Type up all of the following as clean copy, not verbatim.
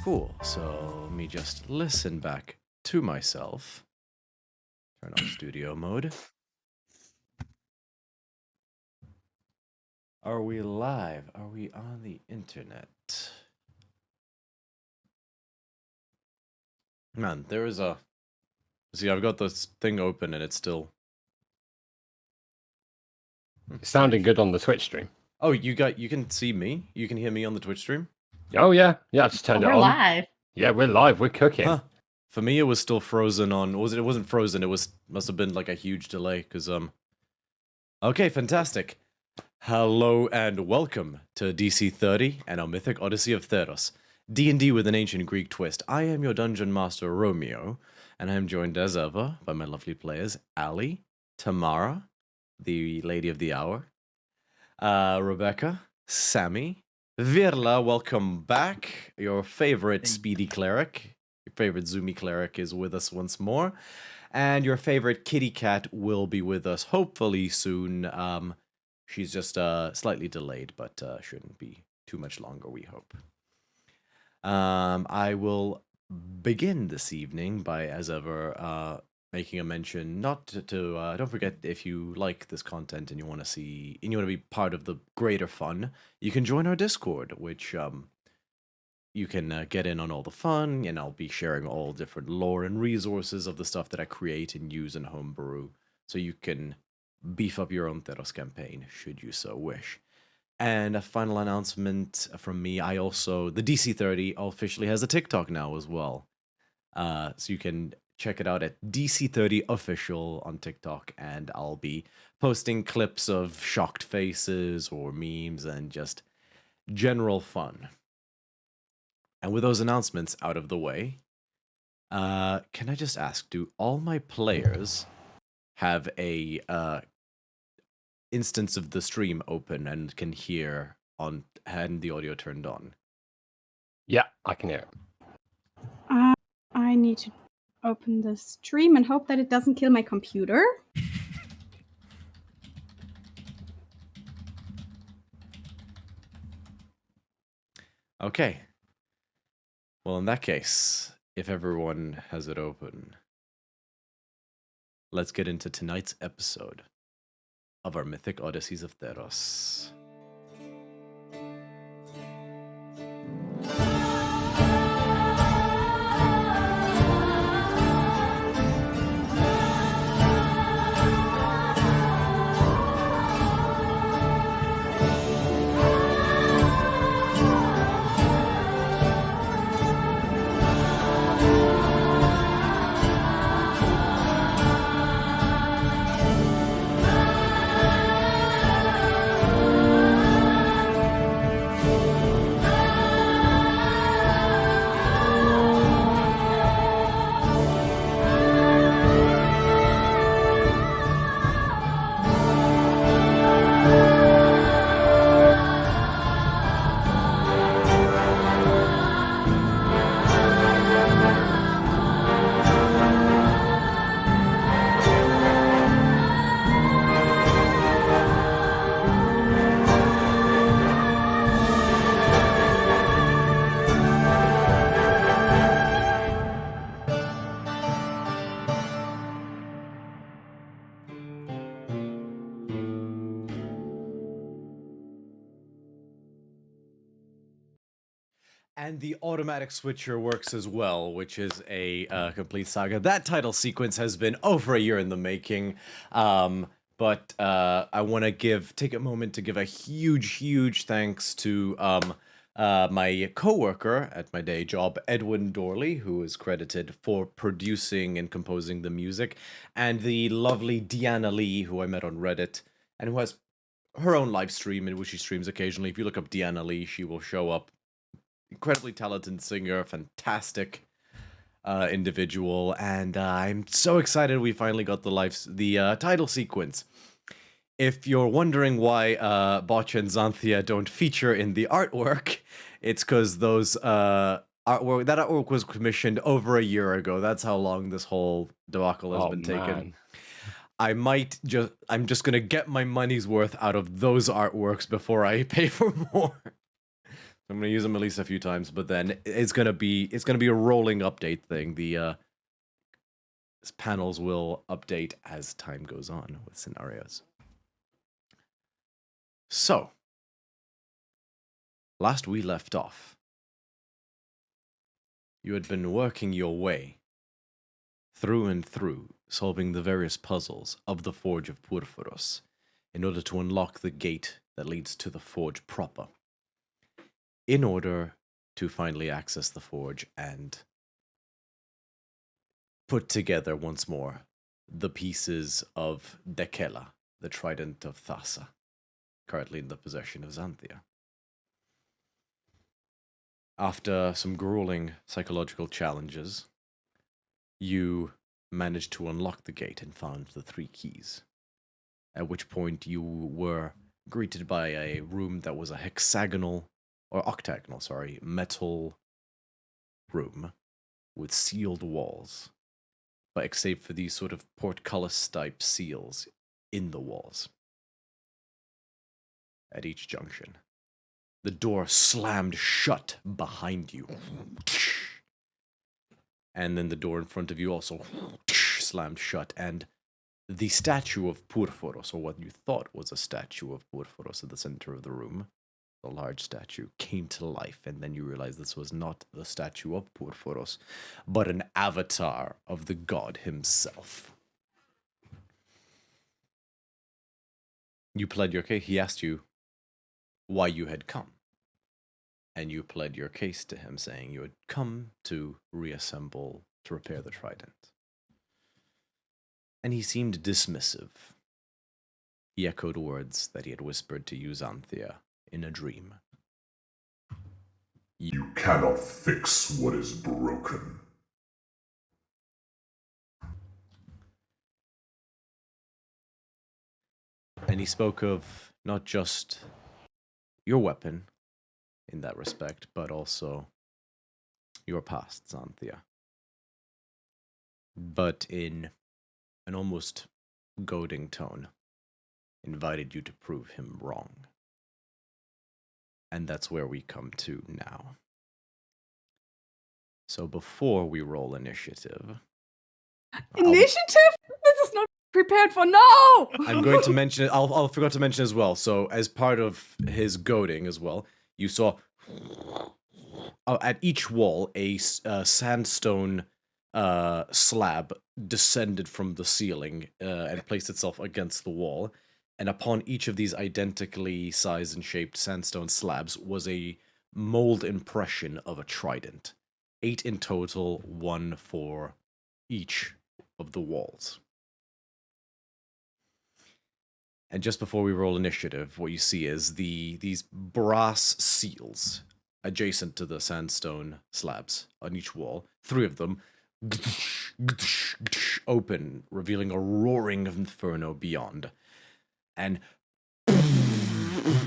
Cool. So let me just listen back to myself. Turn on studio mode. Are we live? Are we on the internet? Man, there is a... See, I've got this thing open and it's still... It's sounding good on the Twitch stream. Oh, you can see me? You can hear me on the Twitch stream? Oh, yeah. Yeah, I just turned it on. We're live. Yeah, we're live. We're cooking. Huh. For me, it was still frozen on... It wasn't frozen. It must have been like a huge delay, because, Okay, fantastic. Hello and welcome to DC30 and our Mythic Odyssey of Theros. D&D with an ancient Greek twist. I am your Dungeon Master, Romeo, and I am joined as ever by my lovely players, Ali, Tamara, the Lady of the Hour, Rebecca, Sammy, Virla, welcome back. Your favorite speedy cleric, your favorite zoomy cleric is with us once more, and your favorite kitty cat will be with us hopefully soon. She's just slightly delayed, but shouldn't be too much longer, we hope. I will begin this evening by, as ever, making a mention not to don't forget, if you like this content and you want to be part of the greater fun, you can join our Discord, which you can get in on all the fun, and I'll be sharing all different lore and resources of the stuff that I create and use in Home-brew, so you can beef up your own Theros campaign, should you so wish. And a final announcement from me, the DC30 officially has a TikTok now as well. So you can check it out at DC30 Official on TikTok, and I'll be posting clips of shocked faces or memes and just general fun. And with those announcements out of the way, can I just ask, do all my players have a instance of the stream open and can hear and the audio turned on? Yeah, I can hear it. I need to open the stream and hope that it doesn't kill my computer. Okay. Well, in that case, if everyone has it open, let's get into tonight's episode of our Mythic Odysseys of Theros. And the automatic switcher works as well, which is a complete saga. That title sequence has been over a year in the making, but I want to take a moment to give a huge thanks to my coworker at my day job, Edwin Dorley, who is credited for producing and composing the music, and the lovely Deanna Lee, who I met on Reddit, and who has her own live stream in which she streams occasionally. If you look up Deanna Lee, she will show up. Incredibly talented singer, fantastic individual, and I'm so excited we finally got the title sequence. If you're wondering why Botch and Xanthia don't feature in the artwork, it's because that artwork was commissioned over a year ago. That's how long this whole debacle has been taken. I'm just gonna get my money's worth out of those artworks before I pay for more. I'm gonna use them at least a few times, but then it's gonna be a rolling update thing. The panels will update as time goes on with scenarios. So, last we left off, you had been working your way through and through, solving the various puzzles of the Forge of Purphoros in order to unlock the gate that leads to the Forge proper, in order to finally access the Forge and put together once more the pieces of Dekela, the Trident of Thassa, currently in the possession of Xanthia. After some grueling psychological challenges, you managed to unlock the gate and found the 3 keys. At which point you were greeted by a room that was a octagonal, metal room with sealed walls, but except for these sort of portcullis-type seals in the walls. At each junction, the door slammed shut behind you. And then the door in front of you also slammed shut, and the statue of Purphoros, or what you thought was a statue of Purphoros at the center of the room, the large statue, came to life, and then you realized this was not the statue of Purphoros, but an avatar of the god himself. You pled your case. He asked you why you had come, and you pled your case to him, saying you had come to reassemble, to repair the trident. And he seemed dismissive. He echoed words that he had whispered to you, Xanthia, in a dream. You cannot fix what is broken. And he spoke of not just your weapon in that respect, but also your past, Xanthia. But in an almost goading tone, invited you to prove him wrong. And that's where we come to now. So before we roll initiative... Initiative? This is not prepared for. No! I'm going to mention it. I'll forgot to mention as well. So as part of his goading as well, you saw at each wall a sandstone slab descended from the ceiling and placed itself against the wall. And upon each of these identically sized and shaped sandstone slabs was a mold impression of a trident. 8 in total, 1 for each of the walls. And just before we roll initiative, what you see is these brass seals adjacent to the sandstone slabs on each wall, 3 of them open, revealing a roaring inferno beyond. And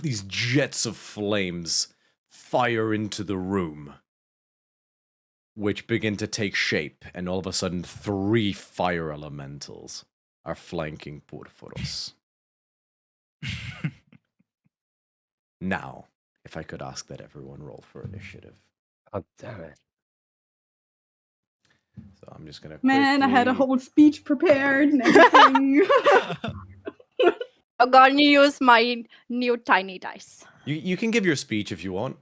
these jets of flames fire into the room, which begin to take shape, and all of a sudden 3 fire elementals are flanking Purphoros. Now, if I could ask that everyone roll for initiative. God damn it. So I'm just gonna Man, I had a quickly- whole speech prepared and everything. I'm gonna use my new tiny dice. You can give your speech if you want.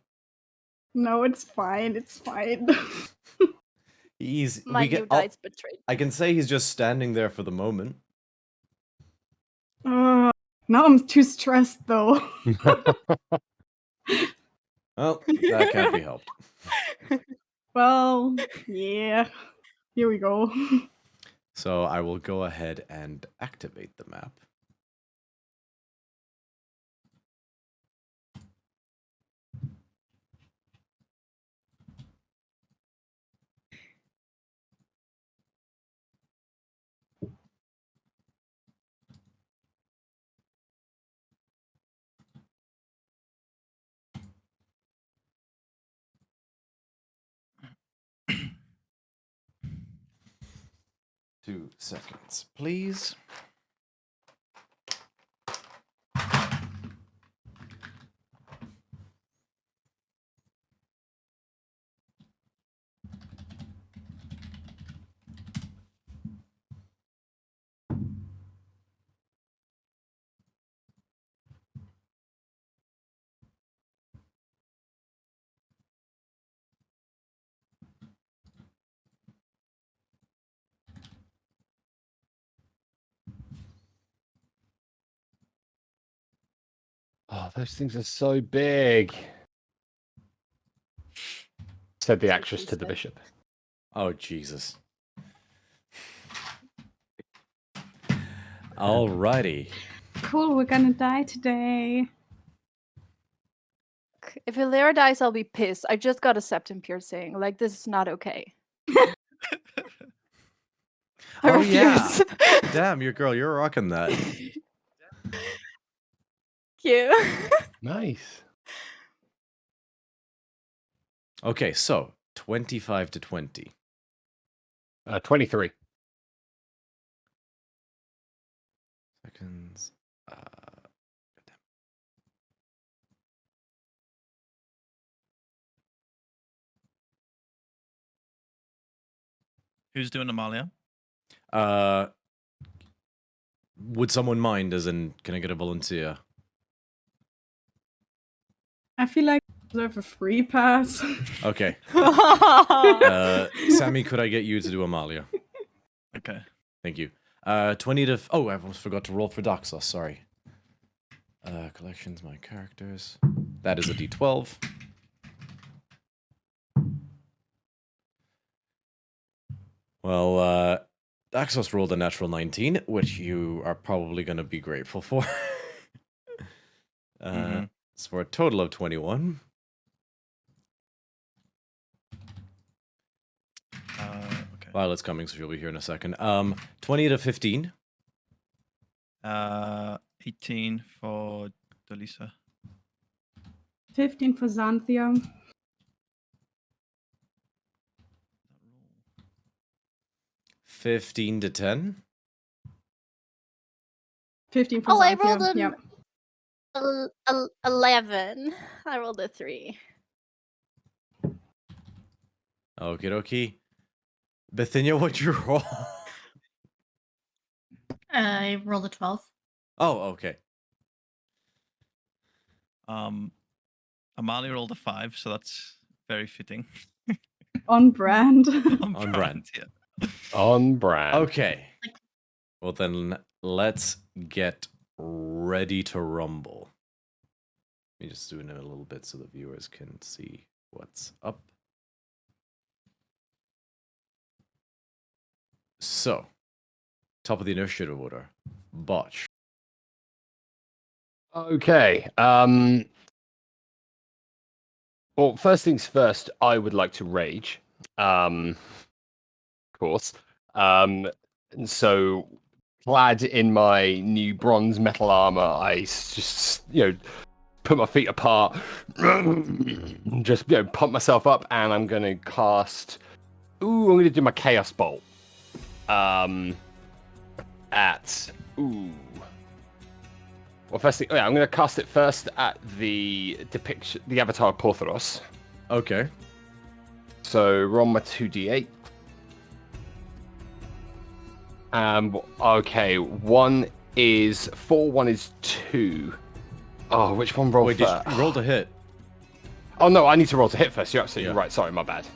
No, it's fine. It's fine. My new dice betrayed. I can say he's just standing there for the moment. Now I'm too stressed, though. Well, that can't be helped. Well, yeah. Here we go. So I will go ahead and activate the map. Two seconds, please. those things are so big. Said the So actress she to the said. bishop. Oh, Jesus. Alrighty. Cool, we're gonna die today. If Hilera dies, I'll be pissed. I just got a septum piercing. Like, this is not okay. I Oh, yeah. refuse. Damn, you're rocking that. Thank you. Nice. Okay, so 25 to 20. 23. Seconds. Who's doing Amalia? Would someone mind, as in, can I get a volunteer? I feel like I deserve a free pass. Okay. Oh, Sammy, could I get you to do Amalia? Okay. Thank you. 20 to... Oh, I almost forgot to roll for Doxos, sorry. Collections, my characters. That is a d12. Well, Doxos rolled a natural 19, which you are probably going to be grateful for. It's for a total of 21. Okay. Violet's coming, so she'll be here in a second. 20 to 15. 18 for Delisa. 15 for Xanthia. 15 to 10. 15 for Oh, I Xanthia. rolled an Yep. 11. I rolled a 3. Okie dokie. Bithynia, what'd you roll? I rolled a 12. Oh, okay. Amalia rolled a 5, so that's very fitting. On brand. On brand. Yeah. On brand. Okay. Well, then let's get ready to rumble. Let me just zoom in a little bit so the viewers can see what's up. So, top of the initiative order. Botch. Okay. Well, first things first, I would like to rage. Of course. And so, clad in my new bronze metal armor, I just, put my feet apart, just, pump myself up, and I'm going to cast. Ooh, I'm going to do my Chaos Bolt. Well, first thing, I'm going to cast it first at the depiction, the avatar of Porthoros. Okay. So roll my 2d8. Okay, one is 4, one is 2. Oh, which one rolled Wait, first? you rolled a hit. Oh no, I need to roll to hit first. You're absolutely Yeah. right. Sorry, my bad.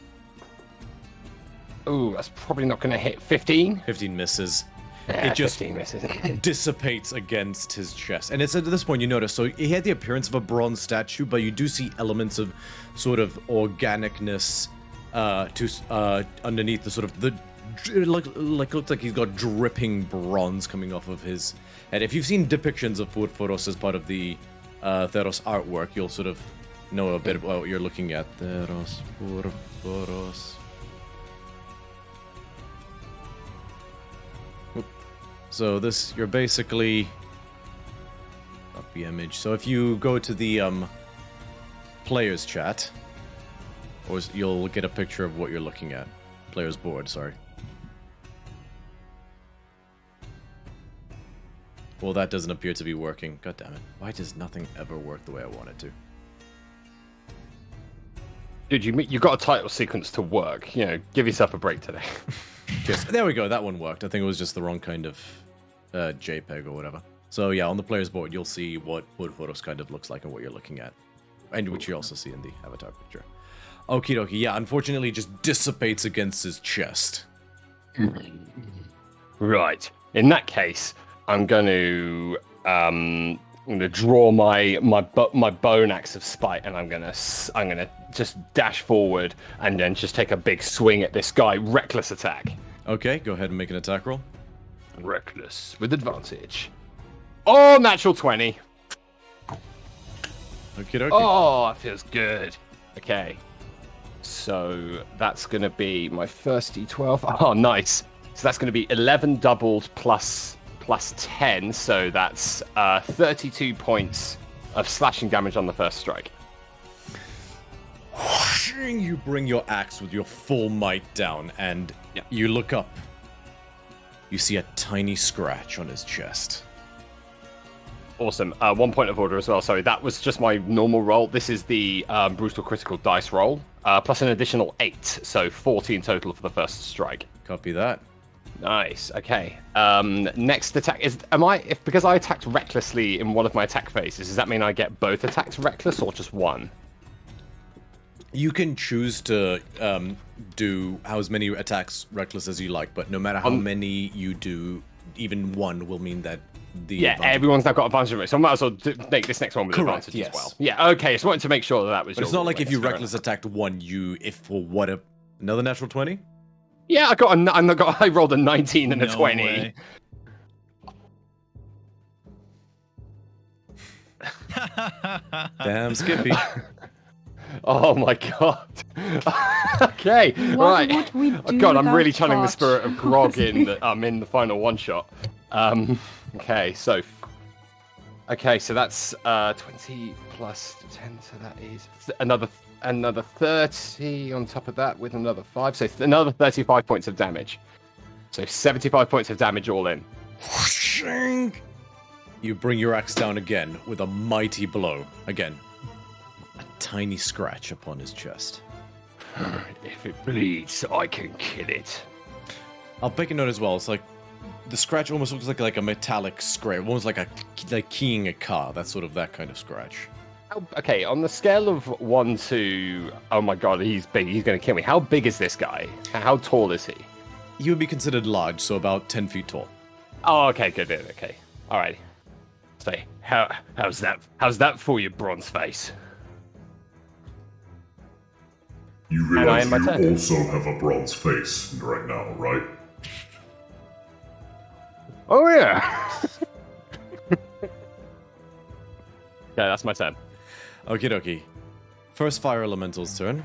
Ooh, that's probably not going to hit. 15? 15 misses. Yeah, It just 15 misses. dissipates against his chest. And it's at this point you notice, so he had the appearance of a bronze statue, but you do see elements of sort of organicness underneath the sort of the looks like he's got dripping bronze coming off of his head. If you've seen depictions of Porphyros as part of the Theros artwork, you'll sort of know a bit about what you're looking at. Theros, Porphyros. So this, you're basically up the image. So if you go to the players chat, or you'll get a picture of what you're looking at. Players board, sorry. Well, that doesn't appear to be working. God damn it! Why does nothing ever work the way I want it to? Dude, you got a title sequence to work. Give yourself a break today. Yes, there we go. That one worked. I think it was just the wrong kind of JPEG or whatever. So yeah, on the players board, you'll see what Photos kind of looks like and what you're looking at, and which you also see in the avatar picture. Okie dokie. Yeah, unfortunately, it just dissipates against his chest. Right. In that case, I'm going to gonna draw my bone axe of spite, and I'm gonna just dash forward and then just take a big swing at this guy. Reckless attack. Okay, go ahead and make an attack roll. Reckless with advantage. Oh, natural 20. Okie dokie. Oh, that feels good. Okay. So that's going to be my first d12. Oh, nice. So that's going to be 11 doubled plus 10. So that's 32 points of slashing damage on the first strike. You bring your axe with your full might down, and you look up. You see a tiny scratch on his chest. Awesome. 1 point of order as well. Sorry, that was just my normal roll. This is the brutal critical dice roll, plus an additional 8. So 14 total for the first strike. Copy that. Nice. Okay. Next attack is because I attacked recklessly in one of my attack phases. Does that mean I get both attacks reckless or just one? You can choose to do as many attacks reckless as you like, but no matter how many you do, even one will mean that the advantage... everyone's now got advantage of it, so I might as well make this next one with Correct, advantage yes. as well. Yeah, okay, so I wanted to make sure that was But your it's not rule, like if yes, you fair reckless enough. attacked one, another natural 20? Yeah, I rolled a 19 and a No 20. way. Damn, Skippy. Oh my god. Okay, What right. would we Oh do god, I'm without really channeling the thought? spirit of Grog in that I'm in the final one shot. Okay, so that's 20 plus 10, so that is another 30 on top of that with another 5, so another 35 points of damage. So 75 points of damage all in. You bring your axe down again with a mighty blow. Again, a tiny scratch upon his chest. If it bleeds, I can kill it. I'll make a note as well. It's like the scratch almost looks like a metallic scrape, almost like keying a car. That's sort of that kind of scratch. Okay, on the scale of 1 to, oh my god, he's big, he's gonna kill me. How big is this guy? How tall is he? He would be considered large, so about 10 feet tall. Oh, okay, good, okay. Alright. Say, how's that for you, bronze face? You And I realize am my you turn. also have a bronze face right now, right? Oh yeah! Okay, that's my turn. Okie dokie. First fire elemental's turn.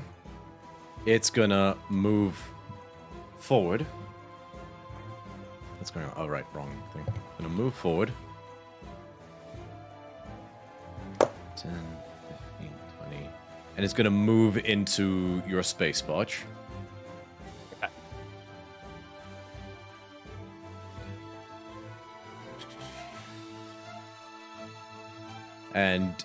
It's gonna move forward. What's going on? Oh, right, wrong thing. Gonna move forward. 10, 15, 20. And it's gonna move into your space botch. Okay. And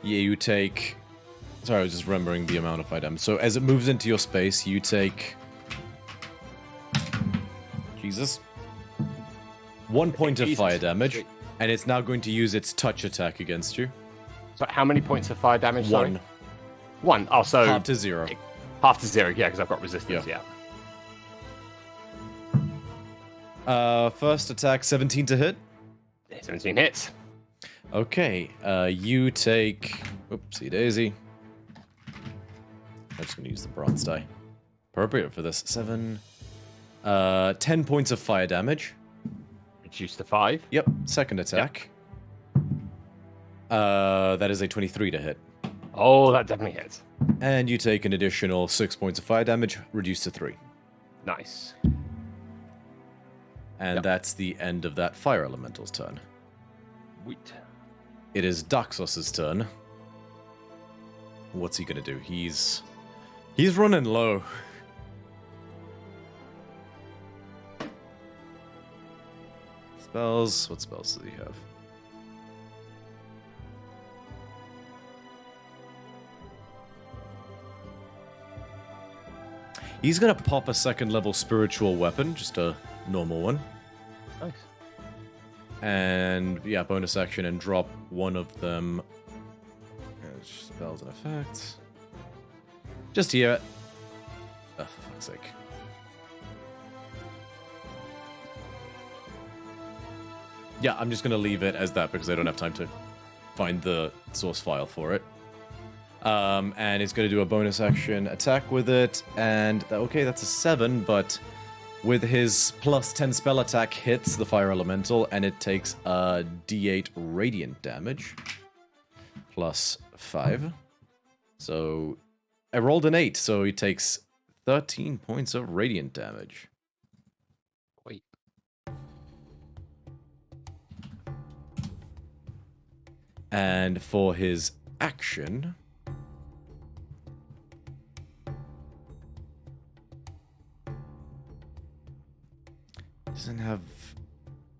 yeah, you take. Sorry, I was just remembering the amount of items. So as it moves into your space, you take. Jesus. 1 point of Jesus. fire damage, and it's now going to use its touch attack against you. So how many points of fire damage? Sorry? 1. 1. Oh, so Half to 0. half to 0, yeah, because I've got resistance, yeah. First attack, 17 to hit. 17 hits. Okay, you take. Oopsie daisy. I'm just gonna use the bronze die. Appropriate for this. 10 points of fire damage. Reduce to 5. Yep, second attack. That is a 23 to hit. Oh, that definitely hits. And you take an additional 6 points of fire damage, reduced to 3. Nice. And that's the end of that fire elemental's turn. Wheat. It is Daxos's turn. What's he gonna do? He's running low. Spells. What spells does he have? He's gonna pop a second level spiritual weapon, just a normal one. Nice. And yeah, bonus action and drop one of them. Spells and effects. Just here. Oh, for fuck's sake. Yeah, I'm just gonna leave it as that because I don't have time to find the source file for it. And it's gonna do a bonus action attack with it, and okay, that's a 7, but with his plus 10 spell attack hits the fire elemental, and it takes a d8 radiant damage plus 5. So I rolled an 8, so he takes 13 points of radiant damage. Wait. And for his action, doesn't have.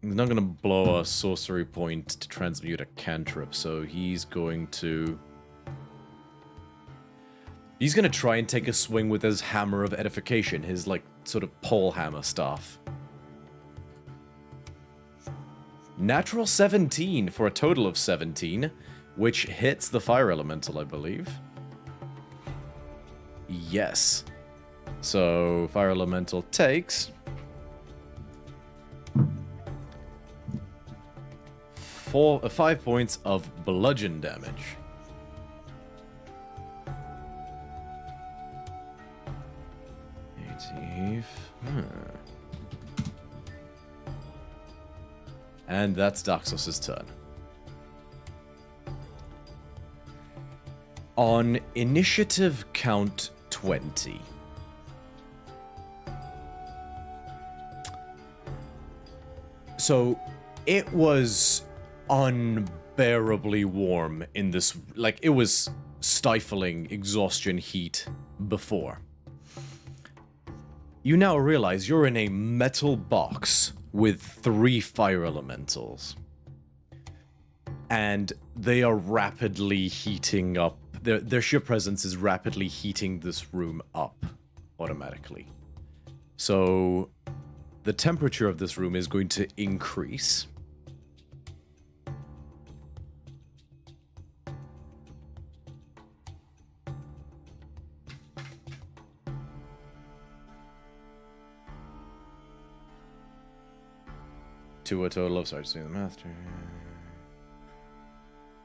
He's not gonna blow a sorcery point to transmute a cantrip, so he's going to. He's gonna try and take a swing with his hammer of edification, his like sort of pole hammer staff. Natural 17 for a total of 17, which hits the fire elemental, I believe. Yes. So fire elemental takes 5 points of bludgeon damage. And that's Daxos' turn. On initiative count 20. So it was unbearably warm in this, like it was stifling exhaustion heat before. You now realize you're in a metal box with 3 fire elementals. And they are rapidly heating up. Their sheer presence is rapidly heating this room up automatically. So the temperature of this room is going to increase. To a total of, sorry, just doing the math.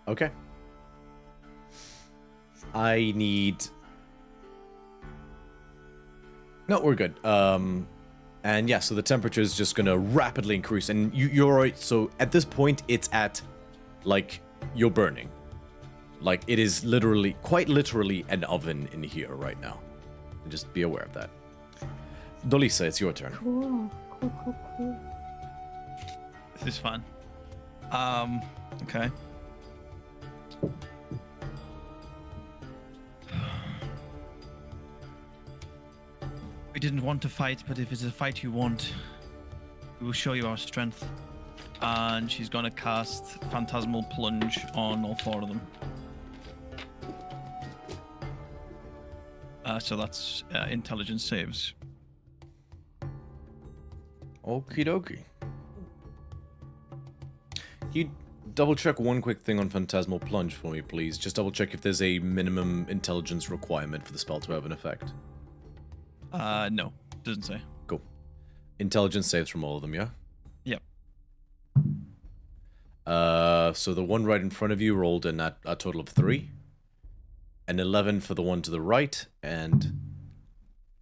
Okay. I need... No, we're good. And yeah, so the temperature is just gonna rapidly increase, and you're right. So at this point, it's at, like, you're burning. Like, it is literally, quite literally, an oven in here right now. Just be aware of that. Dolisa, it's your turn. Cool. This is fun. Okay. We didn't want to fight, but if it's a fight you want, we will show you our strength. And she's gonna cast Phantasmal Plunge on all 4 of them. So that's intelligence saves. Okie dokie. You double check one quick thing on Phantasmal Plunge for me, please. Just double check if there's a minimum intelligence requirement for the spell to have an effect. No, doesn't say. Cool. Intelligence saves from all of them, yeah? Yep. So the one right in front of you rolled in a total of 3. An 11 for the one to the right, and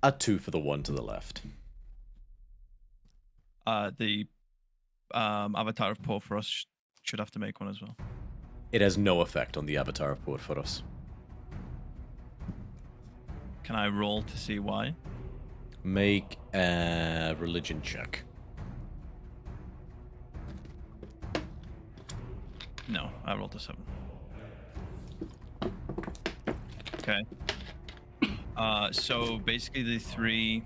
a 2 for the one to the left. The Avatar of Porphyros should have to make one as well. It has no effect on the Avatar of Porphyros. Can I roll to see why? Make a religion check. No, I rolled a 7. Okay. So basically the three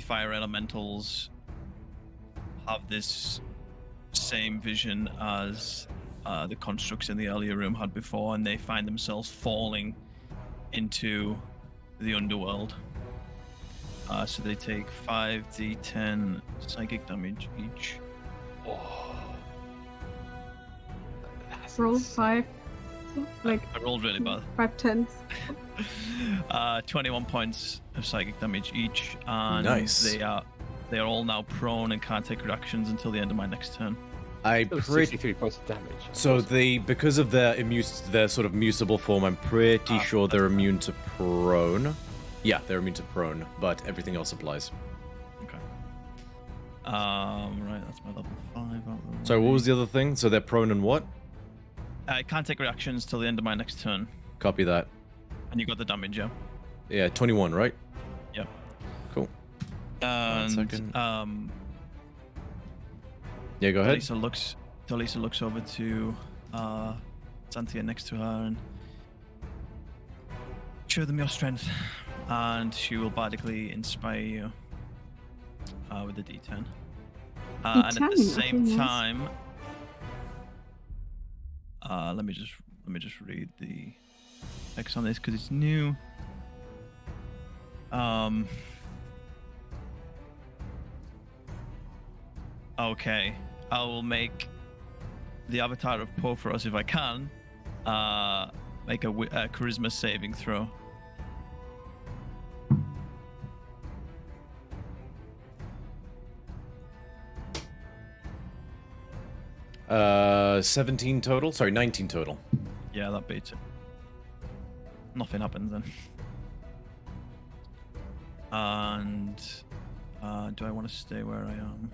fire elementals have this same vision as the constructs in the earlier room had before, and they find themselves falling into the underworld. So they take 5d10 psychic damage each. Roll 5. Like I rolled really bad. 5 10s. 21 points of psychic damage each, and Nice. they are They are all now prone and can't take reactions until the end of my next turn. I That was pretty 63 points of damage. so they because of their sort of mutable form, I'm pretty sure they're immune to prone. Yeah, they're immune to prone, but everything else applies. Okay. Right, that's my level 5. So what was the other thing? So they're prone and what? I can't take reactions till the end of my next turn. Copy that. And you got the damage, yeah? Yeah, 21, right? Yep. Cool. And second. Yeah, go ahead. Delisa looks over to Xanthia next to her and show them your strength, and she will bardically inspire you with the D10. And at the same time, let me just read the text on this because it's new. Okay, I will make the avatar of Porphyros, if I can, make a charisma saving throw. Uh, 17 total. Sorry, 19 total. Yeah, that beats it. Nothing happens then. And do I want to stay where I am?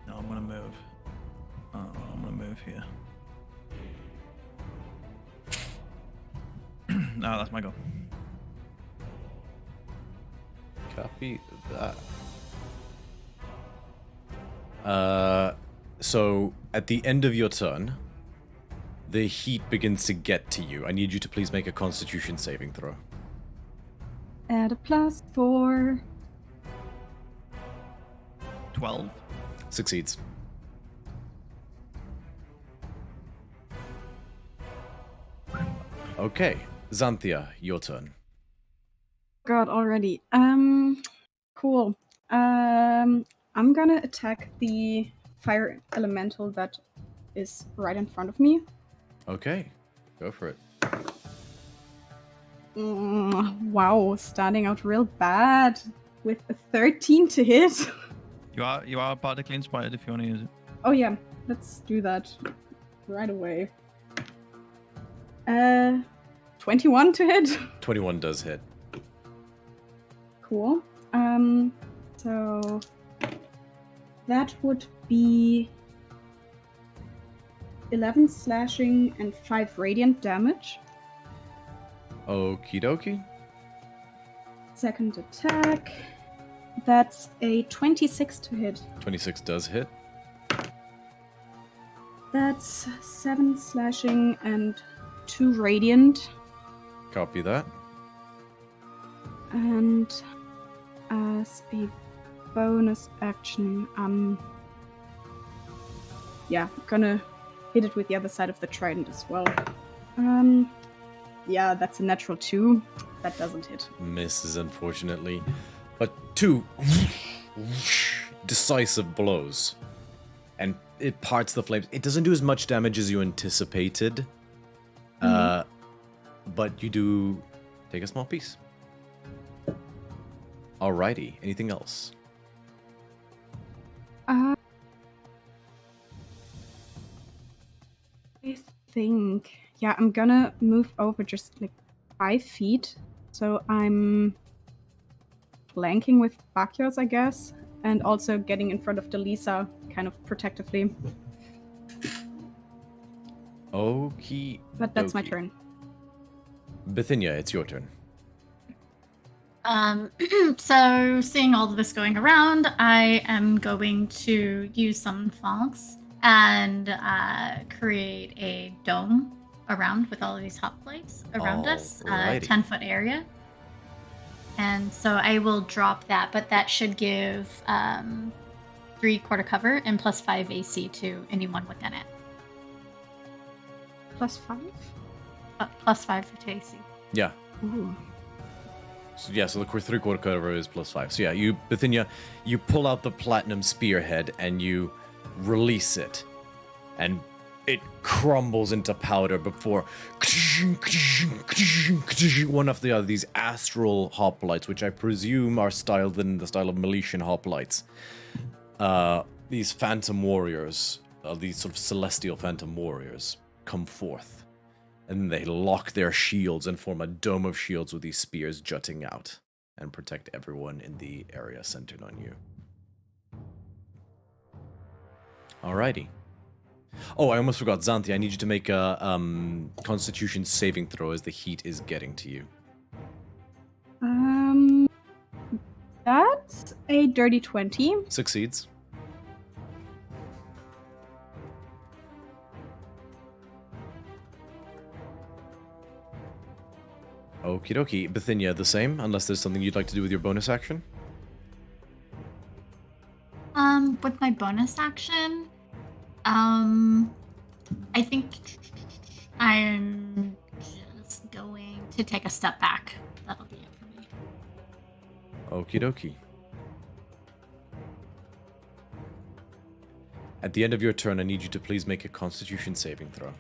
No, I'm gonna move. I'm gonna move here. No, that's my goal. Copy that. So at the end of your turn, the heat begins to get to you. I need you to please make a Constitution saving throw. Add a +4. 12. Succeeds. Okay, Xanthia, your turn. God, already. Cool. I'm gonna attack the fire elemental that is right in front of me. Okay, go for it. Wow, starting out real bad with a 13 to hit. You are bardically inspired if you want to use it. Oh yeah, let's do that right away. 21 to hit. 21 does hit. Cool. So that would be 11 slashing and 5 radiant damage. Okie dokie. Second attack. That's a 26 to hit. 26 does hit. That's 7 slashing and 2 radiant. Copy that. And as a bonus action, gonna hit it with the other side of the trident as well. Yeah, that's a natural 2. That doesn't hit. Misses, unfortunately. But 2 decisive blows. And it parts the flames. It doesn't do as much damage as you anticipated. But you do take a small piece. Alrighty. Anything else? I think, yeah, I'm gonna move over just like 5 feet. So I'm flanking with Bacchios, I guess, and also getting in front of Delisa, kind of protectively. Okie. But that's my dokie. turn. Bithynia, it's your turn. So seeing all of this going around, I am going to use Summon Fogs and create a dome around with all of these hot plates around us, Alrighty. 10-foot area. And so I will drop that, but that should give 3 quarter cover and +5 AC to anyone within it. +5? +5 to AC. Yeah. Ooh. So yeah, so the 3/4 cover is +5. So yeah, you, Bithynia, you pull out the platinum spearhead and you release it. And it crumbles into powder before one after the other, these astral hoplites, which I presume are styled in the style of Miletian hoplites. These phantom warriors, these sort of celestial phantom warriors, come forth. And they lock their shields and form a dome of shields with these spears jutting out and protect everyone in the area centered on you. Alrighty. Oh, I almost forgot. Xanthi, I need you to make a Constitution saving throw as the heat is getting to you. That's a dirty 20. Succeeds. Okie dokie. Bithynia, the same, unless there's something you'd like to do with your bonus action? With my bonus action, I think I'm just going to take a step back. That'll be it for me. Okie dokie. At the end of your turn, I need you to please make a Constitution saving throw.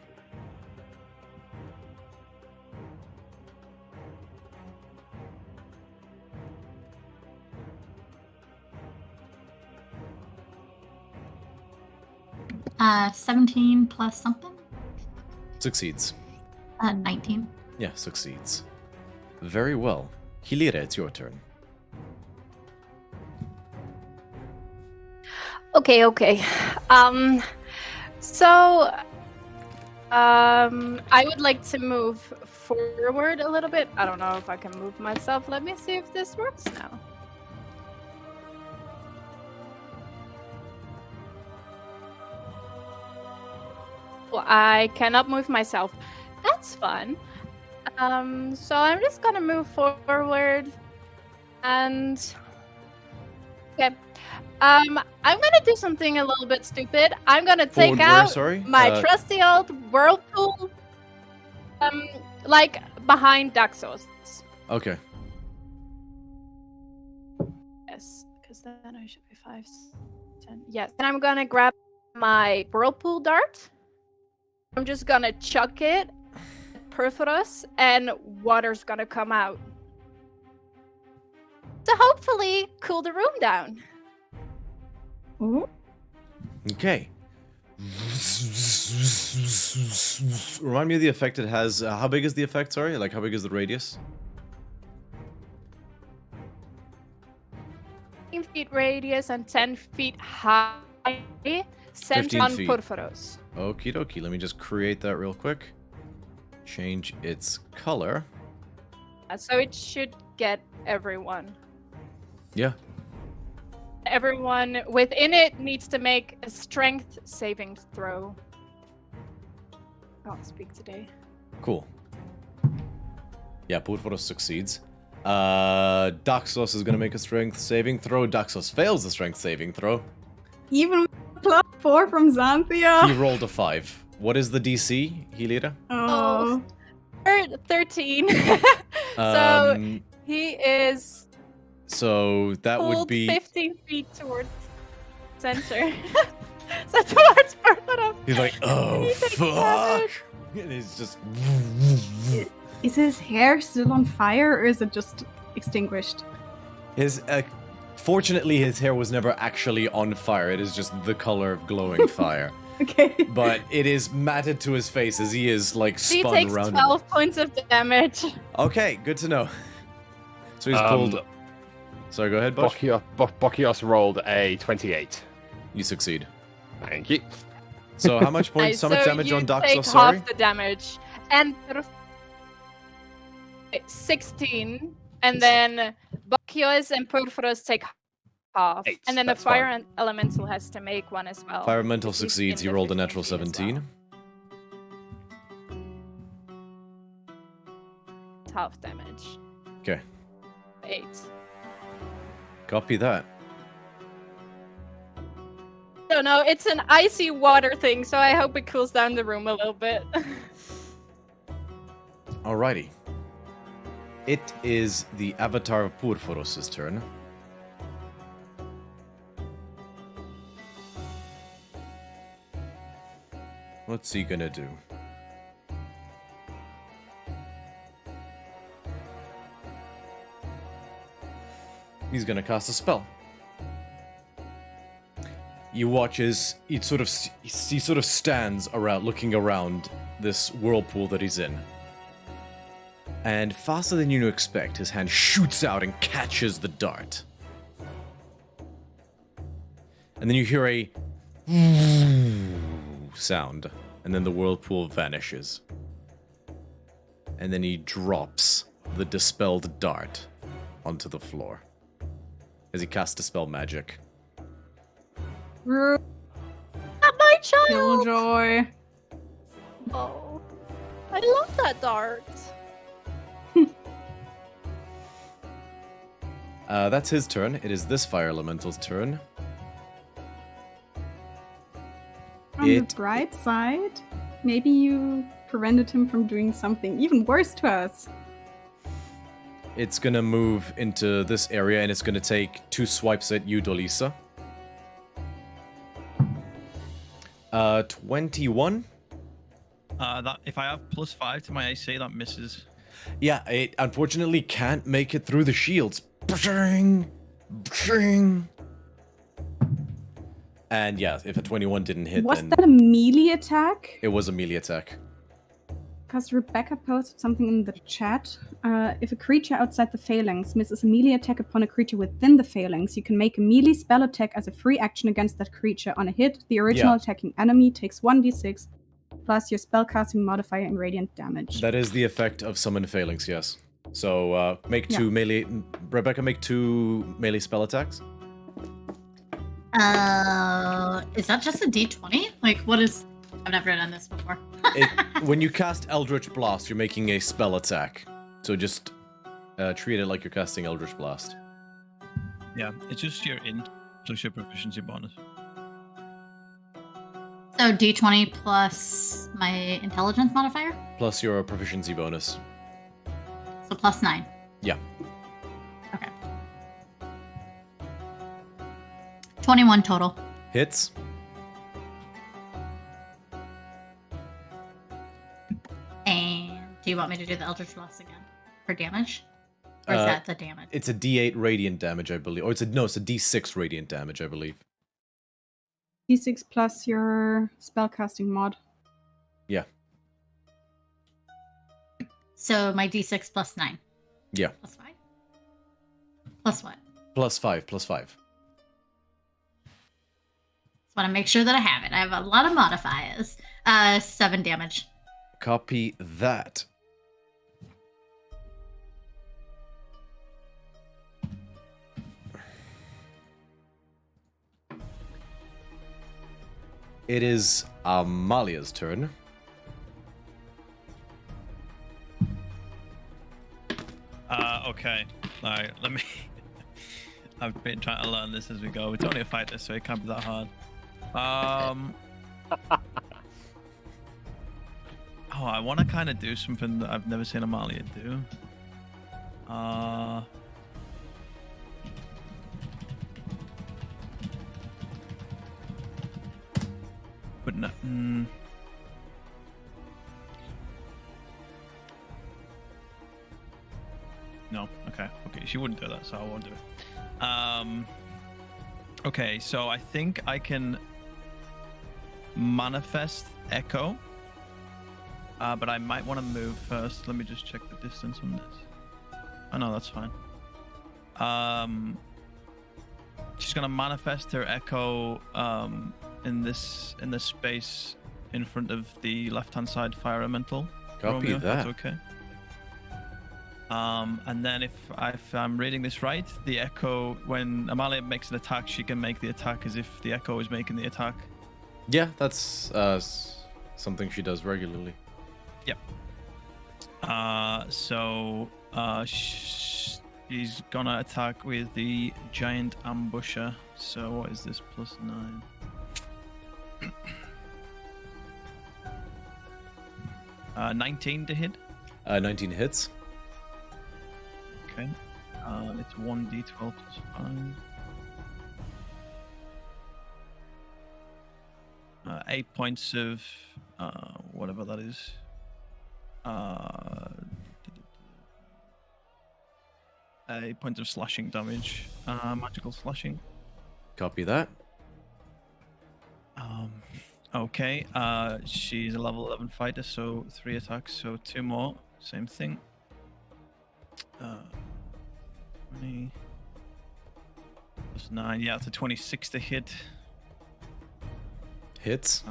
Uh, 17 plus something? Succeeds. 19. Yeah, succeeds. Very well. Hilira, it's your turn. Okay. I would like to move forward a little bit. I don't know if I can move myself. Let me see if this works now. Well, I cannot move myself. That's fun. So I'm just gonna move forward and okay. I'm gonna do something a little bit stupid. I'm gonna take out my trusty old whirlpool, like behind Daxos. Okay. Yes, because then I should be 5, 10. Yes, and I'm gonna grab my whirlpool dart. I'm just gonna chuck it, Perforos, and water's gonna come out. To hopefully cool the room down. Ooh. Okay. Remind me of the effect it has. How big is the effect, sorry? Like, how big is the radius? 15 feet radius and 10 feet high. Centered on feet. Perforos. Okie dokie. Let me just create that real quick. Change its color. So it should get everyone. Yeah. Everyone within it needs to make a strength saving throw. Can't speak today. Cool. Yeah, Purforos succeeds. Daxos is going to make a strength saving throw. Daxos fails the strength saving throw. Even +4 from Xanthia. He rolled a 5. What is the DC, Hilira? Oh. 13. So he is. So that would be 15 feet towards center. So towards Perforos. He's like, oh fuck! And he's just. Is his hair still on fire, or is it just extinguished? His fortunately, his hair was never actually on fire. It is just the color of glowing fire. Okay. But it is matted to his face as he is like spun He takes around. 12 points of damage. Okay, good to know. So he's pulled. Sorry, go ahead, Bosch. Bokios rolled a 28. You succeed. Thank you. So how much points? How much damage on Daxos? Take Sorry. half the damage, and 16, and then Bokios and Perforos take half, 8, and then the that's fire fine. elemental has to make one as well. Fire elemental He's succeeds. in He the rolled a 15 natural feet as 17. well. Half damage. Okay. 8. Copy that. Don't know. It's an icy water thing, so I hope it cools down the room a little bit. Alrighty. It is the avatar of Purforos' turn. What's he gonna do? He's gonna cast a spell. You watch as he sort of stands around, looking around this whirlpool that he's in. And faster than you expect, his hand shoots out and catches the dart. And then you hear a sound, and then the whirlpool vanishes. And then he drops the dispelled dart onto the floor as he casts Dispel Magic. Not my child! Killjoy. Oh, I love that dart. That's his turn. It is this fire elemental's turn. On the bright side, maybe you prevented him from doing something even worse to us. It's gonna move into this area, and it's gonna take 2 swipes at you, Dolisa. 21. That if I have +5 to my AC, that misses. Yeah, it unfortunately can't make it through the shields. Bring, bring. And yeah, if a 21 didn't hit, Was then that a melee attack? it was a melee attack. Because Rebecca posted something in the chat. If a creature outside the phalanx misses a melee attack upon a creature within the phalanx, you can make a melee spell attack as a free action against that creature. On a hit, the original attacking enemy takes 1d6 plus your spellcasting modifier and radiant damage. That is the effect of summon phalanx, yes. So make 2 melee. Rebecca, make 2 melee spell attacks. Is that just a D20? Like, what is? I've never done this before. When you cast Eldritch Blast, you're making a spell attack. So just treat it like you're casting Eldritch Blast. Yeah, it's just your int plus your proficiency bonus. So D20 plus my intelligence modifier? Plus your proficiency bonus. So +9. Yeah. Okay. 21 total. Hits. And do you want me to do the Eldritch Blast again for damage? Or is that the damage? It's a D8 radiant damage, I believe. Or it's a D6 radiant damage, I believe. D6 plus your spellcasting mod. Yeah. So my D6 +9. Yeah. +5? Plus what? +5, +5. Just want to make sure that I have it. I have a lot of modifiers. 7 damage. Copy that. It is Amalia's turn. Okay. Alright, let me... I've been trying to learn this as we go. It's only a fighter, so it can't be that hard. Oh, I want to kind of do something that I've never seen Amalia do. But no... No, okay, she wouldn't do that, so I won't do it. Okay, so I think I can manifest Echo, but I might want to move first. Let me just check the distance on this. Oh no, that's fine. She's gonna manifest her Echo in this space in front of the left-hand side fire elemental. Copy Romeo, that. that's okay. And then if I'm reading this right, the Echo, when Amalia makes an attack, she can make the attack as if the Echo is making the attack. Yeah, that's something she does regularly. Yep. She's gonna attack with the Giant Ambusher. So what is this, +9? 19 to hit. 19 hits. Okay. It's 1d12 +5. 8 points of whatever that is. A point of slashing damage. Magical slashing. Copy that. Okay. She's a level 11 fighter, so 3 attacks, so 2 more. Same thing. 20 plus 9. Yeah, it's a 26 to hit. Hits.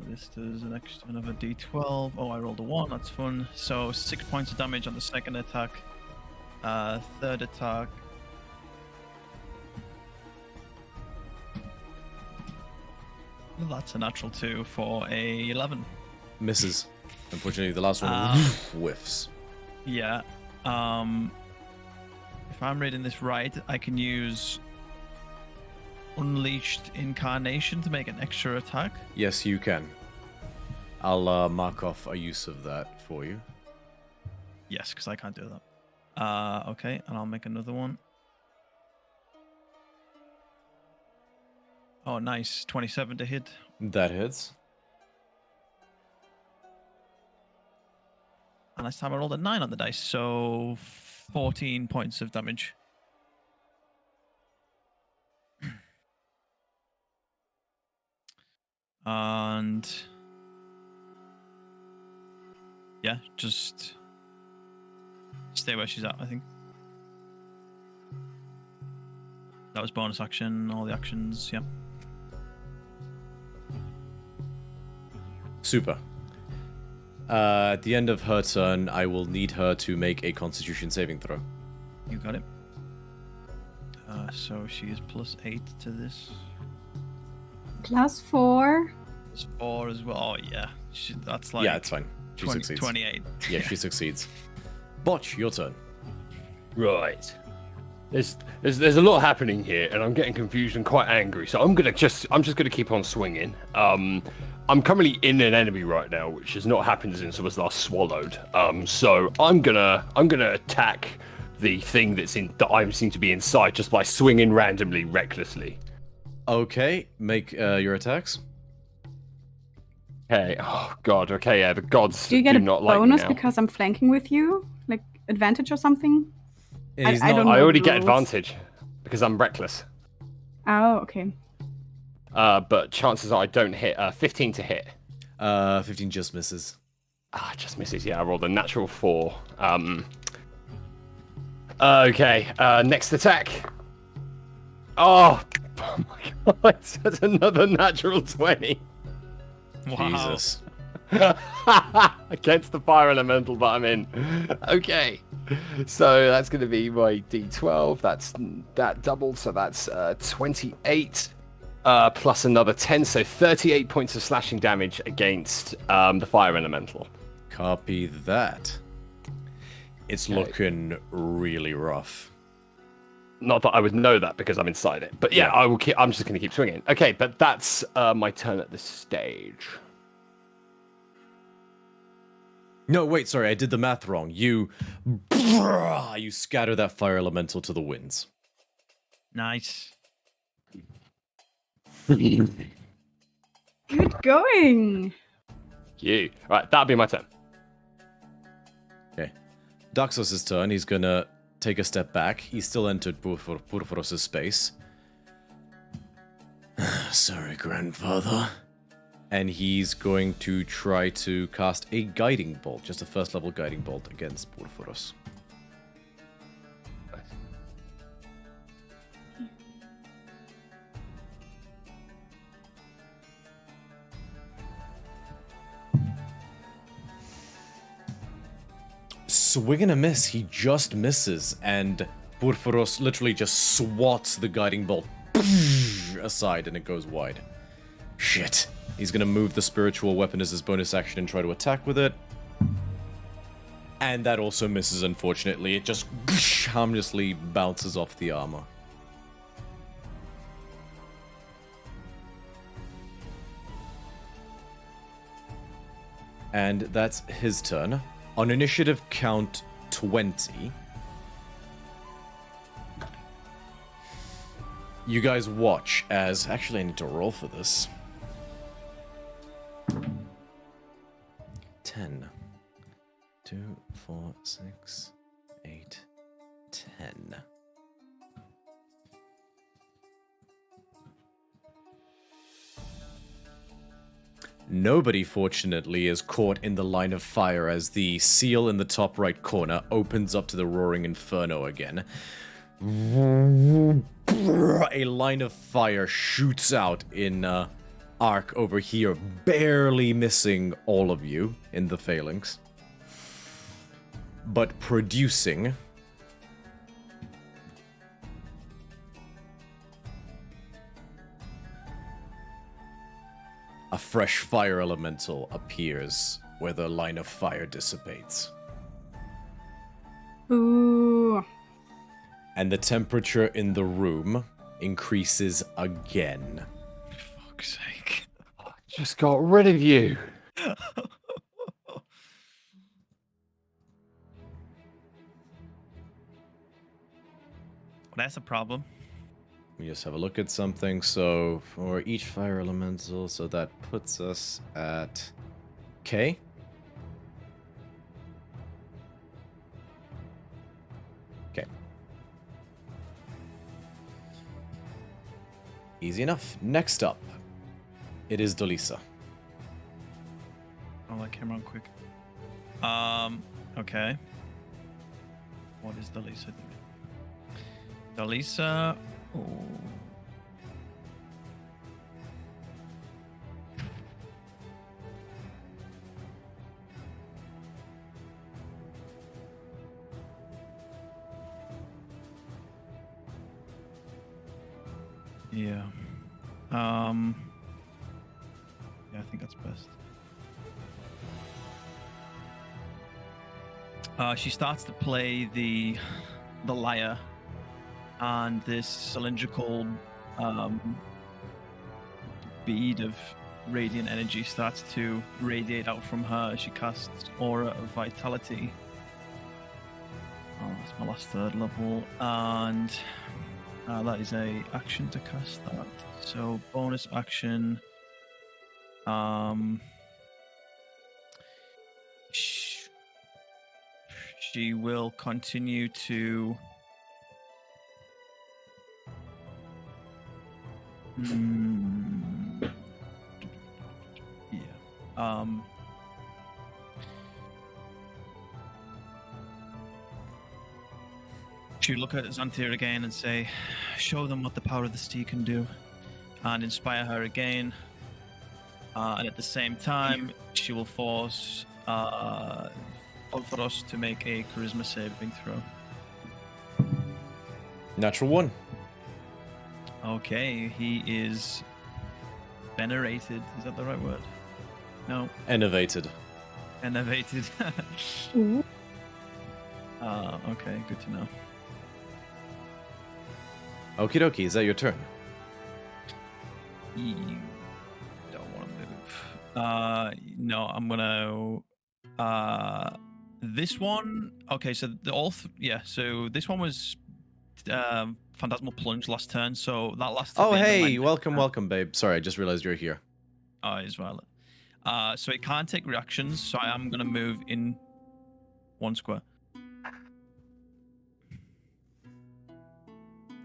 This does another d12. Oh, I rolled a 1. That's fun. So 6 points of damage on the second attack. Third attack. Well, that's a natural 2 for a 11. Misses. Unfortunately, the last one whiffs. Yeah. If I'm reading this right, I can use Unleashed Incarnation to make an extra attack. Yes, you can. I'll mark off a use of that for you. Yes, because I can't do that. Okay, and I'll make another one. Oh, nice. 27 to hit. That hits. And this time I rolled a 9 on the dice, so 14 points of damage. And yeah, just stay where she's at, I think. That was bonus action, all the actions, yeah. Super. At the end of her turn, I will need her to make a Constitution saving throw. You got it. So she is +8 to this. +4. +4 as well. Oh yeah, that's like Yeah, it's fine. She 20, succeeds. 28. Yeah, she succeeds. Botch, your turn. Right. There's a lot happening here, and I'm getting confused and quite angry. So I'm just gonna keep on swinging. I'm currently in an enemy right now, which has not happened since I was last swallowed. So I'm gonna attack the thing that I seem to be inside just by swinging randomly, recklessly. Okay, make your attacks. Okay. Oh God. Okay. Yeah. The gods Do you get a not like me bonus now. because I'm flanking with you? Like advantage or something? He's I don't not- know. I already the get rules. advantage because I'm reckless. Oh, okay. But chances are I don't hit. 15 to hit. 15 just misses. Just misses. Yeah, I rolled a natural 4. Okay. Next attack. Oh my God! That's another natural 20 Wow. Jesus. against the fire elemental that I'm in. Okay. So that's going to be my D12. That doubled. So that's 28 plus another 10. So 38 points of slashing damage against the fire elemental. Copy that. It's Okay. looking really rough. Not that I would know that because I'm inside it, but yeah, Yeah. I will. I'm just going to keep swinging. Okay, but that's my turn at this stage. No, wait, sorry, I did the math wrong. You scatter that fire elemental to the winds. Nice. Good going. You right? That'll be my turn. Okay. Daxos' turn. He's gonna take a step back. He's still entered Purphoros' space. Sorry, grandfather. And he's going to try to cast a guiding bolt, just a first level guiding bolt against Purphoros. Swing and a miss. He just misses, and Purphoros literally just swats the guiding bolt aside, and it goes wide. Shit. He's gonna move the spiritual weapon as his bonus action and try to attack with it. And that also misses, unfortunately. It just harmlessly bounces off the armor. And that's his turn. On initiative count 20, you guys watch as... Actually, I need to roll for this. 10. 2, 4, 6, 8, 10. Nobody, fortunately, is caught in the line of fire as the seal in the top right corner opens up to the roaring inferno again. A line of fire shoots out in arc over here, barely missing all of you in the phalanx, but producing a fresh fire elemental appears where the line of fire dissipates. Ooh. And the temperature in the room increases again. For fuck's sake. Just got rid of you. That's a problem. We just have a look at something. So for each fire elemental, so that puts us at K. Okay. Easy enough. Next up, it is Delisa. Oh, that came around quick. Okay. What is Delisa doing? Delisa. Oh. Yeah. Yeah, I think that's best. She starts to play the lyre, and this cylindrical bead of radiant energy starts to radiate out from her as she casts Aura of Vitality. Oh, that's my last third level, and that is a action to cast that. So bonus action. She will continue to. Yeah. She would look at Xanthia again and say, "Show them what the power of the steed can do," and inspire her again. And at the same time, she will force Theros to make a charisma saving throw. Natural 1. Okay, he is venerated. Is that the right word? No. Innovated. Innovated. Okay, good to know. Okie dokie, is that your turn? You don't want to move. No, I'm gonna. This one. Okay, so so this one was Phantasmal Plunge last turn. So that last. Oh, hey, welcome, babe. Sorry, I just realized you're here. Oh, as well. So it can't take reactions. So I am gonna move in one square.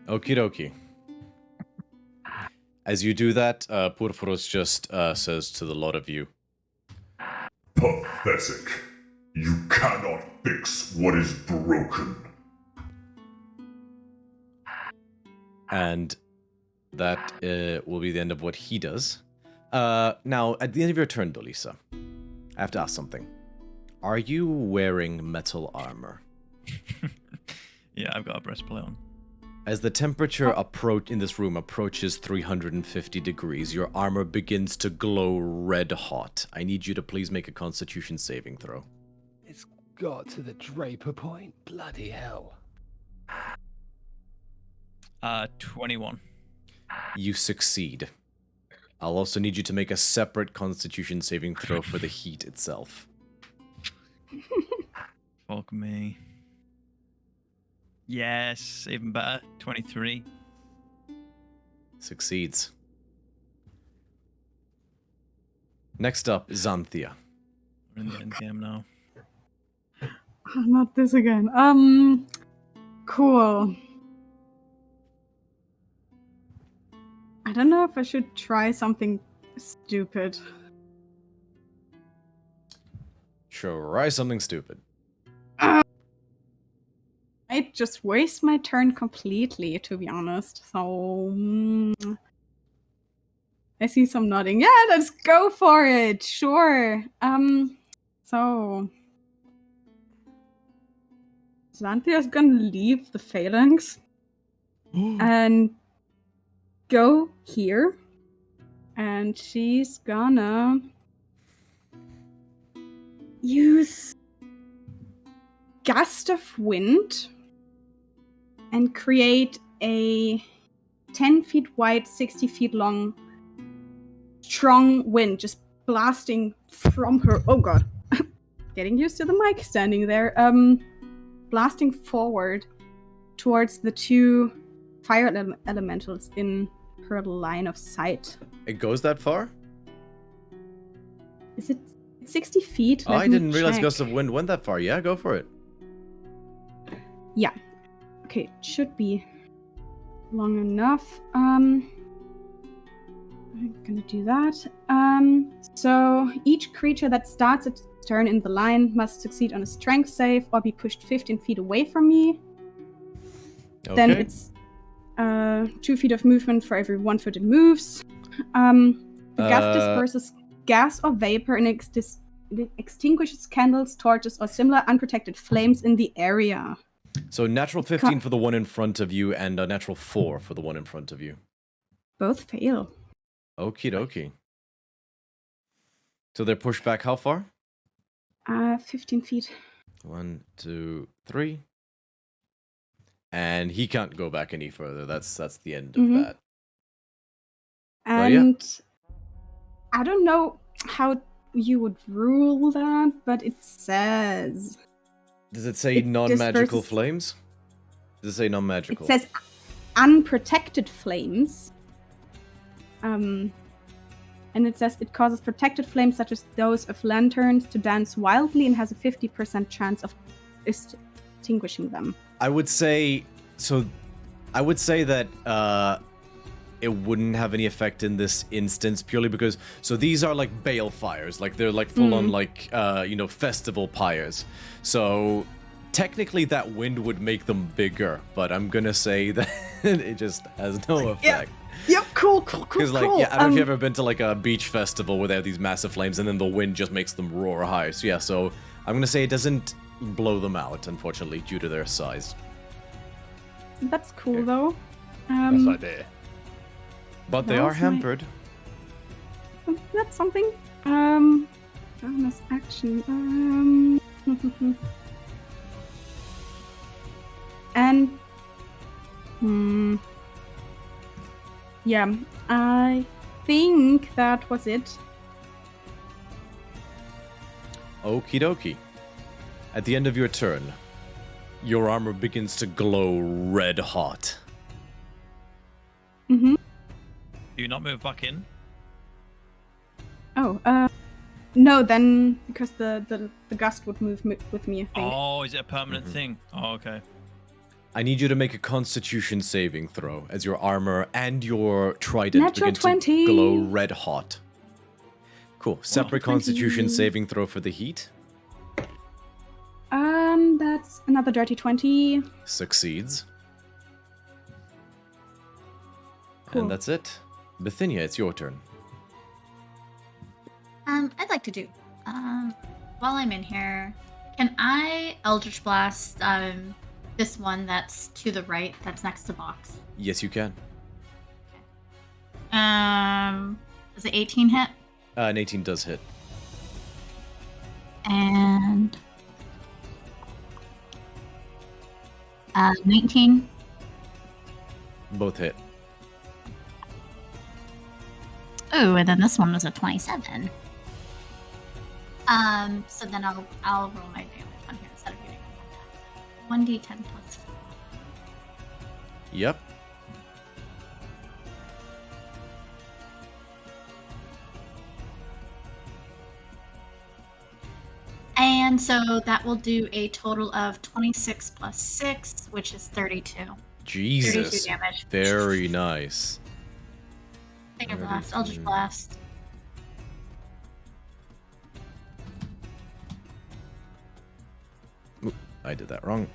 Okie dokie. As you do that, Purphoros just says to the lot of you, Pathetic. You cannot fix what is broken. and that will be the end of what he does. Now, at the end of your turn, Delisa, I have to ask something. Are you wearing metal armor? Yeah, I've got a breastplate on. As the temperature in this room approaches 350 degrees, your armor begins to glow red hot. I need you to please make a Constitution saving throw. It's got to the Draper point. Bloody hell. 21. You succeed. I'll also need you to make a separate Constitution saving throw for the heat itself. Fuck me. Yes, even better. 23. Succeeds. Next up, Xanthia. We're in the end game now. Not this again. Cool. I don't know if I should try something stupid. Try something stupid. I'd just waste my turn completely, to be honest. So I see some nodding. Yeah, let's go for it. Sure. So Xanthia's gonna leave the phalanx and go here, and she's gonna use Gust of Wind and create a 10 feet wide, 60 feet long, strong wind just blasting from her. Oh god. Getting used to the mic standing there. Blasting forward towards the two fire elementals in her line of sight. It goes that far? Is it 60 feet? Oh, Let I me didn't realize check. Gust of Wind went that far. Yeah, go for it. Yeah. Okay, it should be long enough. I'm gonna do that. So each creature that starts its turn in the line must succeed on a strength save or be pushed 15 feet away from me. Okay. Then it's 2 feet of movement for every 1 foot it moves. The gas disperses gas or vapor and it extinguishes candles, torches, or similar unprotected flames in the area. So natural 15 for the one in front of you and a natural 4 for the one in front of you. Both fail. Okie dokie. So they're pushed back how far? 15 feet. 1, 2, 3. And he can't go back any further. That's the end of that. And I don't know how you would rule that, but it says... Does it say It non-magical disperses- flames? Does it say non-magical? It says unprotected flames. And it says it causes protected flames such as those of lanterns to dance wildly and has a 50% chance of extinguishing them. I would say that it wouldn't have any effect in this instance purely because these are like bale fires, like they're like full on like festival pyres. So technically that wind would make them bigger, but I'm gonna say that it just has no effect. Yep, cool. Because like I don't know if you've ever been to like a beach festival where they have these massive flames and then the wind just makes them roar high. So I'm gonna say it doesn't blow them out, unfortunately, due to their size. That's cool though. Best idea. But they That are was hampered. That's something. Bonus action. And yeah, I think that was it. Okie dokie. At the end of your turn, your armor begins to glow red hot. Mm-hmm. Do you not move back in? Oh, no, then because the gust would move with me, I think. Oh, is it a permanent thing? Oh, okay. I need you to make a Constitution saving throw as your armor and your trident Natural begin 20. to glow red hot. Cool. Separate Natural 20. Constitution saving throw for the heat. That's another dirty 20. Succeeds. Cool. And that's it. Bithynia, it's your turn. I'd like to do. While I'm in here, can I Eldritch Blast this one that's to the right, that's next to box? Yes, you can. Does it 18 hit? An 18 does hit. And 19. Both hit. Oh, and then this one was a 27. So then I'll roll my damage on here instead of getting 1d10 plus 4. Yep. And so that will do a total of 26 plus 6, which is 32. Jesus. 32 damage. Very nice. Take a blast. I'll just blast. Oop, I did that wrong.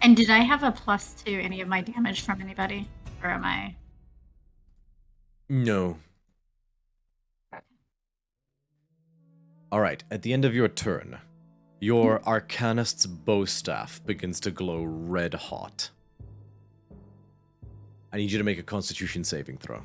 And did I have a plus to any of my damage from anybody? Or am I... No. Alright, at the end of your turn, your Arcanist's bow staff begins to glow red hot. I need you to make a Constitution saving throw.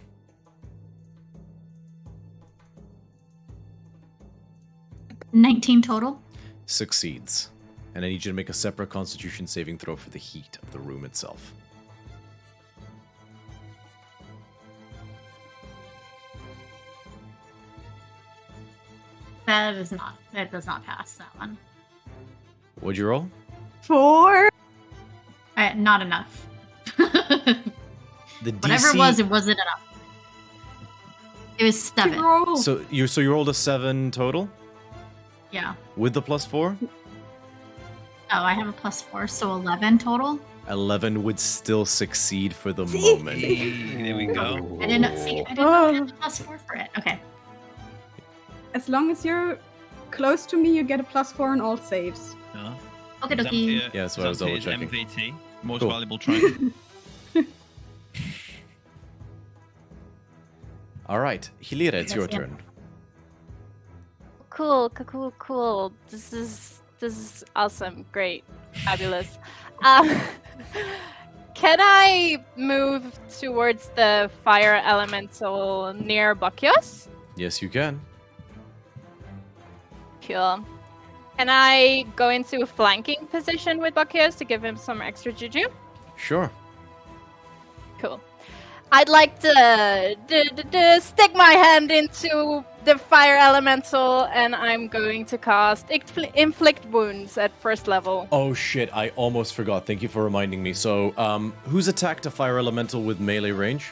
$19 total? Succeeds. And I need you to make a separate Constitution saving throw for the heat of the room itself. That does not pass that one. What'd you roll? 4. Not enough. The Whatever DC... it wasn't enough. It was 7. Roll. So you rolled a 7 total? Yeah. With the +4? Oh, I have a +4, so 11 total. 11 would still succeed for the moment. Hey, there we go. I didn't know I had a +4 for it. Okay. As long as you're close to me, you get a +4 on all saves. Yeah. Okay, Is that dokie. your- Yeah, that's is what I was that your double-checking. MVT, most Cool. valuable trinket. Alright, Hilira, it's your Yes, yeah. turn. Cool. This is awesome. Great. Fabulous. Can I move towards the fire elemental near Buckios? Yes, you can. Cool. Can I go into a flanking position with Buckios to give him some extra juju? Sure. Cool. I'd like to stick my hand into the fire elemental, and I'm going to cast inflict wounds at first level. Oh shit, I almost forgot. Thank you for reminding me. So, who's attacked a fire elemental with melee range?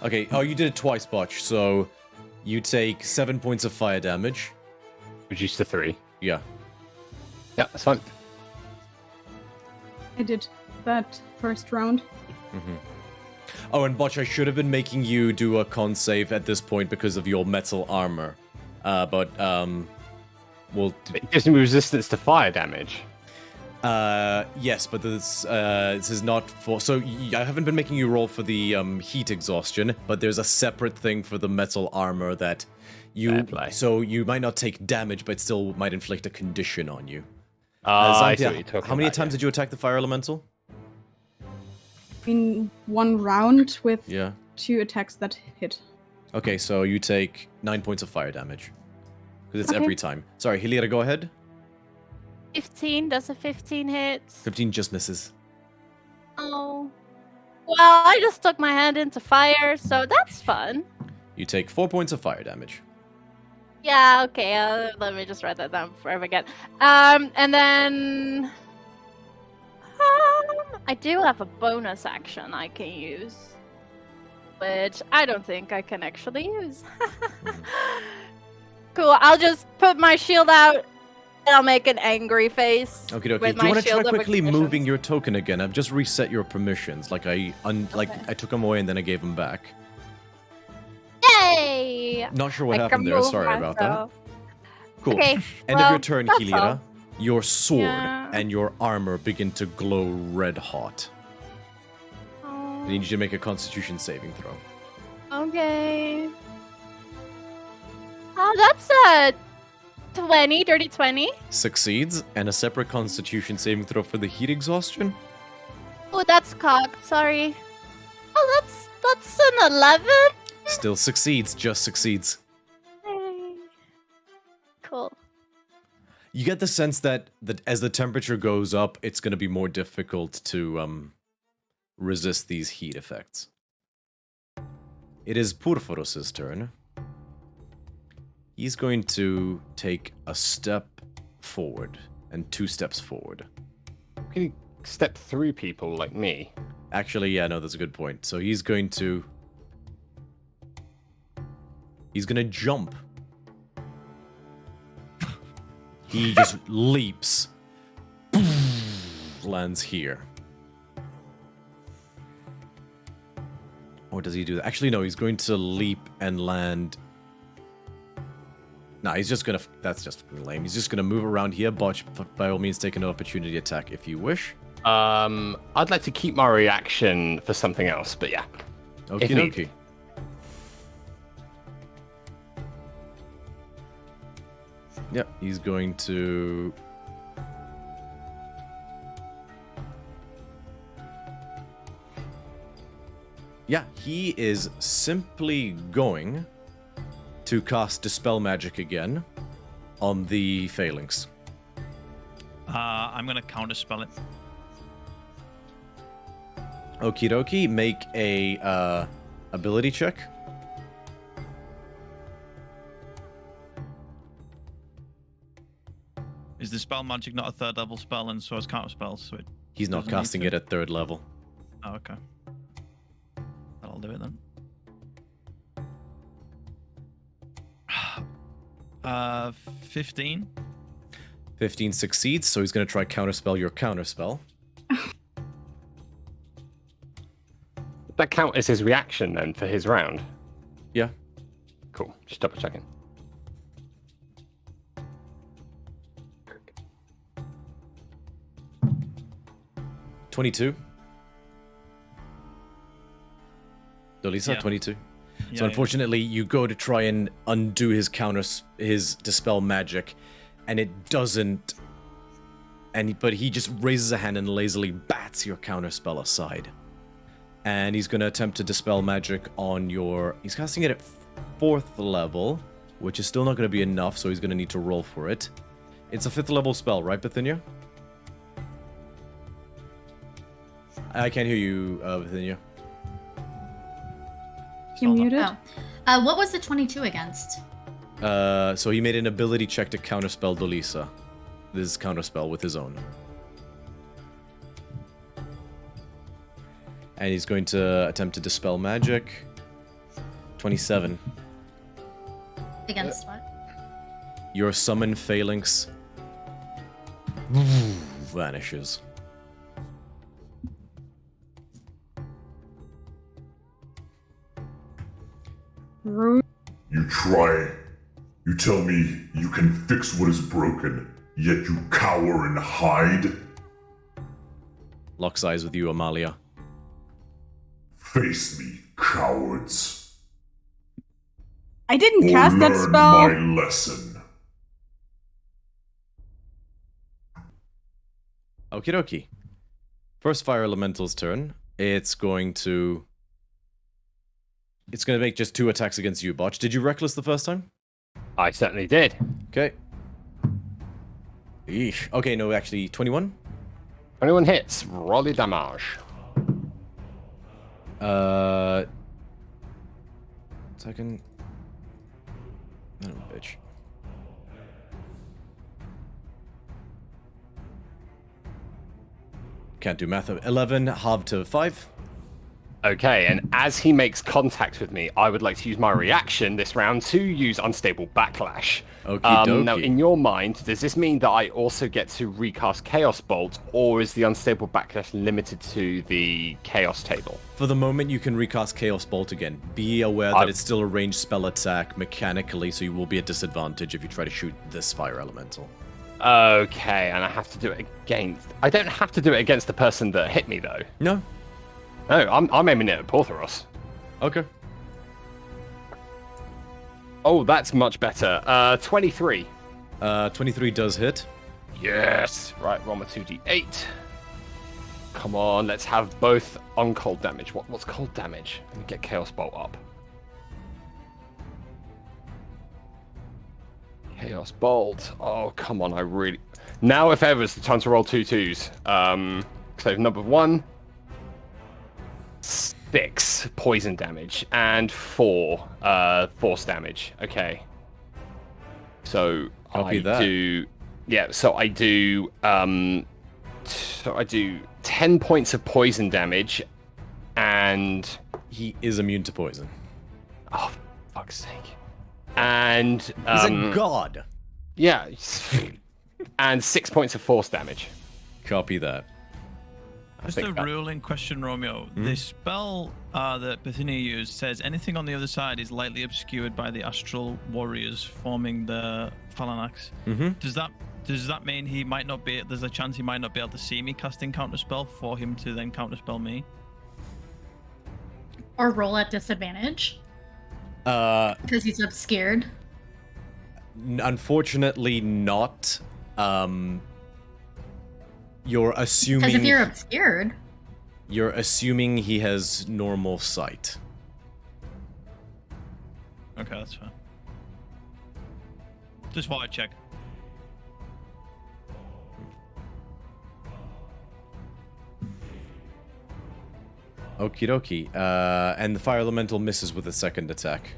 Okay, oh, you did it twice, Botch. So, you take 7 points of fire damage. Reduced to 3. Yeah. Yeah, that's fine. I did that first round. Mm-hmm. Oh, and Botch, I should have been making you do a con save at this point because of your metal armor. But, we'll... It gives me resistance to fire damage. Yes, but this is not for... So, I haven't been making you roll for the, heat exhaustion, but there's a separate thing for the metal armor that you... Fair play. So, you might not take damage, but still might inflict a condition on you. I see Xanthia, what you're talking how many about, times yeah. did you attack the fire elemental? In one round with Yeah. 2 attacks that hit. Okay, so you take 9 points of fire damage. Because it's Okay. every time. Sorry, Hilira, go ahead. 15, does a 15 hit? 15 just misses. Oh. Well, I just stuck my hand into fire, so that's fun. You take 4 points of fire damage. Yeah, okay, let me just write that down before I forget. And then... I do have a bonus action I can use, which I don't think I can actually use. Cool, I'll just put my shield out, and I'll make an angry face. Okay, okay. with Do you my want to try shield of quickly permissions. moving your token again? I've just reset your permissions. Like Okay. I took them away and then I gave them back. Yay! Not sure what I happened can there. move Sorry about that. myself. Cool. Okay, End of well, your turn, that's Hilira. all. Your sword Yeah. and your armor begin to glow red hot. I need you to make a Constitution saving throw. Okay. Oh, that's a 20, dirty 20. Succeeds, and a separate Constitution saving throw for the heat exhaustion. Oh, that's cocked. Sorry. Oh, that's an 11. Still succeeds, just succeeds. Hey. Cool. You get the sense that as the temperature goes up, it's going to be more difficult to resist these heat effects. It is Purforos's turn. He's going to take a step forward and 2 steps forward. Can you step through people like me? Actually, yeah, no, that's a good point. So he's going to He's gonna jump. He just leaps. Lands here. Or does he do that? Actually, no, he's going to leap and land. No, he's just gonna. That's just lame. He's just gonna move around here. Botch, by all means, take an opportunity attack if you wish. I'd like to keep my reaction for something else, but yeah. Okie If need. dokie. Yep, he's going to. Yeah, he is simply going to cast Dispel Magic again on the Phalanx. I'm gonna counterspell it. Okie dokie, make a ability check. Is the spell magic not a third level spell, and so is counterspell? So He's not doesn't need casting to? it at 3rd level. Oh, okay. That'll do it then. 15. 15 succeeds, so he's going to try counterspell your counterspell. Would that count as his reaction then for his round? Yeah. Cool. Just double checking. $22. Dolisa, Yeah. 22. Yeah, So unfortunately, you go to try and undo his his dispel magic, and it doesn't. But he just raises a hand and lazily bats your counterspell aside. And he's going to attempt to dispel magic on your. He's casting it at 4th level, which is still not going to be enough, so he's going to need to roll for it. It's a 5th level spell, right, Bithynia? I can't hear you, Bithynia. You Hold on. muted? Oh. What was the 22 against? So he made an ability check to counterspell Dolisa. This counterspell with his own. And he's going to attempt to dispel magic. 27. Against what? Your summon phalanx vanishes. Rude. You try. You tell me you can fix what is broken, yet you cower and hide? Locks eyes with you, Amalia. Face me, cowards. I didn't Or cast that learn spell. my lesson. Okie dokie. First fire elemental's turn. It's going to make just 2 attacks against you, Botch. Did you reckless the first time? I certainly did. Okay. Eesh. Okay, no, actually, 21? 21 hits. Roll the damage. Second. Oh, bitch. Can't do math. 11, halved to 5. Okay, and as he makes contact with me, I would like to use my reaction this round to use Unstable Backlash. Okie dokie. Now, in your mind, does this mean that I also get to recast Chaos Bolt, or is the Unstable Backlash limited to the Chaos table? For the moment, you can recast Chaos Bolt again. Be aware that it's still a ranged spell attack mechanically, so you will be at disadvantage if you try to shoot this fire elemental. Okay, and I have to do it against... I don't have to do it against the person that hit me, though. No. No, I'm aiming it at Porthoros. Okay. Oh, that's much better. 23. 23 does hit. Yes. Right, roll my 2d8. Come on, let's have both on cold damage. What's cold damage? Let me get Chaos Bolt up. Chaos Bolt. Oh, come on, I really... Now, if ever, is the time to roll 2 2s. So, number 1... 6 poison damage and 4 force damage. Okay. So Copy I that. do so I do 10 points of poison damage and He is immune to poison. oh, fuck's sake. And He's a god. yeah, and 6 points of force damage. Copy that. Just a rule in question, Romeo. The spell that Bithynia used says anything on the other side is lightly obscured by the astral warriors forming the phalanx. Does that mean he might not be? There's a chance he might not be able to see me casting counterspell for him to then counterspell me. Or roll at disadvantage because he's obscured. Unfortunately, not. You're assuming. Because if you're obscured, you're assuming he has normal sight. Okay, that's fine. Just thought I'd check. Okie dokie. And the fire elemental misses with a second attack.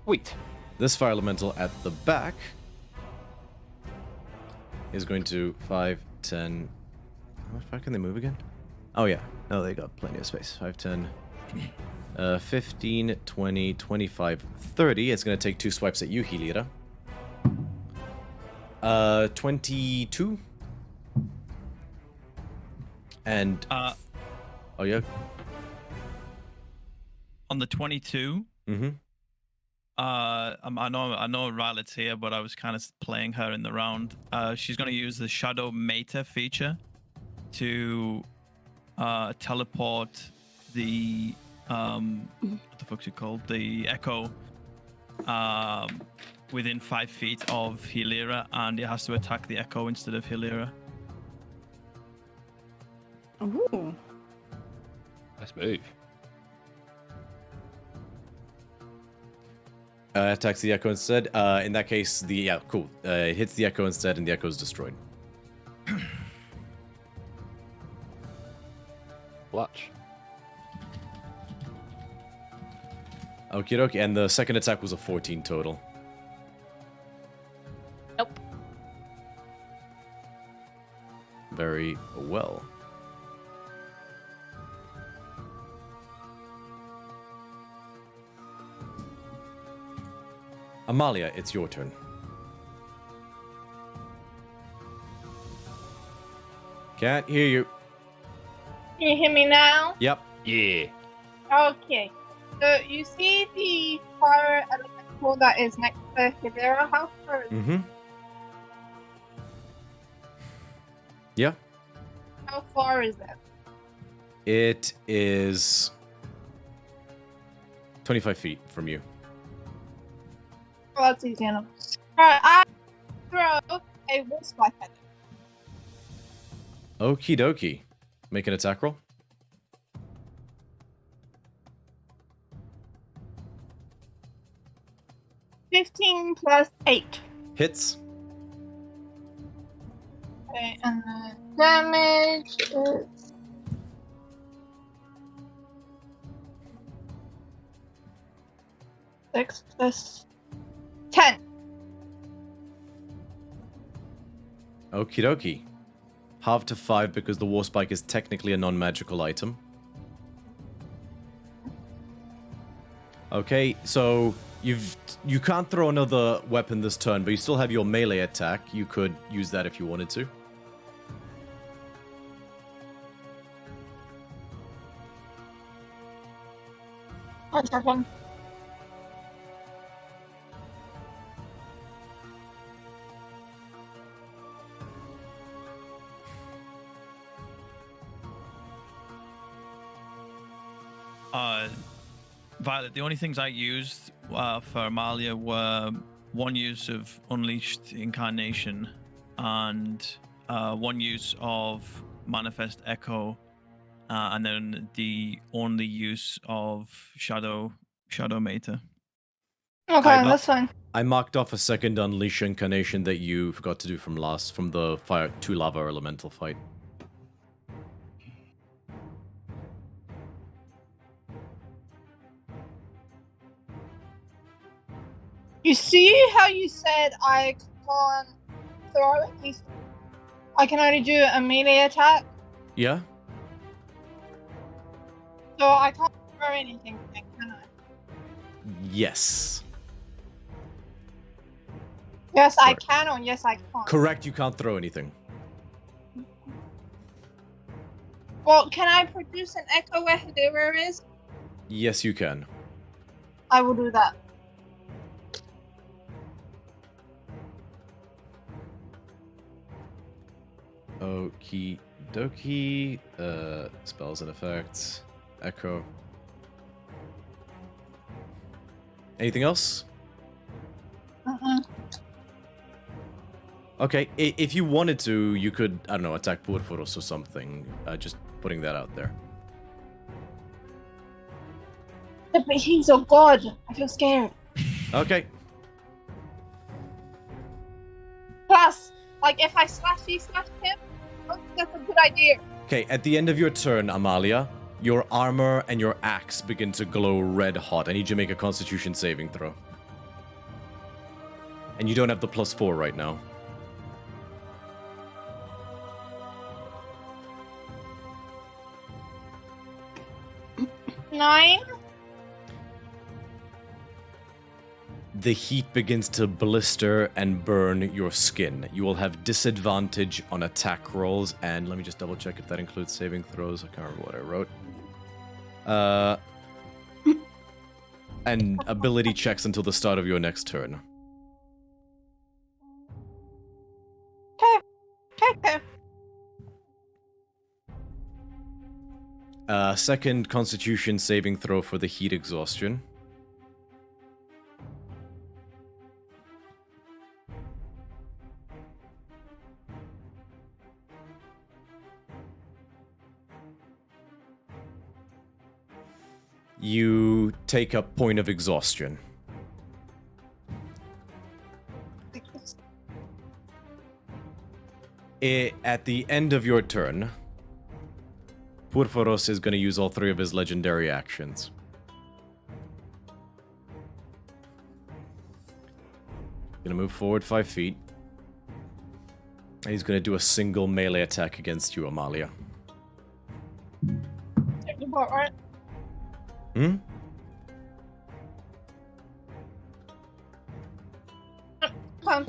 Sweet. This fire elemental at the back is going to 5, 10. How far can they move again? Oh, yeah. No, they got plenty of space. 5, 10, 15, 20, 25, 30. It's going to take 2 swipes at you, Helira. 22. And. Oh, yeah. On the 22. Mm-hmm. I know Rylet's here, but I was kind of playing her in the round. She's going to use the Shadow Mater feature to teleport the what the fuck's it called? The Echo within 5 feet of Helira, and it has to attack the Echo instead of Helira. Ooh. Nice move. Attacks the Echo instead. In that case, cool. It hits the Echo instead, and the Echo is destroyed. Clutch. Okie dokie. And the second attack was a 14 total. Nope. Very well. Amalia, it's your turn. Can't hear you. Can you hear me now? Yep. Yeah. Okay. So you see the fire elemental that is next to Hidera? How far is it? Mm-hmm. Yeah. How far is it? It is 25 feet from you. Well, that's easy enough. Alright, I throw a wolf spike at it. Okie dokie. Make an attack roll. +15 +8. Hits. Okay, and the damage is 6 + 10. Okie dokie. Half to 5 because the war spike is technically a non-magical item. Okay, so you can't throw another weapon this turn, but you still have your melee attack. You could use that if you wanted to. One second. Violet, the only things I used for Amalia were one use of Unleashed Incarnation and one use of Manifest Echo, and then the only use of Shadow Mater. Okay, that's fine. I marked off a second Unleash Incarnation that you forgot to do from the Fire 2 Lava Elemental fight. You see how you said I can't throw it? I can only do a melee attack, Yeah? so I can't throw anything, can I? Yes. Yes, I Correct. can, or yes, I can't. Correct, you can't throw anything. Well, can I produce an echo where Hadira is? Yes, you can. I will do that. Okie dokie. Spells and effects. Echo. Anything else? Okay, if you wanted to, you could, I don't know, attack Porphyros or something. Just putting that out there. But he's a god. I feel scared. Okay. Plus, like, if I slash him, I don't think that's a good idea. Okay, at the end of your turn, Amalia, your armor and your axe begin to glow red hot. I need you to make a Constitution saving throw. And you don't have the +4 right now. 9. The heat begins to blister and burn your skin. You will have disadvantage on attack rolls, and let me just double check if that includes saving throws. I can't remember what I wrote. And ability checks until the start of your next turn. Okay. Second Constitution saving throw for the heat exhaustion. You take a point of exhaustion. At the end of your turn, Porphyros is going to use all 3 of his legendary actions. Gonna move forward 5 feet. And he's gonna do a single melee attack against you, Amalia. About right. Hmm? Come.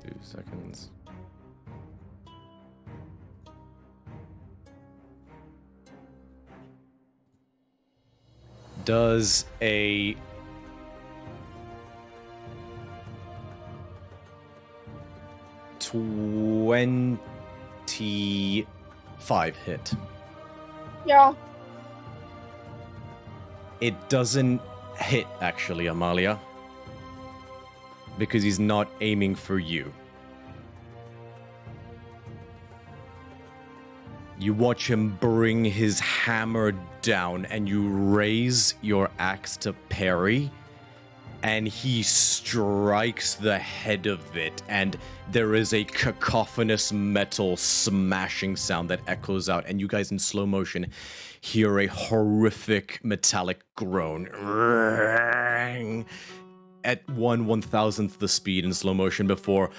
Two seconds. Does a 25 hit? Yeah. It doesn't hit, actually, Amalia. Because he's not aiming for you. You watch him bring his hammer down, and you raise your axe to parry, and he strikes the head of it, and there is a cacophonous metal smashing sound that echoes out, and you guys in slow motion hear a horrific metallic groan. At 1/1000th the speed in slow motion before...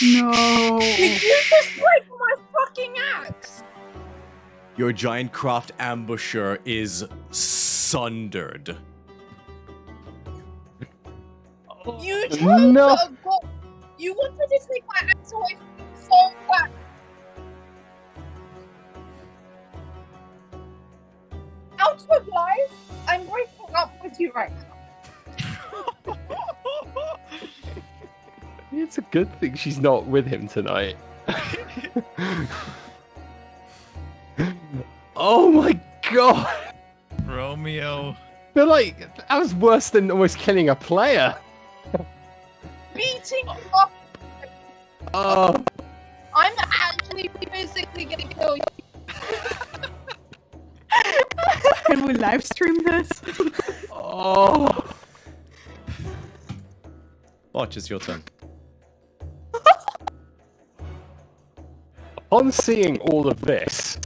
No. Did you just break my fucking axe? Your giant craft ambusher is sundered. You chose No. a god. You wanted to take my axe away from me so bad. Out of life, I'm breaking up with you right now. It's a good thing she's not with him tonight. Oh my god! Romeo. I feel like that was worse than almost killing a player. Beating up. Oh, I'm actually physically gonna kill you. Can we live stream this? oh. Watch, it's your turn. On seeing all of this,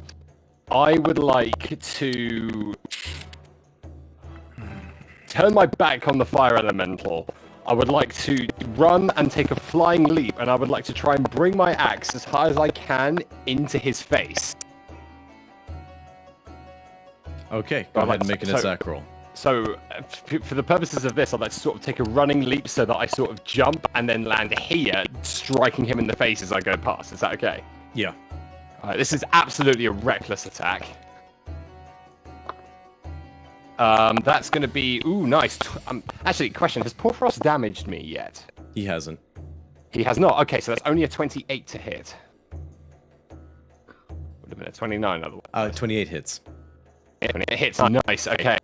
I would like to turn my back on the fire elemental. I would like to run and take a flying leap, and I would like to try and bring my axe as high as I can into his face. Okay, go ahead and make an attack roll. So, for the purposes of this, I'd like to sort of take a running leap so that I sort of jump and then land here, striking him in the face as I go past. Is that okay? Yeah. Alright, this is absolutely a reckless attack. That's going to be... Ooh, nice. Actually, question, has Porphyros damaged me yet? He hasn't. He has not. Okay, so that's only a 28 to hit. Would have been a 29 otherwise. 28 hits. Yeah, it hits. Nice. Okay.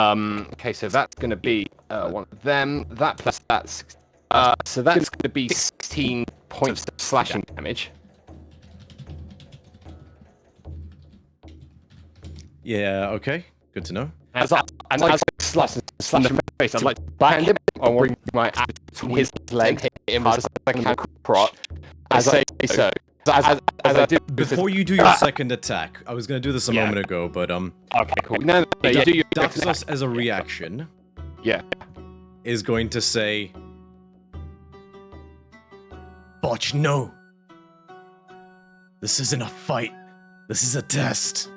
Okay, so that's going to be one of them. That plus that's... so that's going to be 16 points of slashing damage. Yeah, okay. Good to know. As I slash him in the face, I'd like to backhand him. I want to bring my axe between his leg, hit him as I can crotch. As I say so. As I do. Before you do your second attack, I was going to do this a moment ago, but Okay, cool. No, you do your Daxos as a reaction. Yeah. Is going to say, Botch, no. This isn't a fight. This is a test.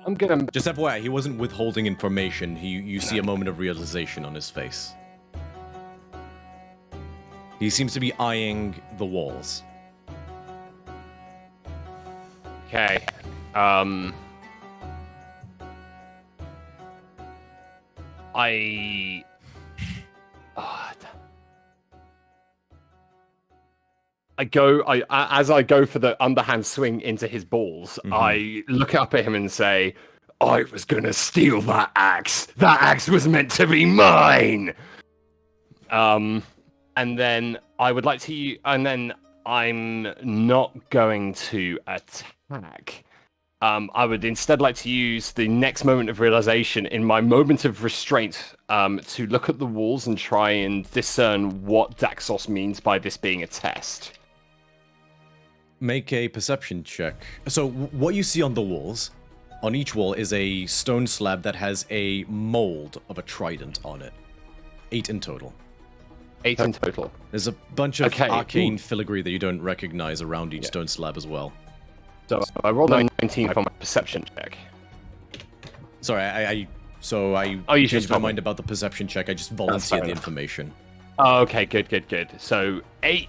I'm gonna... Just FYI, he wasn't withholding information. You see a moment of realization on his face. He seems to be eyeing the walls. Okay. As I go for the underhand swing into his balls, I look up at him and say, I was gonna steal that axe. That axe was meant to be mine. And then I would like to, and then I'm not going to attack. I would instead like to use the next moment of realization in my moment of restraint to look at the walls and try and discern what Daxos means by this being a test. Make a perception check. So what you see on the walls, on each wall is a stone slab that has a mold of a trident on it. 8 in total. 8 in total. There's a bunch of arcane filigree that you don't recognize around each stone slab as well. So I rolled a 19 for my perception check. Sorry, I changed my mind about the perception check. I just volunteered the information. Oh, okay, good. So 8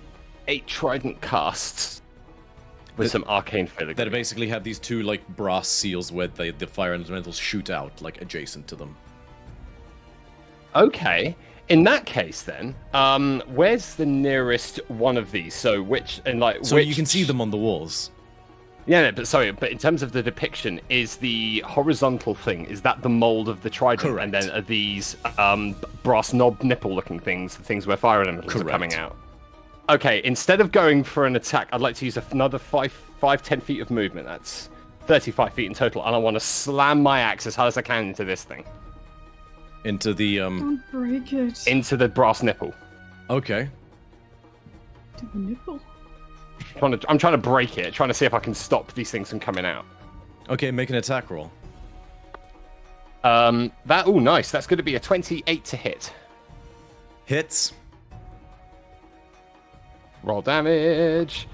trident casts with some arcane filigree. That basically have these two like brass seals where the fire elementals shoot out like adjacent to them. Okay. In that case, then, where's the nearest one of these? So you can see them on the walls. Yeah, but in terms of the depiction, is the horizontal thing, is that the mold of the trident? Correct. And then are these brass knob nipple-looking things, the things where fire elementals are coming out? Okay, instead of going for an attack, I'd like to use another 10 feet of movement. That's 35 feet in total, and I want to slam my axe as hard as I can into this thing. Into the Don't break it. Into the brass nipple. Okay. To the nipple. I'm trying to break it, trying to see if I can stop these things from coming out. Okay, make an attack roll. Nice. That's going to be a 28 to hit. Hits. Roll damage.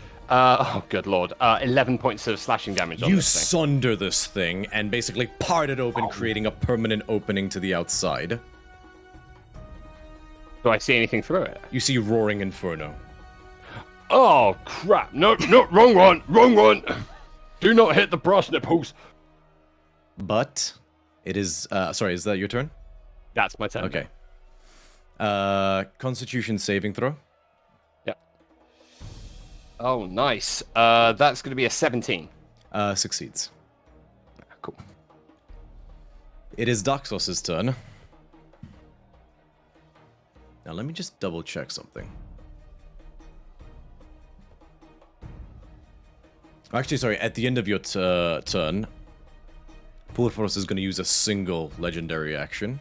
Good lord. 11 points of slashing damage on You this thing. sunder this thing and basically part it open, creating a permanent opening to the outside. Do I see anything through it? You see Roaring Inferno. Oh, crap. No, wrong one. Do not hit the brass nipples. But it is... sorry, is that your turn? That's my turn. Okay. Constitution saving throw. Yep. Oh, nice. That's going to be a 17. Succeeds. Cool. It is Daxos' turn. Now let me just double check something. Actually, sorry, at the end of your turn, Porphyros is going to use a single legendary action.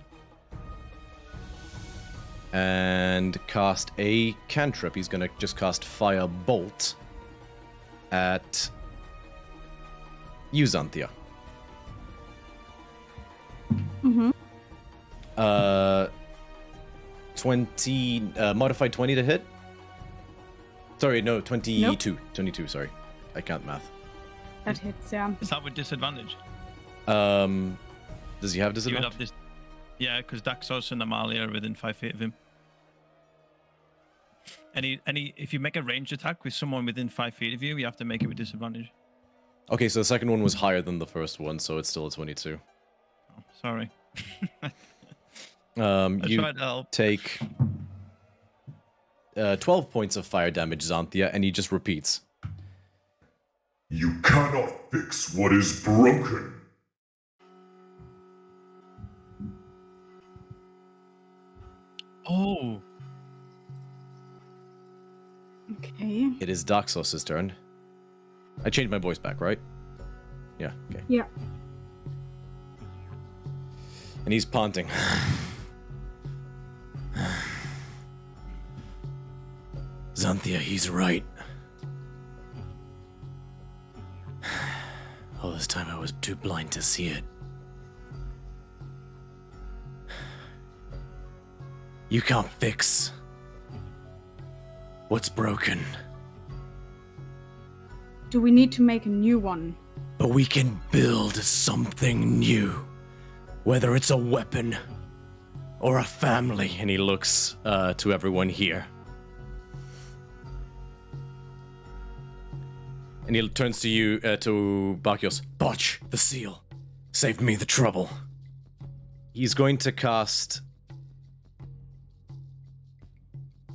And cast a cantrip. He's going to just cast Fire Bolt at Euxanthia. Mm-hmm. 20, modified 20 to hit? Sorry, no, 22. Nope. 22, sorry. I can't math. That hits, yeah. Is that with disadvantage? Does he have You would disadvantage? have this. Yeah, because Daxos and Amalia are within 5 feet of him. If you make a ranged attack with someone within 5 feet of you, you have to make it with disadvantage. Okay, so the second one was higher than the first one, so it's still a 22. Oh, sorry. You tried to help. take 12 points of fire damage, Xanthia, and he just repeats. You cannot fix what is broken. Oh, Okay. It is Daxos' turn. I changed my voice back, right? Yeah, okay. Yeah. And he's panting. Xanthia, he's right. All this time I was too blind to see it. You can't fix what's broken, Do we need to make a new one? but we can build something new. Whether it's a weapon or a family. And he looks to everyone here. And he turns to you, to Bakios. Botch, the seal. Saved me the trouble. He's going to cast...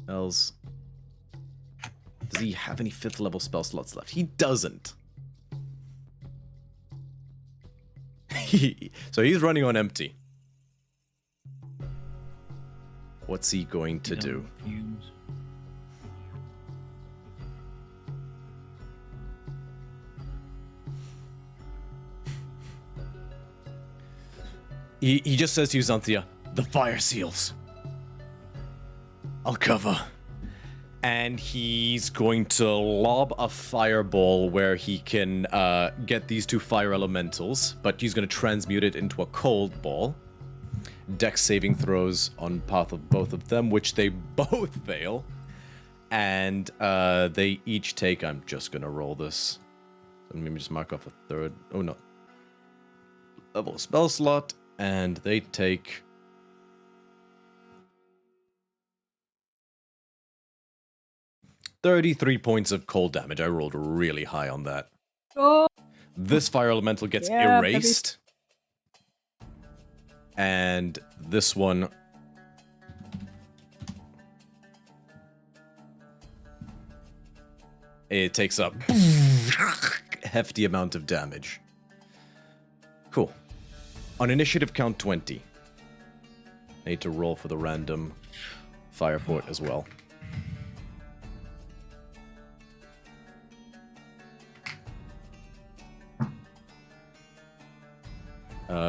Spells. Does he have any 5th level spell slots left? He doesn't. So he's running on empty. What's he going to do? He just says to you, Xanthia, the fire seals. I'll cover. And he's going to lob a fireball where he can get these 2 fire elementals, but he's going to transmute it into a cold ball. Dex saving throws on path of both of them, which they both fail. And they each take... I'm just going to roll this. Let me just mark off a 3rd... Oh, no. Level spell slot. And they take... $33 points of cold damage. I rolled really high on that. Oh, This fire elemental gets Yeah, erased. And this one... It takes up hefty amount of damage. Cool. On initiative count 20. I need to roll for the random fire port as well.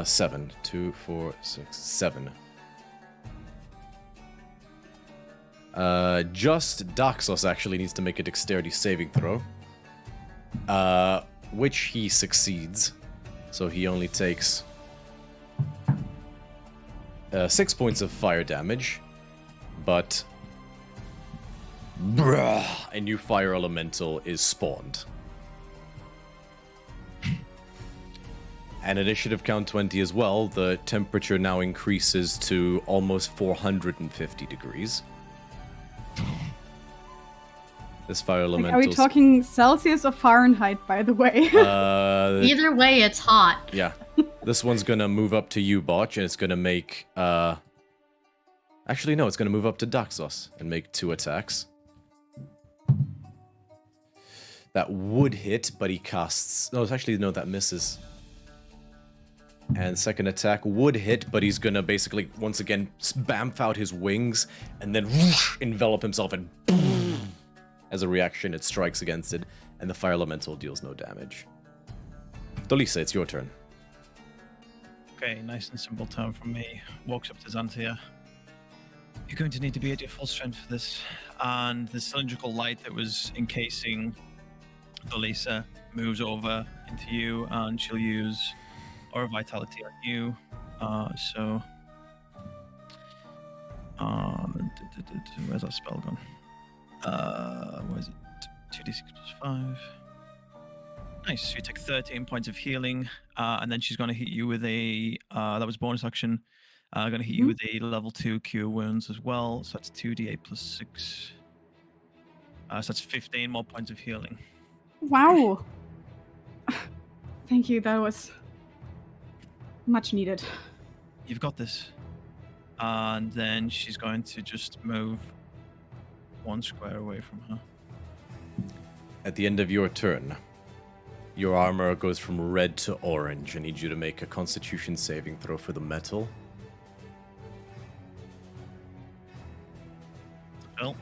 Seven. 2, 4, 6, 7. Just Daxos actually needs to make a dexterity saving throw. Which he succeeds. So he only takes 6 points of fire damage. But a new fire elemental is spawned. And initiative count 20 as well, the temperature now increases to almost 450 degrees. This fire elemental... are we talking Celsius or Fahrenheit, by the way? Either way, it's hot. Yeah. This one's gonna move up to you, Botch, and it's gonna make... Actually, no, it's gonna move up to Daxos and make 2 attacks. That would hit, but he casts... No, actually, no, that misses. And second attack would hit, but he's gonna basically, once again, bamf out his wings, and then whoosh, envelop himself, and boom, as a reaction, it strikes against it, and the fire elemental deals no damage. Dolisa, it's your turn. Okay, nice and simple turn from me. Walks up to Xanthia. You're going to need to be at your full strength for this. And the cylindrical light that was encasing Dolisa moves over into you, and she'll use Aura Vitality on you. Where's that spell gone? Where is it? 2d6 plus 5. Nice. So you take 13 points of healing, and then she's going to hit you with a that was bonus action. Going to hit you with a level 2 cure wounds as well. So that's 2d8 plus 6. So that's 15 more points of healing. Wow. Thank you. That was much needed. You've got this. And then she's going to just move 1 square away from her. At the end of your turn, your armor goes from red to orange. I need you to make a Constitution saving throw for the metal. Phil?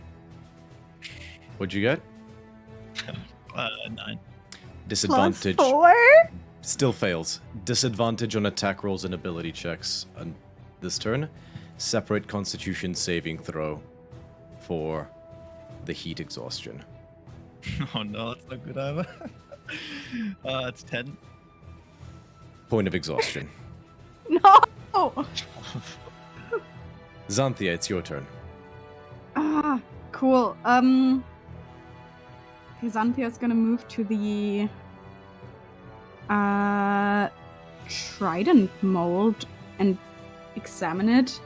What'd you get? 9. Disadvantage. +4? Still fails. Disadvantage on attack rolls and ability checks on this turn. Separate Constitution saving throw for the heat exhaustion. Oh no, that's not good either. It's 10. Point of exhaustion. No! Xanthia, it's your turn. Ah, cool. Xanthia's gonna move to the trident mold and examine it.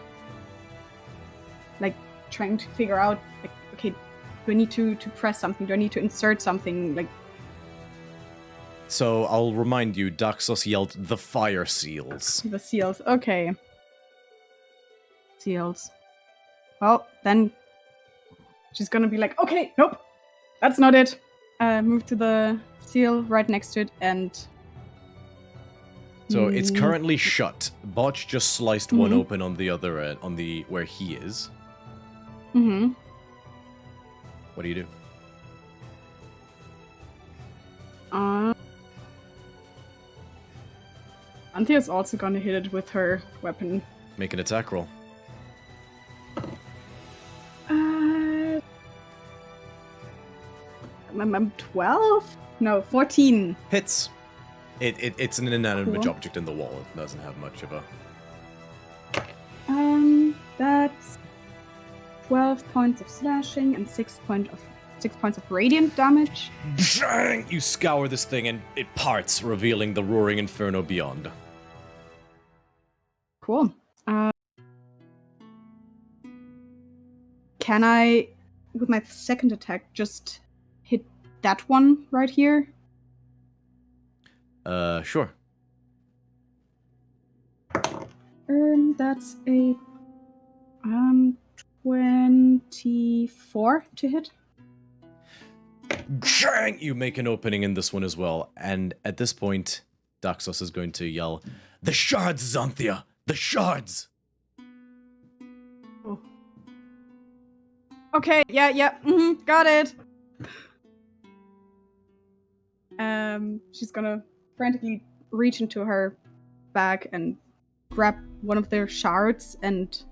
Like, trying to figure out, like, okay, do I need to press something? Do I need to insert something? Like, So I'll remind you, Daxos yelled the fire seals. the seals. Okay. Seals. Well, then she's gonna be like, okay, nope, that's not it. Move to the seal right next to it and... So it's currently shut. Botch just sliced one Mhm. open on the other end, on the where he is. Mm-hmm. What do you do? Anthea's also gonna hit it with her weapon. Make an attack roll. I'm 12? No, 14. Hits. It's an inanimate Cool. object in the wall. It doesn't have much of a... That's 12 points of slashing and 6 points of radiant damage. Bang! You scour this thing and it parts, revealing the roaring inferno beyond. Cool. Can I, with my second attack, just hit that one right here? Sure. That's a 24 to hit. Bang! You make an opening in this one as well, and at this point, Daxos is going to yell, "The shards, Xanthia! The shards!" Oh. Okay, yeah, got it. She's gonna frantically reach into her bag and grab one of their shards, and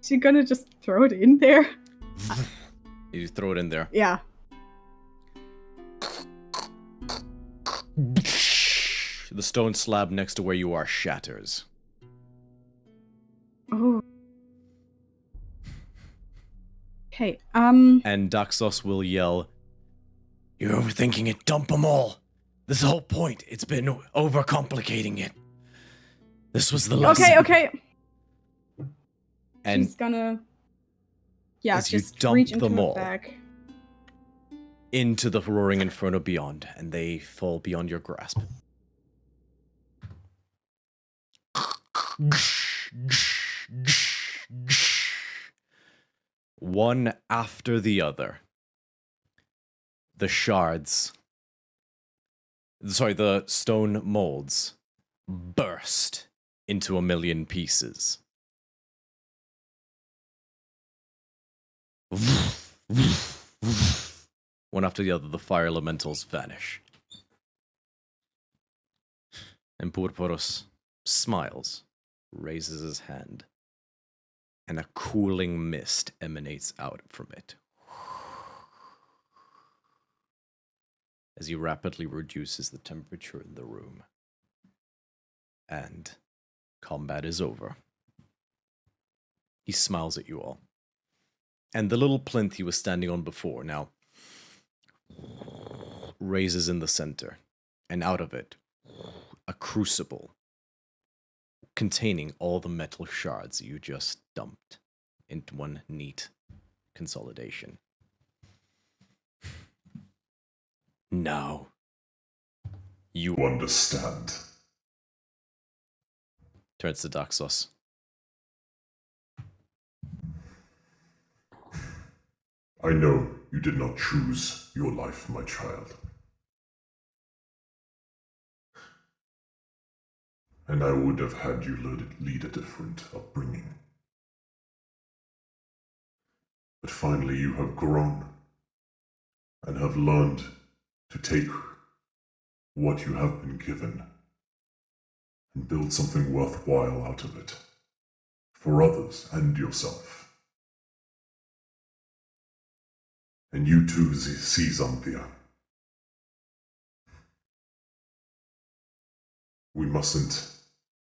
she's gonna just throw it in there. You throw it in there. Yeah. The stone slab next to where you are shatters. Oh. Okay, And Daxos will yell, "You're overthinking it, dump them all! This is the whole point, it's been overcomplicating it. This was the lesson." Okay. And she's gonna... Yeah, as you just dump reach into them her all bag. into the roaring inferno beyond, and they fall beyond your grasp. One after the other, the stone molds burst into a million pieces. One after the other, the fire elementals vanish. And Purpuros smiles, raises his hand, and a cooling mist emanates out from it. As he rapidly reduces the temperature in the room. And combat is over. He smiles at you all. And the little plinth he was standing on before now raises in the center, and out of it, a crucible containing all the metal shards you just dumped into one neat consolidation. Now, you You understand. turns to Daxos. I know you did not choose your life, my child. And I would have had you lead a different upbringing. But finally you have grown and have learned to take what you have been given and build something worthwhile out of it, for others and yourself. And you too, see Xanthia. We mustn't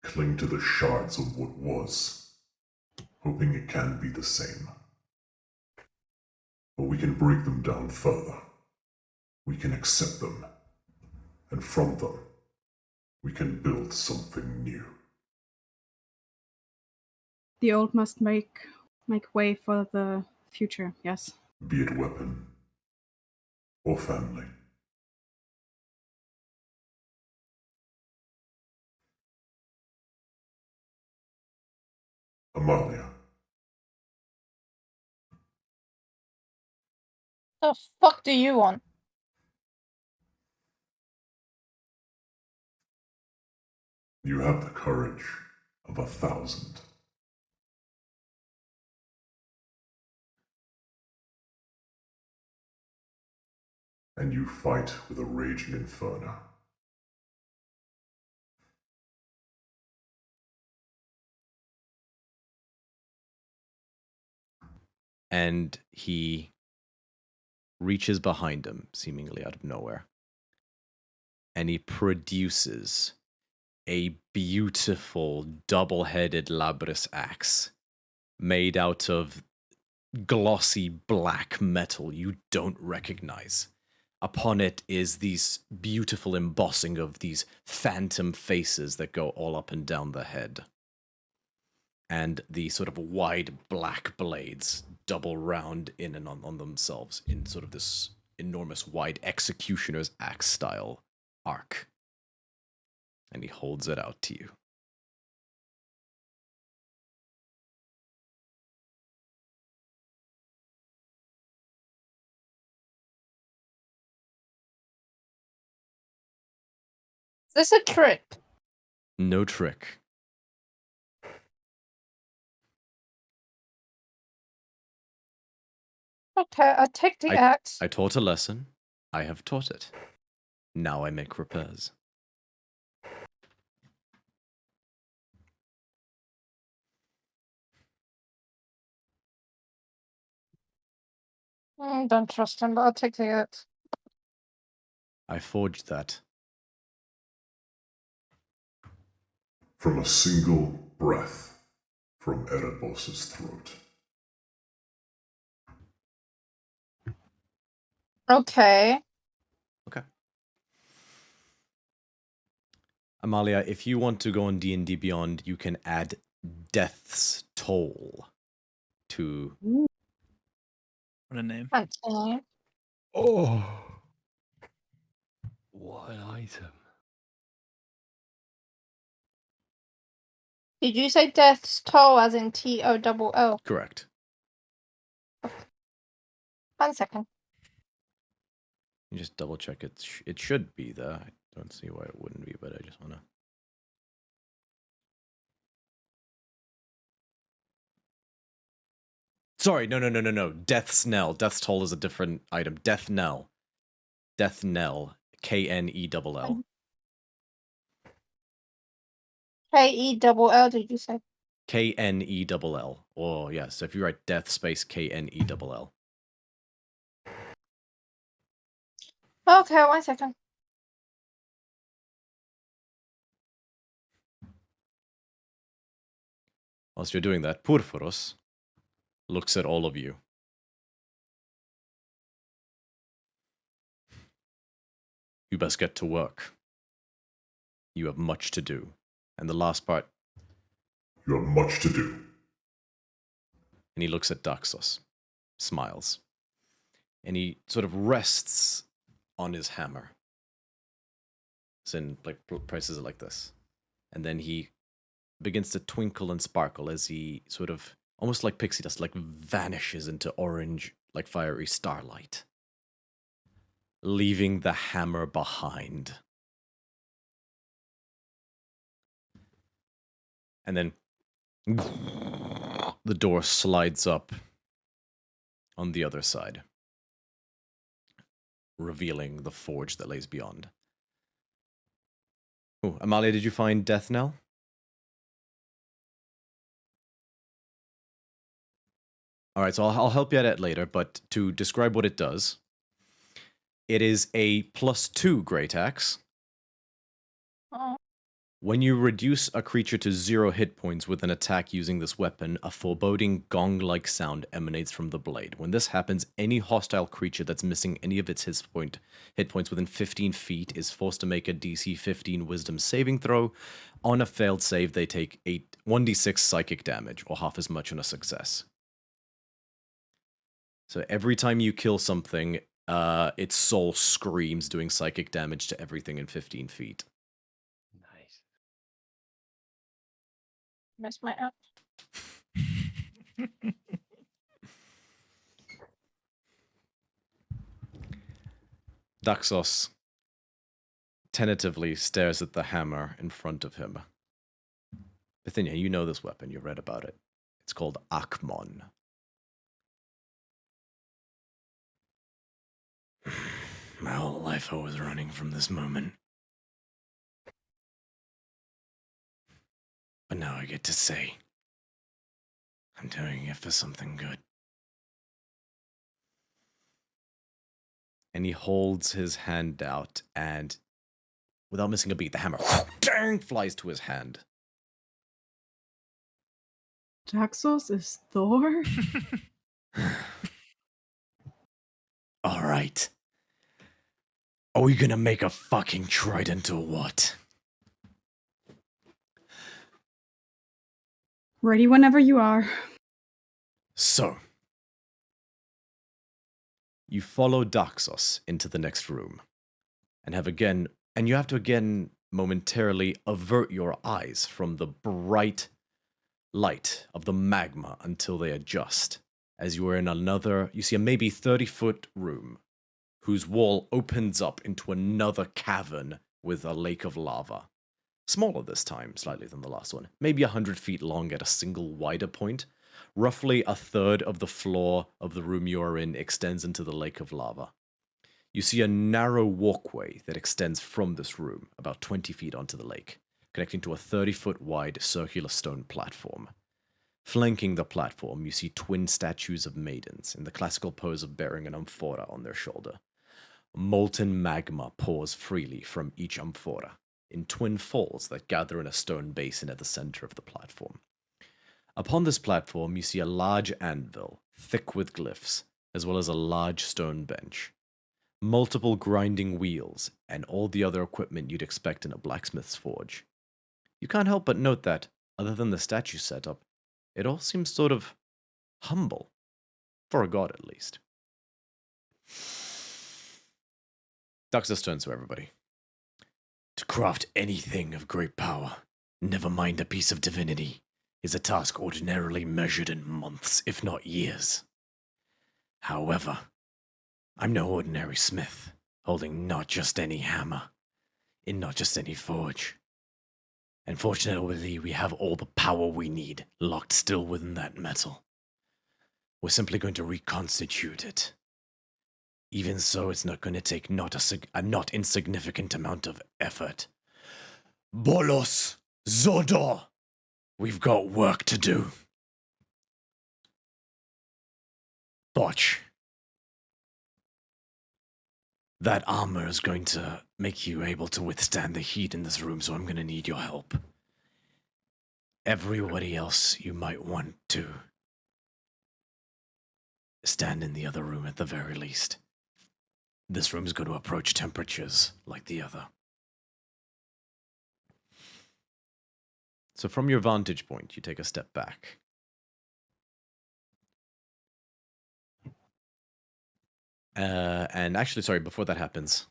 cling to the shards of what was, hoping it can be the same. But we can break them down further. We can accept them, and from them, we can build something new. The old must make way for the future, yes. Be it weapon or family. Amalia, The fuck do you want? you have the courage of 1,000. And you fight with a raging inferno. And he reaches behind him, seemingly out of nowhere, and he produces a beautiful double-headed Labris axe made out of glossy black metal you don't recognize. Upon it is these beautiful embossing of these phantom faces that go all up and down the head. And the sort of wide black blades double round in and on themselves in sort of this enormous wide executioner's axe style arc. And he holds it out to you. Is this a trick? No trick. Okay, I take the axe. I taught a lesson. I have taught it. Now I make repairs. Don't trust him, but I'll take the axe. I forged that. From a single breath from Erebos's throat. Okay. Okay. Amalia, if you want to go on D&D Beyond, you can add Death's Toll to... What a name. Okay. Oh. What an item. Did you say death's toll as in TOLL? Correct. 1 second. You just double check it. It should be there. I don't see why it wouldn't be, but I just want to... Sorry, no. Death's Knell. Death's Toll is a different item. Death Knell. Death Knell. KNELL. KELL, did you say? KNELL. Oh, yeah. So if you write death space KNELL. Okay, 1 second. Whilst you're doing that, Purphoros looks at all of you. You best get to work. You have much to do. And the last part, You have much to do. and he looks at Daxos, smiles, and he sort of rests on his hammer. So in, like, prices it like this. And then he begins to twinkle and sparkle as he sort of, almost like pixie dust, like vanishes into orange, like fiery starlight, leaving the hammer behind. And then the door slides up on the other side, revealing the forge that lays beyond. Oh, Amalia, did you find Death Knell? Alright, so I'll help you at it later, but to describe what it does, it is a +2 Great Axe. Oh. When you reduce a creature to 0 hit points with an attack using this weapon, a foreboding gong-like sound emanates from the blade. When this happens, any hostile creature that's missing any of its hit points within 15 feet is forced to make a DC 15 Wisdom saving throw. On a failed save, they take 1d6 psychic damage, or half as much on a success. So every time you kill something, its soul screams, doing psychic damage to everything in 15 feet. Nice. Messed my up. Daxos tentatively stares at the hammer in front of him. Bithynia, you know this weapon, you read about it. It's called Akmon. My whole life I was running from this moment. But now I get to say, I'm doing it for something good. And he holds his hand out, and without missing a beat, the hammer dang, flies to his hand. Daxos is Thor? All right. Are we gonna make a fucking trident or what? Ready whenever you are. So, you follow Daxos into the next room, and you have to again momentarily avert your eyes from the bright light of the magma until they adjust, as you are in you see a maybe 30-foot room, whose wall opens up into another cavern with a lake of lava. Smaller this time, slightly than the last one. Maybe 100 feet long at a single wider point. Roughly a third of the floor of the room you are in extends into the lake of lava. You see a narrow walkway that extends from this room, about 20 feet onto the lake, connecting to a 30-foot wide circular stone platform. Flanking the platform, you see twin statues of maidens in the classical pose of bearing an amphora on their shoulder. Molten magma pours freely from each amphora, in twin falls that gather in a stone basin at the center of the platform. Upon this platform, you see a large anvil, thick with glyphs, as well as a large stone bench. Multiple grinding wheels, and all the other equipment you'd expect in a blacksmith's forge. You can't help but note that, other than the statue setup, it all seems sort of humble. For a god, at least. Daxos turns to everybody. To craft anything of great power, never mind a piece of divinity, is a task ordinarily measured in months, if not years. However, I'm no ordinary smith, holding not just any hammer, in not just any forge. And fortunately, we have all the power we need locked still within that metal. We're simply going to reconstitute it. Even so, it's not going to take a not insignificant amount of effort. Bolos Zodor! We've got work to do. Botch. That armor is going to make you able to withstand the heat in this room, so I'm going to need your help. Everybody else you might want to stand in the other room at the very least. this room's going to approach temperatures like the other. So from your vantage point, you take a step back. And actually, sorry, before that happens,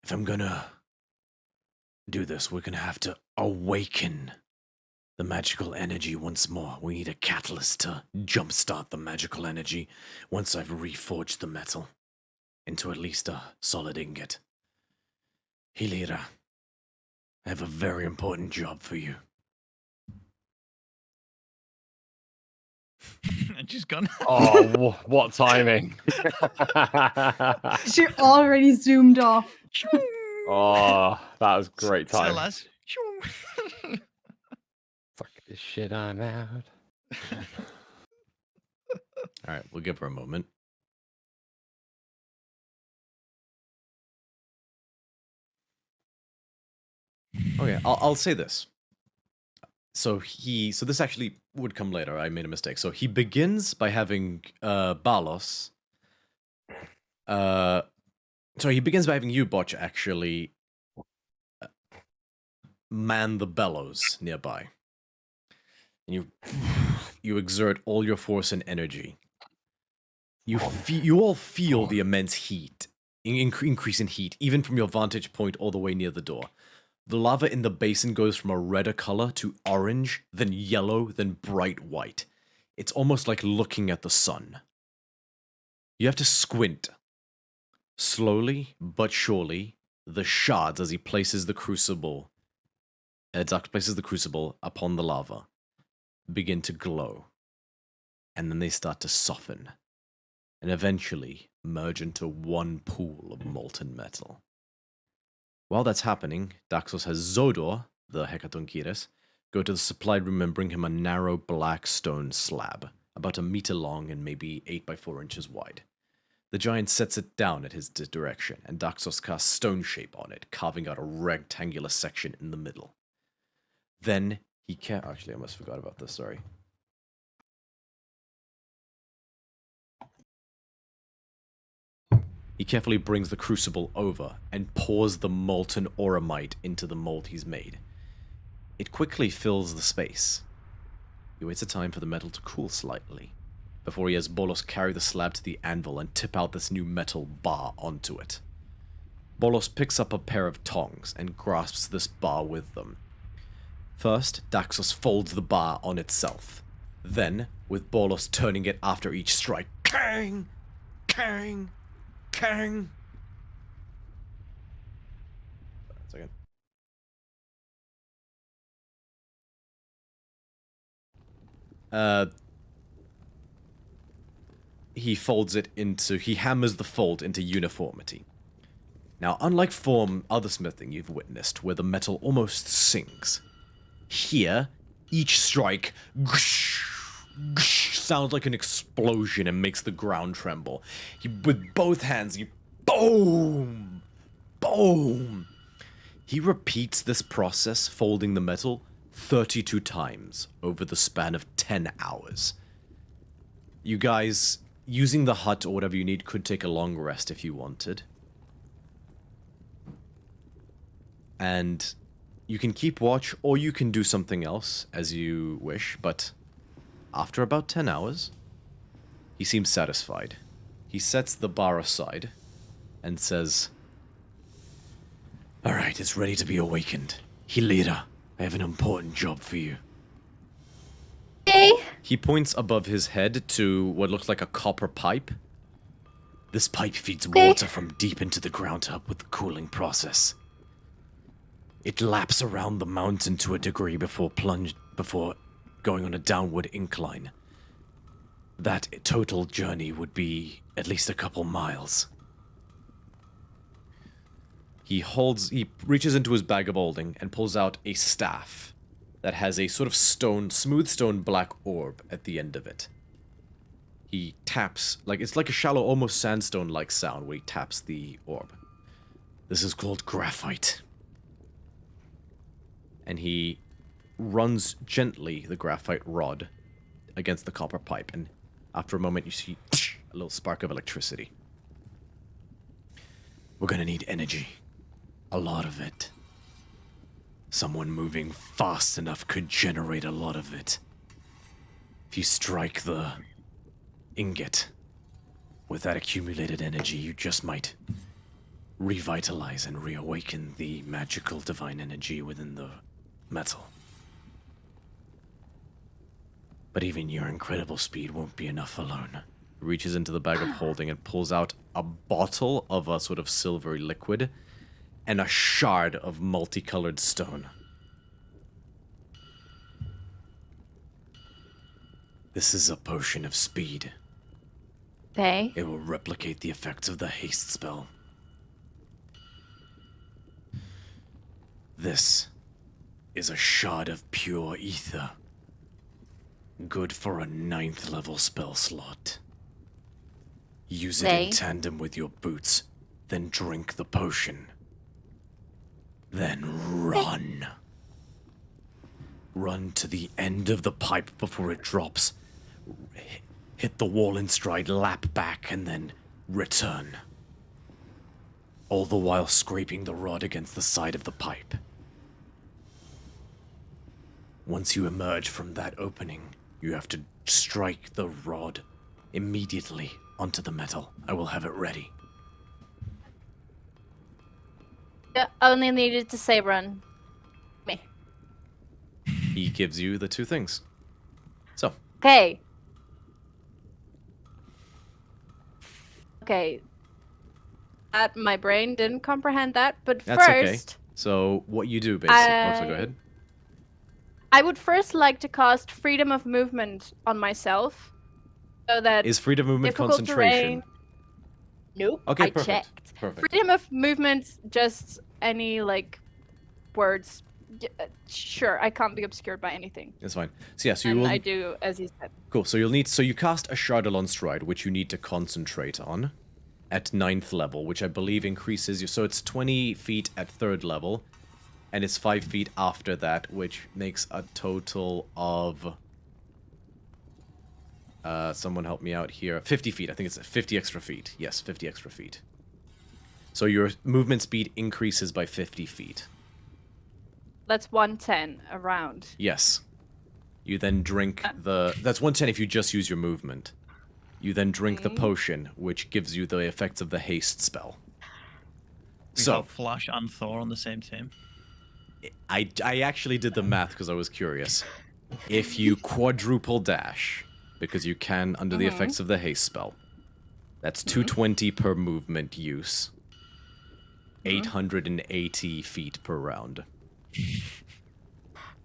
if I'm gonna do this, we're gonna have to awaken the magical energy once more. We need a catalyst to jumpstart the magical energy once I've reforged the metal into at least a solid ingot. Hilira, I have a very important job for you. And she's gone. Oh, what timing! She already zoomed off. Oh, that was great So, time. lads. Fuck this shit, I'm out. All right, we'll give her a moment. Okay, I'll say this. So this actually would come later. I made a mistake. So he begins by having Balos. Sorry, he begins by having you, Botch, actually man the bellows nearby. And you exert all your force and energy. You all feel the immense heat, increase in heat, even from your vantage point all the way near the door. The lava in the basin goes from a redder color to orange, then yellow, then bright white. It's almost like looking at the sun. You have to squint. Slowly but surely, the shards, as he places the crucible, Duck places the crucible upon the lava, begin to glow. And then they start to soften, and eventually merge into one pool of molten metal. While that's happening, Daxos has Zodor, the Hekatonkiris, go to the supply room and bring him a narrow black stone slab, about a meter long and maybe 8 by 4 inches wide. The giant sets it down at his direction, and Daxos casts stone shape on it, carving out a rectangular section in the middle. Then he can't. Actually, I almost forgot about this, sorry. He carefully brings the crucible over and pours the molten auramite into the mold he's made. It quickly fills the space. He waits a time for the metal to cool slightly, before he has Bolos carry the slab to the anvil and tip out this new metal bar onto it. Bolos picks up a pair of tongs and grasps this bar with them. First, Daxos folds the bar on itself. Then, with Bolos turning it after each strike, Kang! Kang! Kang! One second. He hammers the fold into uniformity. Now, unlike other smithing you've witnessed, where the metal almost sinks, here, each strike sounds like an explosion and makes the ground tremble. With both hands, boom! Boom! He repeats this process, folding the metal, 32 times over the span of 10 hours. You guys, using the hut or whatever you need, could take a long rest if you wanted. And you can keep watch, or you can do something else as you wish, but after about 10 hours, he seems satisfied. He sets the bar aside and says, "Alright, it's ready to be awakened. Hilira, I have an important job for you." Okay. He points above his head to what looks like a copper pipe. This pipe feeds water from deep into the ground to help with the cooling process. It laps around the mountain to a degree before going on a downward incline. That total journey would be at least a couple miles. He reaches into his bag of holding and pulls out a staff that has a sort of smooth stone black orb at the end of it. He taps, it's like a shallow, almost sandstone-like sound where he taps the orb. This is called graphite. And he runs gently the graphite rod against the copper pipe, and after a moment you see a little spark of electricity. We're gonna need energy. A lot of it. Someone moving fast enough could generate a lot of it. If you strike the ingot with that accumulated energy, you just might revitalize and reawaken the magical divine energy within the metal. But even your incredible speed won't be enough alone. Reaches into the bag of holding and pulls out a bottle of a sort of silvery liquid and a shard of multicolored stone. This is a potion of speed. Okay. It will replicate the effects of the haste spell. This is a shard of pure ether. Good for a 9th level spell slot. Use it in tandem with your boots, then drink the potion. Then run. Run to the end of the pipe before it drops. Hit the wall in stride, lap back, and then return. All the while scraping the rod against the side of the pipe. Once you emerge from that opening, you have to strike the rod immediately onto the metal. I will have it ready. Yeah, only needed to say run. Me. He gives you the 2 things. So. Okay. Okay. My brain didn't comprehend that, but That's first... okay. So, what you do, basically... so go ahead. I would first like to cast Freedom of Movement on myself. So that... Is freedom of movement difficult concentration? terrain... Nope, Okay, I perfect. checked. Perfect. Freedom of movement, just any, like, words. Sure, I can't be obscured by anything. It's fine. So yeah, so you And will... I do, as you said. Cool, so you'll need... So you cast a Shardalon Stride, which you need to concentrate on at 9th level, which I believe increases you... So it's 20 feet at 3rd level, and it's 5 feet after that, which makes a total of... someone help me out here. 50 feet. I think it's 50 extra feet. Yes, 50 extra feet. So your movement speed increases by 50 feet. That's 110 around. Yes. You then drink the... That's 110 if you just use your movement. You then drink the potion, which gives you the effects of the haste spell. We So, have Flash and Thor on the same team. I actually did the math because I was curious. If you quadruple dash, because you can under the effects of the haste spell, that's 220 per movement use. 880 feet per round.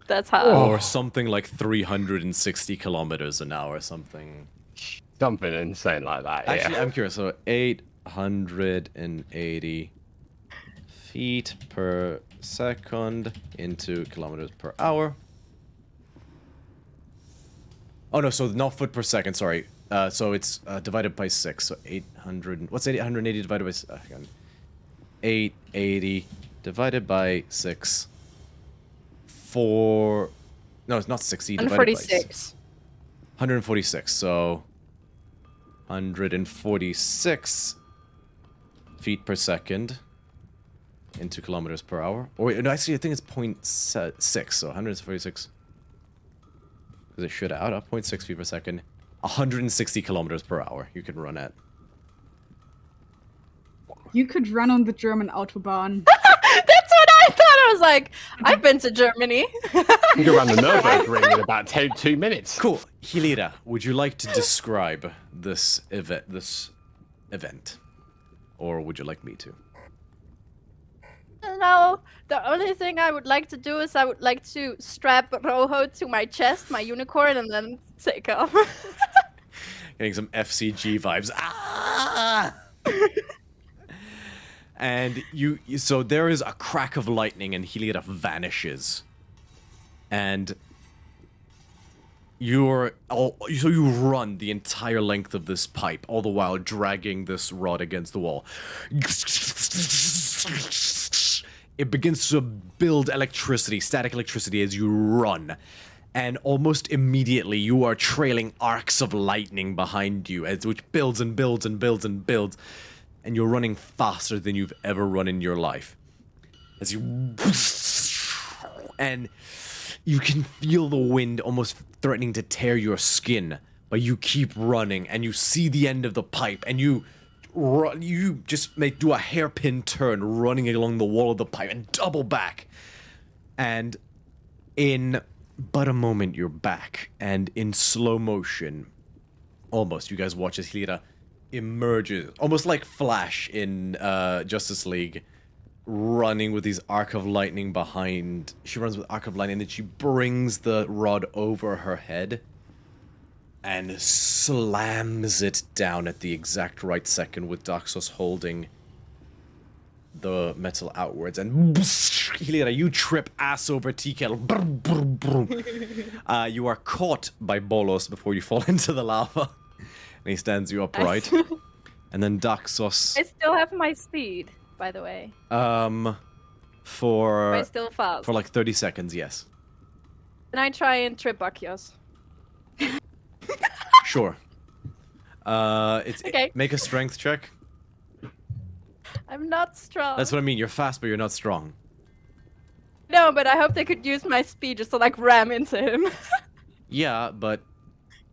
That's how... Or something like 360 kilometers an hour, something. Something insane like that, Actually, yeah. I'm curious. So 880 feet per second into kilometers per hour. Oh no, so not foot per second, sorry. So it's divided by 6, so 800... What's 880 divided by... 880 divided by 6. No, it's not 60 divided by 6. 146, so... 146 feet per second into kilometers per hour. Or wait, no, actually, I think it's 0.6, so 146... Because it should add up 0.6 feet per second. 160 kilometers per hour you can run at. You could run on the German Autobahn. That's what I thought. I was like, I've been to Germany. You can run the Nürburgring in about 2 minutes. Cool. Hilira, would you like to describe this event? Or would you like me to? No, the only thing I would like to do is I would like to strap Rojo to my chest, my unicorn, and then take off. Getting some FCG vibes. Ah! And so there is a crack of lightning and Hilira vanishes. And so you run the entire length of this pipe, all the while dragging this rod against the wall. It begins to build electricity, static electricity, as you run. And almost immediately, you are trailing arcs of lightning behind you, which builds and builds and builds and builds. And you're running faster than you've ever run in your life. As you... And you can feel the wind almost threatening to tear your skin. But you keep running, and you see the end of the pipe, and you just do a hairpin turn running along the wall of the pipe and double back. And in but a moment, you're back, and in slow motion, almost, you guys watch as Hilira emerges, almost like Flash in Justice League, running with these arc of lightning behind. She runs with arc of lightning, and then she brings the rod over her head and slams it down at the exact right second, with Daxos holding the metal outwards, and Hilira, you trip ass over T-Kettle. You are caught by Bolos before you fall into the lava. And he stands you upright. And then Daxos. I still have my speed, by the way. For Am I still fast? For like 30 seconds, yes. Can I try and trip Bakios? Sure. Okay. Make a strength check. I'm not strong. That's what I mean. You're fast, but you're not strong. No, but I hope they could use my speed just to like ram into him. Yeah, but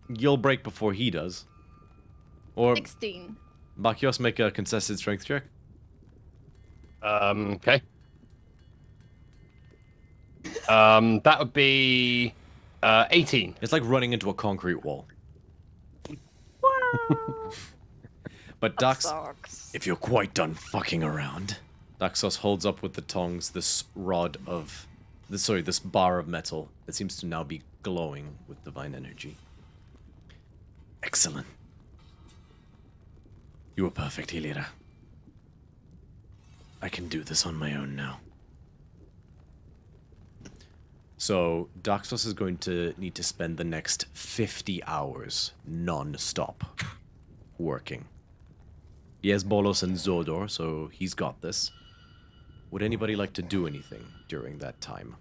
you'll break before he does. Or 16. Bakios, make a contested strength check. Okay. That would be 18. It's like running into a concrete wall. Wow. But That Dax, sucks. if you're quite done fucking around, Daxos holds up with the tongs this this bar of metal that seems to now be glowing with divine energy. Excellent. You were perfect, Hilira. I can do this on my own now. So, Daxos is going to need to spend the next 50 hours non-stop working. He has Bolos and Zodor, so he's got this. Would anybody like to do anything during that time?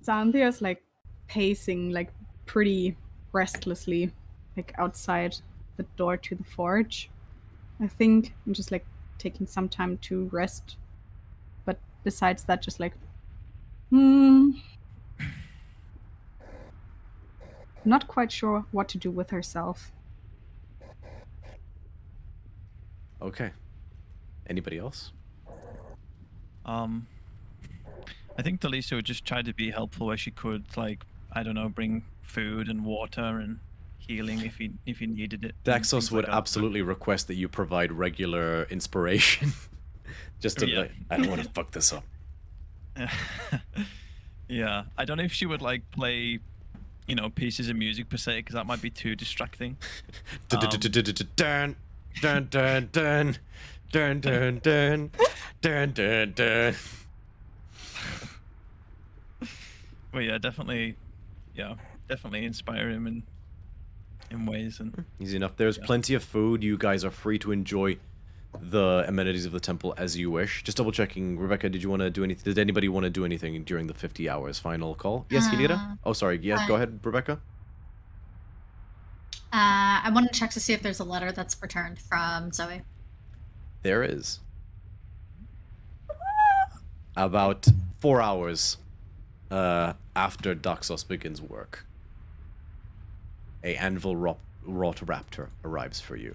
Xanthia's like pacing like pretty restlessly, like outside the door to the forge. I think I'm just like taking some time to rest. But besides that, just like, not quite sure what to do with herself. Okay. Anybody else? I think Delisa would just try to be helpful where she could, like, I don't know, bring food and water and healing if he needed it. and Daxos things would like that. absolutely request that you provide regular inspiration. Just to, Yeah. like, I don't want to fuck this up. Yeah, I don't know if she would like play, pieces of music per se, because that might be too distracting. Dun dun dun dun dun dun dun dun dun dun. But yeah, definitely inspire him in ways. And Easy enough. There's plenty of food. You guys are free to enjoy the amenities of the temple as you wish. Just double checking, Rebecca, did you want to do anything? Did anybody want to do anything during the 50 hours final call? Yes, Hilira? Oh, sorry. Yeah, go ahead, Rebecca. I want to check to see if there's a letter that's returned from Zoe. There is. About 4 hours after Daxos begins work, a anvil wrought raptor arrives for you.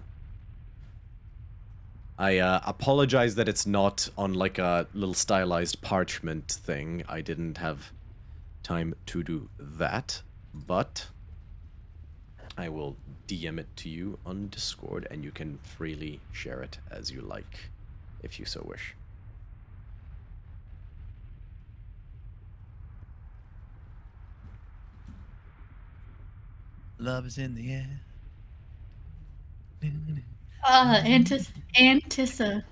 I apologize that it's not on like a little stylized parchment thing. I didn't have time to do that, but I will DM it to you on Discord, and you can freely share it as you like, if you so wish. love is in the air. Antissa.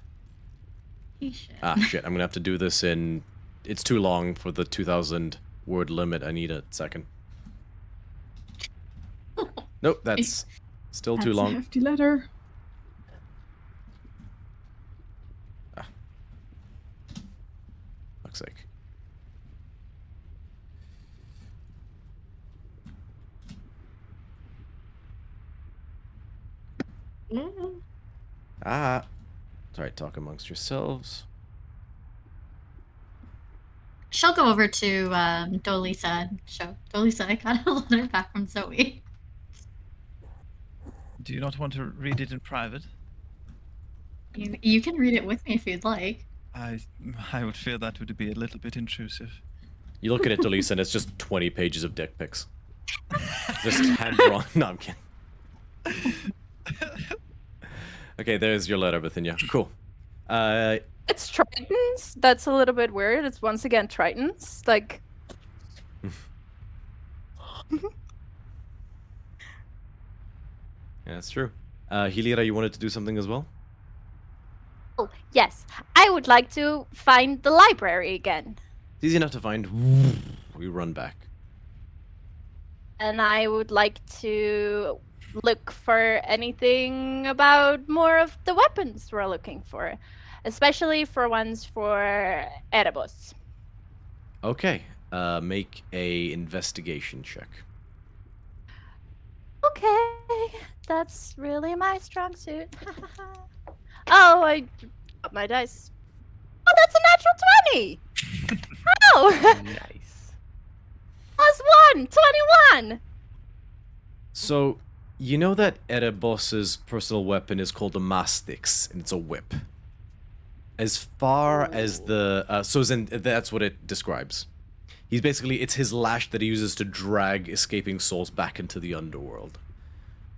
Ah, shit, I'm gonna have to do this in... It's too long for the 2,000 word limit. I need a second. Nope, that's still too That's a long. hefty letter. fuck's sake. Ah. Sorry, talk amongst yourselves. She'll go over to Dolisa and show Dolisa, I got a letter back from Zoe. Do you not want to read it in private? You can read it with me if you'd like. I would fear that would be a little bit intrusive. You look at it, Delisa, and it's just 20 pages of dick pics. Just hand-drawn. No, I'm kidding. Okay, there's your letter, Bithynia. Cool. It's Tritons. That's a little bit weird. It's once again Tritons. Like. Yeah, that's true. Hilira, you wanted to do something as well? Oh, yes. I would like to find the library again. It's easy enough to find. We run back. And I would like to look for anything about more of the weapons we're looking for. Especially for ones for Erebus. Okay. Make a investigation check. Okay. That's really my strong suit. Oh, I dropped my dice. Oh, that's a natural 20! Oh! Nice. +1! 21! So, you know that Erebos's personal weapon is called a mastix, and it's a whip. As far as the... that's what it describes. He's basically... It's his lash that he uses to drag escaping souls back into the underworld.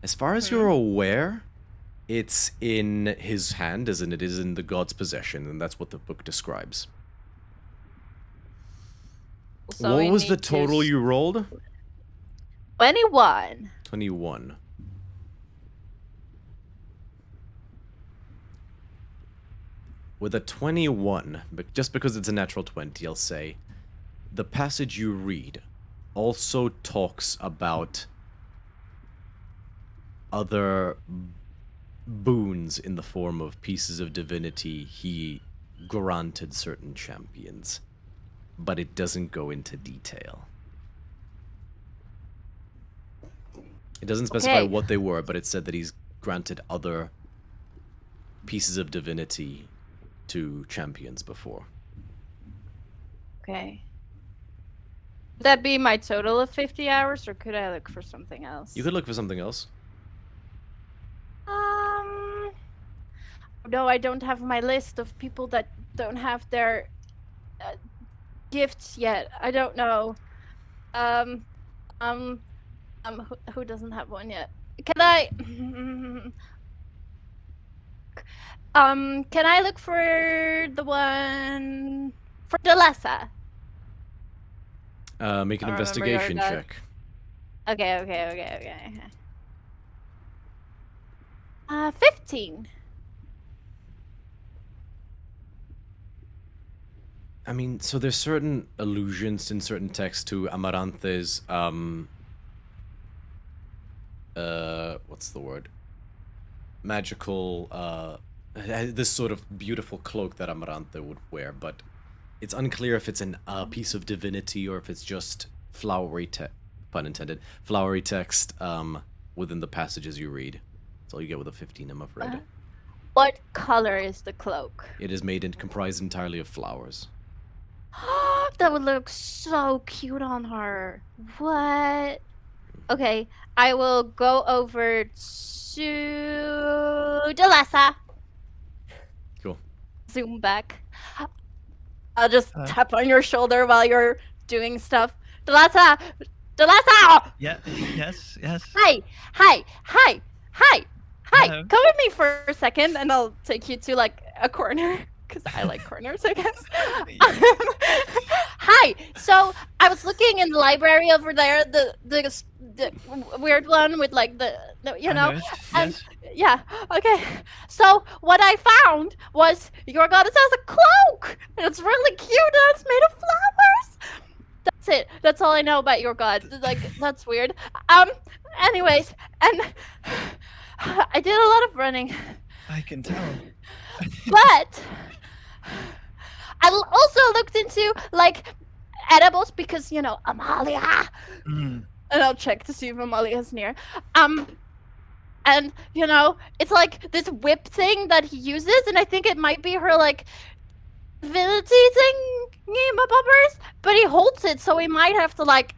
As far as you're aware, it's in his hand, as in it is in the god's possession, and that's what the book describes. So what was the total you rolled? 21. 21. With a 21, but just because it's a natural 20, I'll say, the passage you read also talks about other boons in the form of pieces of divinity he granted certain champions, but it doesn't go into detail. It doesn't specify what they were, but it said that he's granted other pieces of divinity to champions before. Okay. Would that be my total of 50 hours, or could I look for something else? You could look for something else. No, I don't have my list of people that don't have their gifts yet. I don't know. Who doesn't have one yet? Can I? Can I look for the one for Delessa? Make an investigation check. Okay. 15. I mean, so there's certain allusions in certain texts to Amaranthe's, what's the word? Magical, this sort of beautiful cloak that Amaranthe would wear, but it's unclear if it's a piece of divinity or if it's just flowery pun intended, flowery text, within the passages you read. That's all you get with a 15, I'm afraid. What color is the cloak? It is comprised entirely of flowers. That would look so cute on her. What? Okay, I will go over to Delessa. Cool. Zoom back. I'll just tap on your shoulder while you're doing stuff. Delessa! Delessa! Yeah, yes. Hi! Hello. Come with me for a second and I'll take you to like a corner. Because I like corners, I guess. Hi. So I was looking in the library over there, the weird one with like the you know. Yes. Yeah. Okay. So what I found was your goddess has a cloak, and it's really cute, and it's made of flowers. That's it. That's all I know about your god. Like that's weird. Anyways, and I did a lot of running. I can tell. But I also looked into like edibles because Amalia. Mm. And I'll check to see if Amalia's near. And it's like this whip thing that he uses, and I think it might be her like divinity thing, bobbers. But he holds it, so we might have to like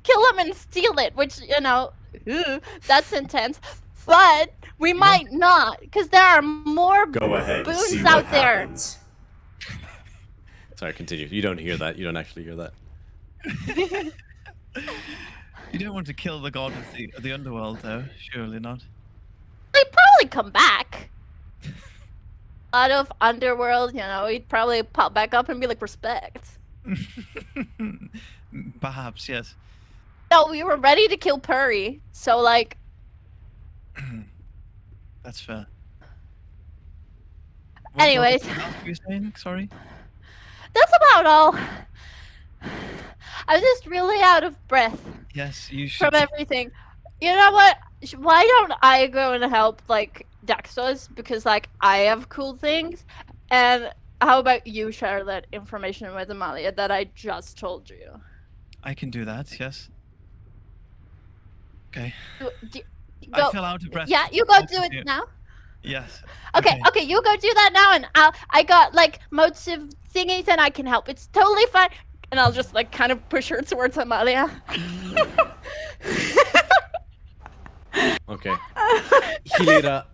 kill him and steal it, which that's intense. But we might not, because there are more Go ahead. boons See out what there. happens. Sorry, continue. You don't hear that. You don't actually hear that. You don't want to kill the god of the underworld, though. Surely not. He'd probably come back. Out of underworld, he'd probably pop back up and be like, respect. Perhaps, yes. No, we were ready to kill Purry, so like. That's fair. Anyways. What else were you saying? Sorry. That's about all. I'm just really out of breath Yes, you should. from everything. You know what? Why don't I go and help like Daxos, because like I have cool things, and how about you share that information with Amalia that I just told you? I can do that. Yes. Okay. Go. I feel out of breath. Yeah, you go do it now. Yes. Okay, you go do that now, and I got like motive thingies, and I can help. It's totally fine. And I'll just like kind of push her towards Amalia. Okay. Hilira,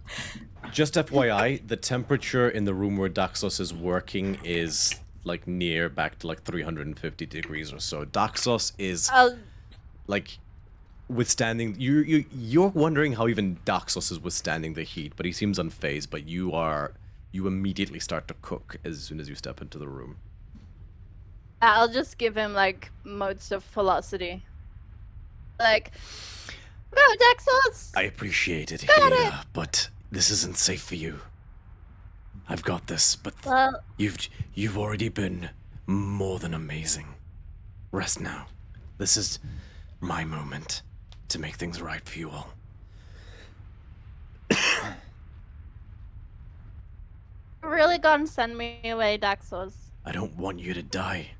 just FYI, the temperature in the room where Daxos is working is like near back to like 350 degrees or so. Daxos is like withstanding. You're wondering how even Daxos is withstanding the heat, but he seems unfazed. But you immediately start to cook as soon as you step into the room. I'll just give him like modes of velocity. Like, go Daxos! I appreciate it, Got Hilira, but this isn't safe for you. I've got this, but Well, you've already been more than amazing. Rest now. This is my moment to make things right for you all. you're really gonna send me away, Daxos? I don't want you to die.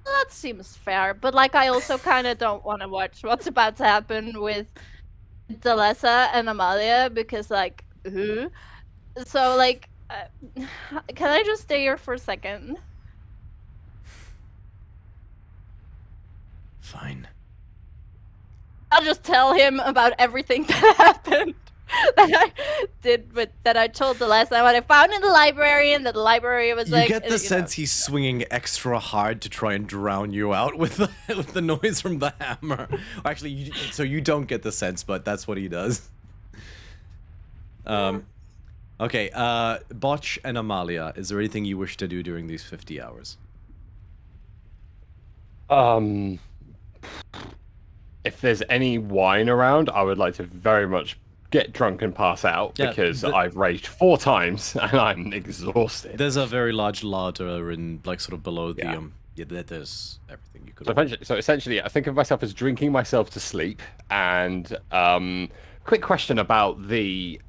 That seems fair, but like I also kind of don't want to watch what's about to happen with Delessa and Amalia because like, so like, can I just stay here for a second? Fine. I'll just tell him about everything that happened. That I did, but that I told the last time what I found in the library, and that the library was like. You get the sense he's swinging extra hard to try and drown you out with the noise from the hammer. Actually, so you don't get the sense, but that's what he does. Okay, Botch and Amalia, is there anything you wish to do during these 50 hours? If there's any wine around, I would like to very much get drunk and pass out because I've raged 4 times and I'm exhausted. There's a very large larder and like sort of below the there's everything you could. So essentially, I think of myself as drinking myself to sleep. And quick question about the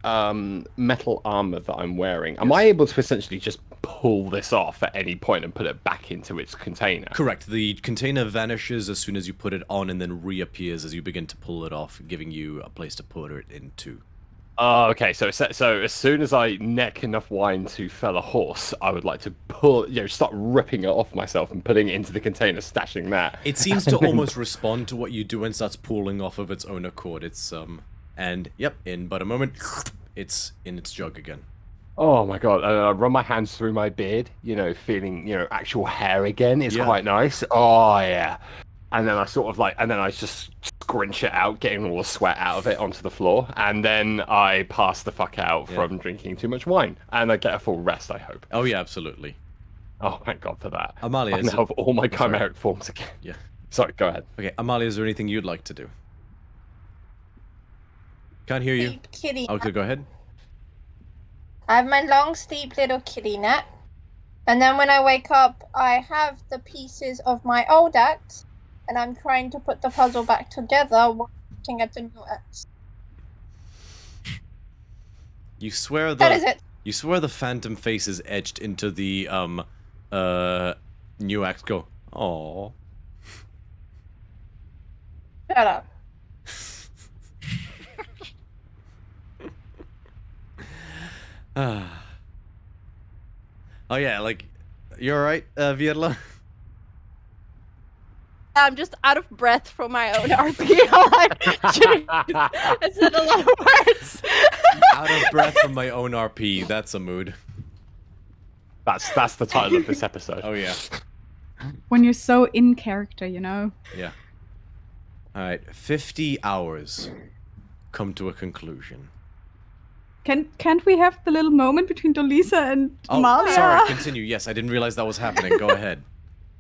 metal armor that I'm wearing. Am I able to essentially just pull this off at any point and put it back into its container? Correct. The container vanishes as soon as you put it on and then reappears as you begin to pull it off, giving you a place to put it into. Oh, okay. So as soon as I neck enough wine to fell a horse, I would like to start ripping it off myself and putting it into the container, stashing that. It seems to almost respond to what you do and starts pulling off of its own accord. It's and yep, in but a moment, it's in its jug again. Oh my god! I run my hands through my beard, feeling actual hair again. It's quite nice. Oh yeah. And then I I just scrunch it out, getting all the sweat out of it onto the floor, and then I pass the fuck out from drinking too much wine, and I get a full rest, I hope. Oh yeah, absolutely. Oh thank God for that. Amalia, I now have all my chimeric forms again. Yeah. Sorry, go ahead. Okay, Amalia, is there anything you'd like to do? Can't hear you. Kitty. Okay, go ahead. I have my long sleep little kitty nap. And then when I wake up, I have the pieces of my old axe, and I'm trying to put the puzzle back together while looking at the new axe. You swear That is it. You swear the phantom face is etched into the new act. Go. Aww. Shut up. Oh yeah, like, you alright, Vietla? I'm just out of breath from my own RP. I said a lot of words. Out of breath from my own RP. That's a mood. That's the title of this episode. Oh yeah. When you're so in character, you know. Yeah. Alright, 50 hours come to a conclusion. Can't we have the little moment between Dolisa and Oh, Amalia? sorry, continue. Yes, I didn't realize that was happening. Go ahead.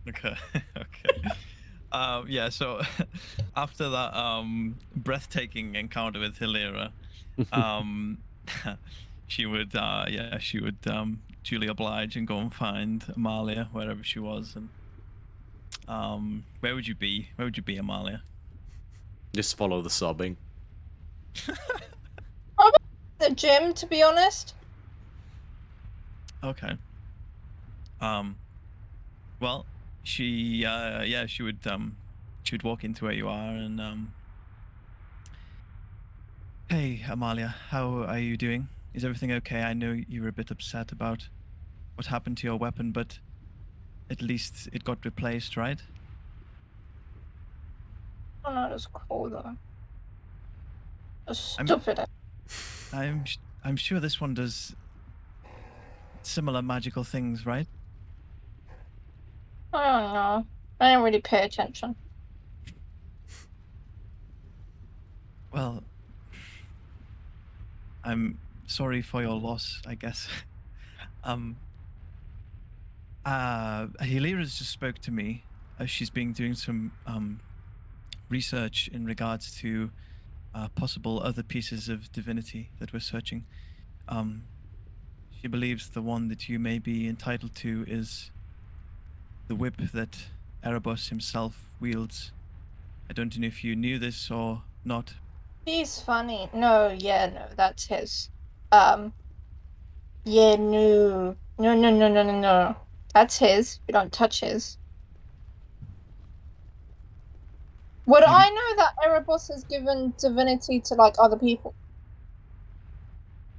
Okay. Okay. Yeah. So after that breathtaking encounter with Hilera, she would duly oblige and go and find Amalia wherever she was. And where would you be? Where would you be, Amalia? Just follow the sobbing. The gym, to be honest. Okay. Well, she would walk into where you are and hey, Amalia, how are you doing? Is everything okay? I know you were a bit upset about what happened to your weapon, but at least it got replaced, right? Oh no, that's cool though. That's stupid. I'm sure this one does similar magical things, right? I don't know. I don't really pay attention. Well, I'm sorry for your loss, I guess. Hilera's just spoke to me. She's been doing some research in regards to possible other pieces of divinity that we're searching. She believes the one that you may be entitled to is the whip that Erebos himself wields. I don't know if you knew this or not. He's funny. No, that's his. Yeah, no. That's his. We don't touch his. Would I know that Erebos has given divinity to, like, other people?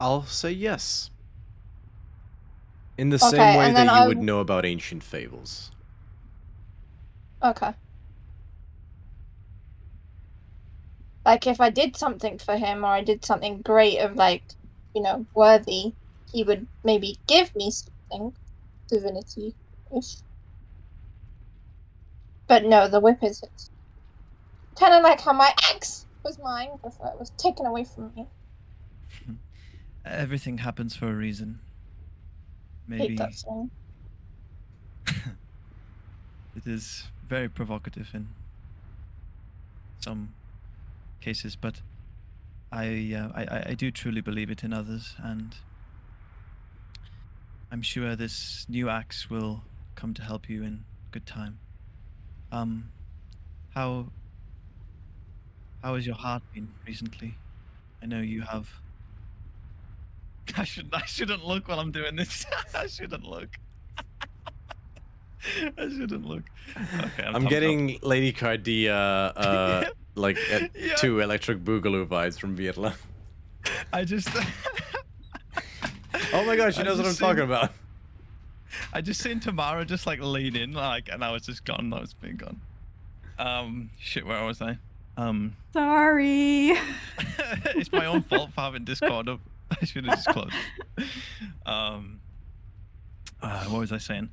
I'll say yes. In the Okay, same way and then that you would know about ancient fables. Okay. Like, if I did something for him, or I did something great of, like, you know, worthy, he would maybe give me something. Divinity-ish. But no, the whip is his. Kind of like how my axe was mine before it was taken away from me. Everything happens for a reason. Maybe Hate that song. it is very provocative in some cases, but I do truly believe it in others, and I'm sure this new axe will come to help you in good time. How has your heart been recently? I know you have. I shouldn't look while I'm doing this. I shouldn't look. I shouldn't look. Okay, I'm getting Lady Cardia, like, Yeah. 2 Electric Boogaloo vibes from Vietla. I just. Oh my gosh, she I knows what I'm just talking seen- about. I just seen Tamara just like lean in, like, and I was just gone. I was being gone. Shit, where was I? Sorry. It's my own fault for having Discord up. I should have just closed. What was I saying?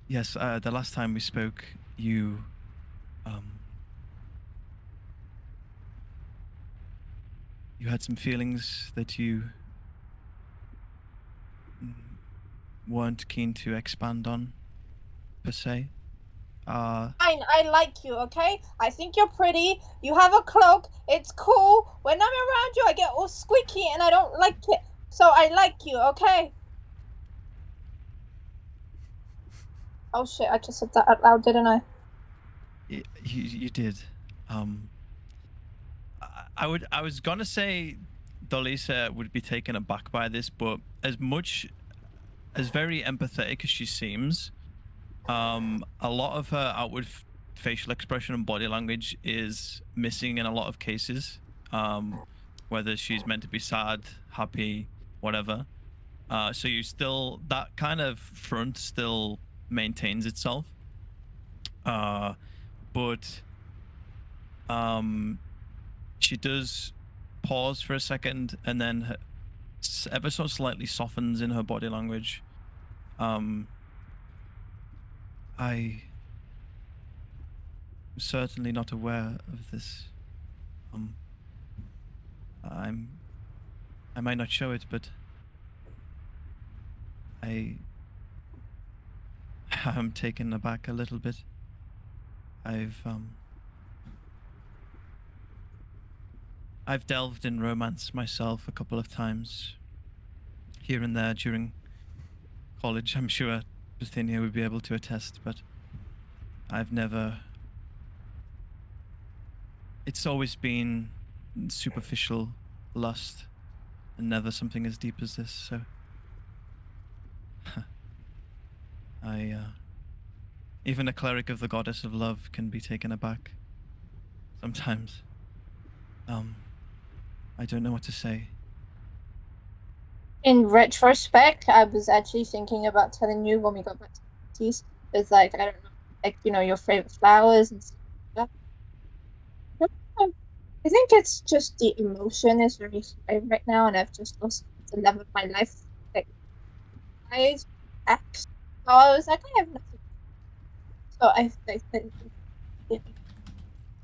Yes, the last time we spoke, you had some feelings that you weren't keen to expand on, per se. Fine, I like you, okay? I think you're pretty. You have a cloak. It's cool. When I'm around you, I get all squeaky and I don't like it. So I like you, okay? Oh shit, I just said that out loud, didn't I? You did. I was gonna say Dolisa would be taken aback by this, but as very empathetic as she seems, a lot of her outward facial expression and body language is missing in a lot of cases. Whether she's meant to be sad, happy, whatever. So that kind of front still maintains itself. But she does pause for a second and then ever so slightly softens in her body language. I'm certainly not aware of this. I might not show it, but I'm taken aback a little bit. I've delved in romance myself a couple of times, here and there during college. I'm sure Bithynia would be able to attest, but I've never. It's always been superficial lust, and never something as deep as this. So, even a cleric of the goddess of love can be taken aback sometimes. I don't know what to say. In retrospect, I was actually thinking about telling you when we got back to the cities. It's like, I don't know, like, your favorite flowers and stuff like that. I think it's just the emotion is very high right now, and I've just lost the love of my life. Like, so I was like, I have nothing. So I think you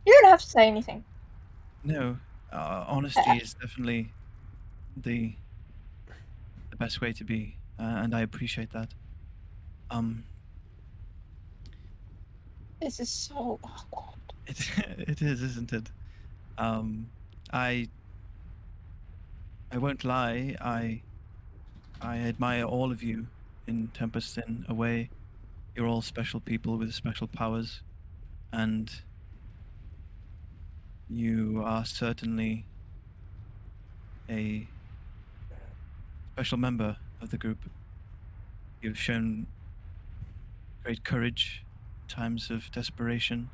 don't have to say anything. No, honesty is definitely the best way to be, and I appreciate that. This is so awkward. It is, isn't it? I won't lie. I admire all of you in Tempest in a way. You're all special people with special powers, and you are certainly a special member of the group. You've shown great courage in times of desperation,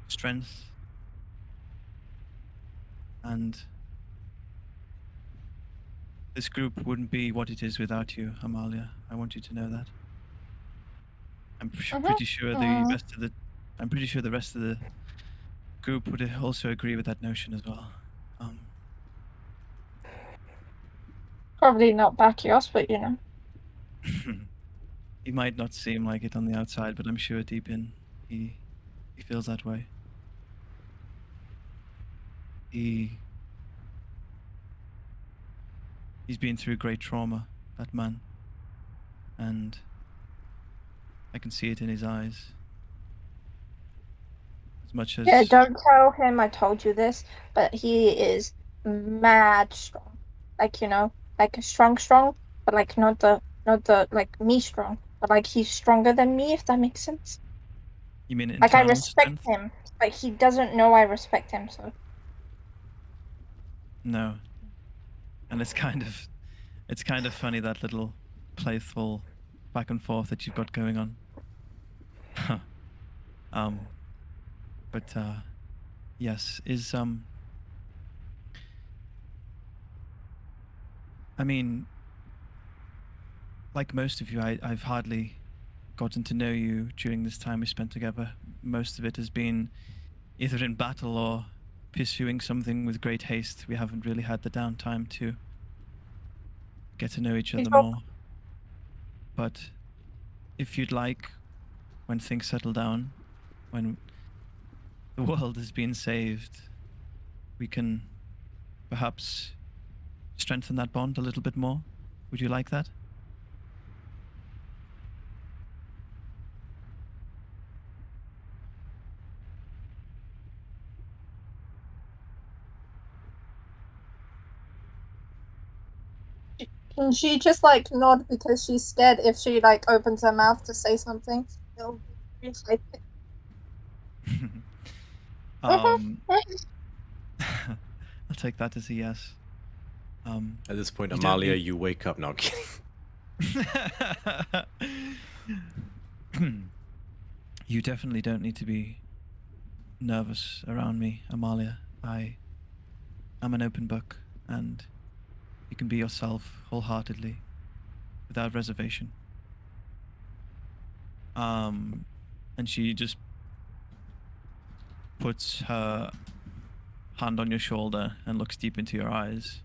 strength, and this group wouldn't be what it is without you, Amalia. I want you to know that. I'm pretty sure the rest of the group would also agree with that notion as well. Probably not Bacchios, but He might not seem like it on the outside, but I'm sure deep in he feels that way. He's been through great trauma, that man, and I can see it in his eyes. As much as don't tell him I told you this, but he is mad strong. Like like a strong, but like not the like me strong, but like he's stronger than me, if that makes sense. You mean like I internal respect strength? him, but he doesn't know I respect him. So No, and it's kind of funny, that little playful back and forth that you've got going on. But yes, I mean, like most of you, I've hardly gotten to know you during this time we spent together. Most of it has been either in battle or pursuing something with great haste. We haven't really had the downtime to get to know each other more. But if you'd like, when things settle down, when the world has been saved, we can perhaps strengthen that bond a little bit more. Would you like that? can she just like nod because she's scared if she like opens her mouth to say something? It'll be I'll take that as a yes. At this point, You don't Amalia, need- you wake up. No, I'm kidding. You definitely don't need to be nervous around me, Amalia. I'm an open book, and you can be yourself wholeheartedly, without reservation. And she just puts her hand on your shoulder and looks deep into your eyes,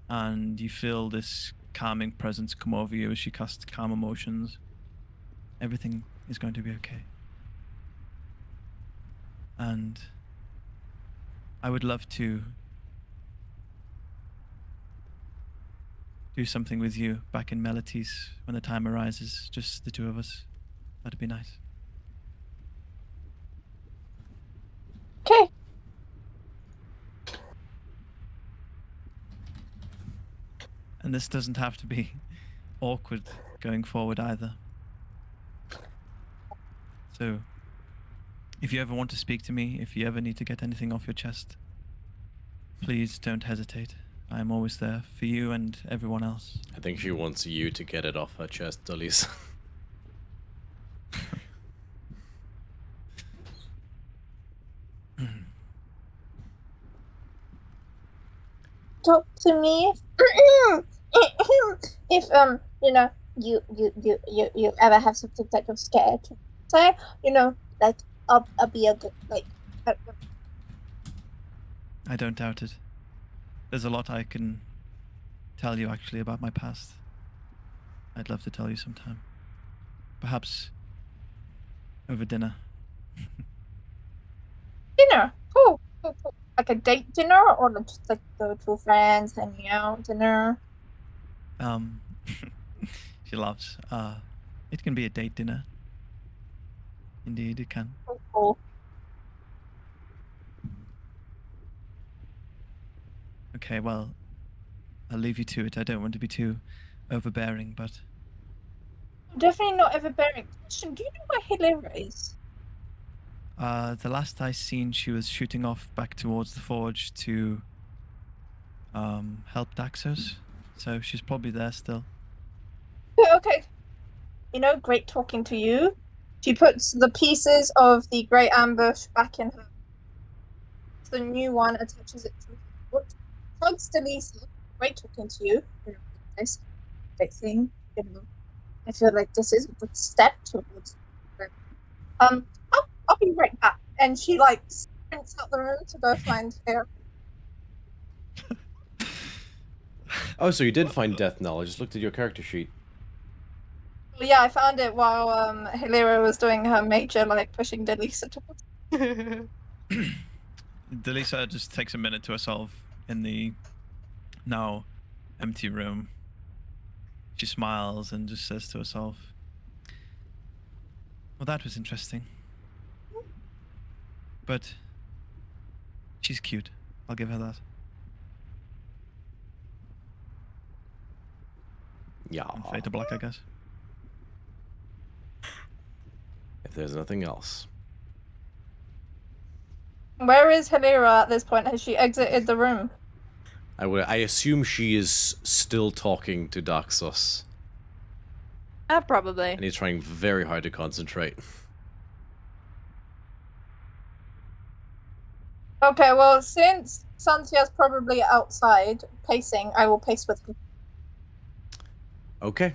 and you feel this calming presence come over you as she casts calm emotions. Everything is going to be okay. And I would love to do something with you back in Melitese when the time arises, just the two of us. That'd be nice. Okay. And this doesn't have to be awkward going forward either. So, if you ever want to speak to me, if you ever need to get anything off your chest, please don't hesitate. I'm always there for you and everyone else. I think she wants you to get it off her chest, Elise. Talk to me if you know you ever have something that you're scared to say, you know, like I'll be a good I don't doubt it. There's a lot I can tell you actually about my past. I'd love to tell you sometime. Perhaps over dinner. dinner. Cool. Like a date dinner, or just like the two friends hanging out dinner. She laughs. It can be a date dinner. Indeed, it can. Cool. Okay, well, I'll leave you to it. I don't want to be too overbearing, but Definitely not overbearing. Question: do you know where Hilera is? the last I seen, she was shooting off back towards the forge to help Daxos. So she's probably there still. Okay. You know, great talking to you. She puts the pieces of the great ambush back in her. The new one attaches it to her foot. Hugs Delisa. Great talking to you. You know, nice big thing. You know, I feel like this is a good step towards. I'll be right back. And she like sprints out the room to go find her. Oh, so you did find Death Knell. I just looked at your character sheet. Well, yeah, I found it while Hilera was doing her major like pushing Delisa towards. Delisa just takes a minute to herself in the now empty room. She smiles and just says to herself, well, that was interesting. But she's cute. I'll give her that. Yeah. And fade to black, I guess. If there's nothing else. Where is Hilera at this point? Has she exited the room? I assume she is still talking to Daxos. Probably. And he's trying very hard to concentrate. Okay, well, since Santia's probably outside pacing, I will pace with him. Okay.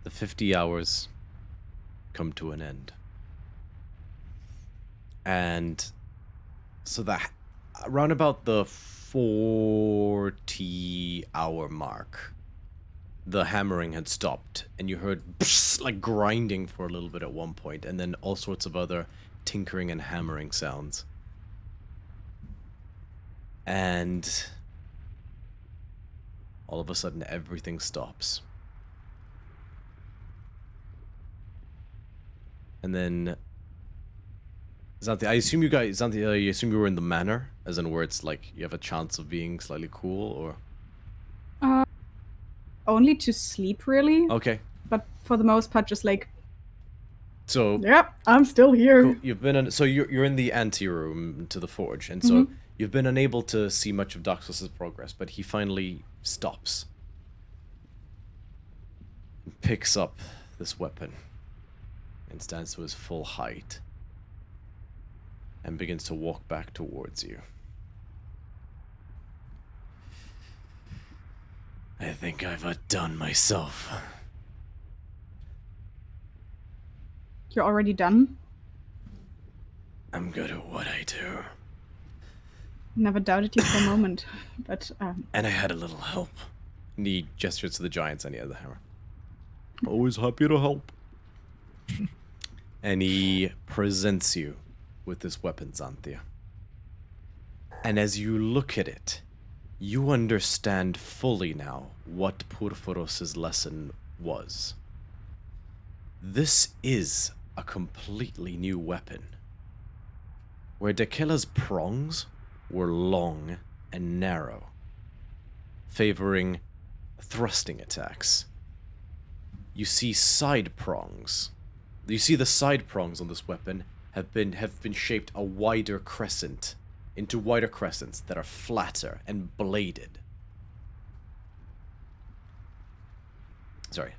The 50 hours come to an end. And so that around about the 40-hour mark, the hammering had stopped, and you heard like grinding for a little bit at one point, and then all sorts of other tinkering and hammering sounds. And all of a sudden, everything stops. And then, Zanthi, I assume you guys, Zanthi, you assume you were in the manor, as in where it's like you have a chance of being slightly cool, or? Only to sleep, really. Okay. But for the most part, just like So Yep, I'm still here. cool. You've been so you're in the anteroom to the forge, and so you've been unable to see much of Doxos's progress, but he finally stops. Picks up this weapon and stands to his full height and begins to walk back towards you. I think I've outdone myself. You're already done? I'm good at what I do. Never doubted you for a moment, but And I had a little help. And he gestures to the giants on the other hammer. Always happy to help. And he presents you with this weapon, Xanthia. And as you look at it, you understand fully now what Purphoros' lesson was. This is a completely new weapon. Where Dakela's prongs were long and narrow, favoring thrusting attacks. You see side prongs. You see the side prongs on this weapon have been shaped a wider crescent into wider crescents that are flatter and bladed.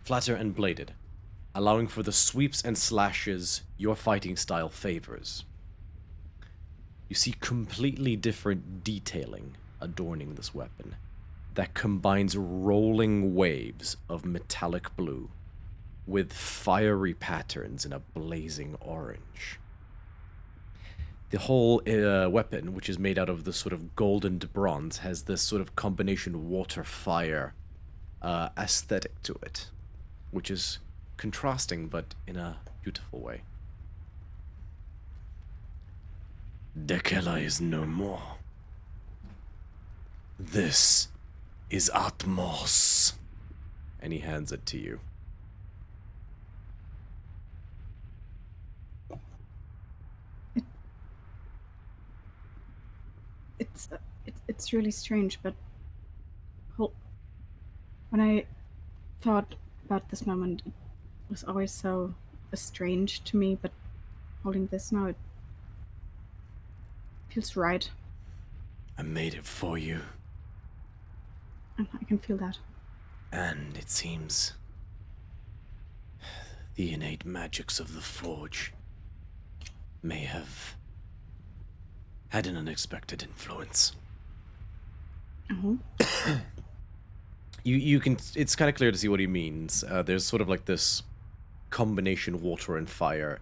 Flatter and bladed, allowing for the sweeps and slashes your fighting style favors. You see completely different detailing adorning this weapon that combines rolling waves of metallic blue with fiery patterns in a blazing orange. The whole weapon, which is made out of this sort of golden bronze, has this sort of combination water-fire aesthetic to it, which is contrasting but in a beautiful way. Dakela is no more. This is Atmos. And he hands it to you. It's really strange, but when I thought about this moment, it was always so strange to me, but holding this now, it feels right. I made it for you. And I can feel that. And it seems the innate magics of the Forge may have had an unexpected influence. Oh. You can, it's kind of clear to see what he means. There's sort of like this combination water and fire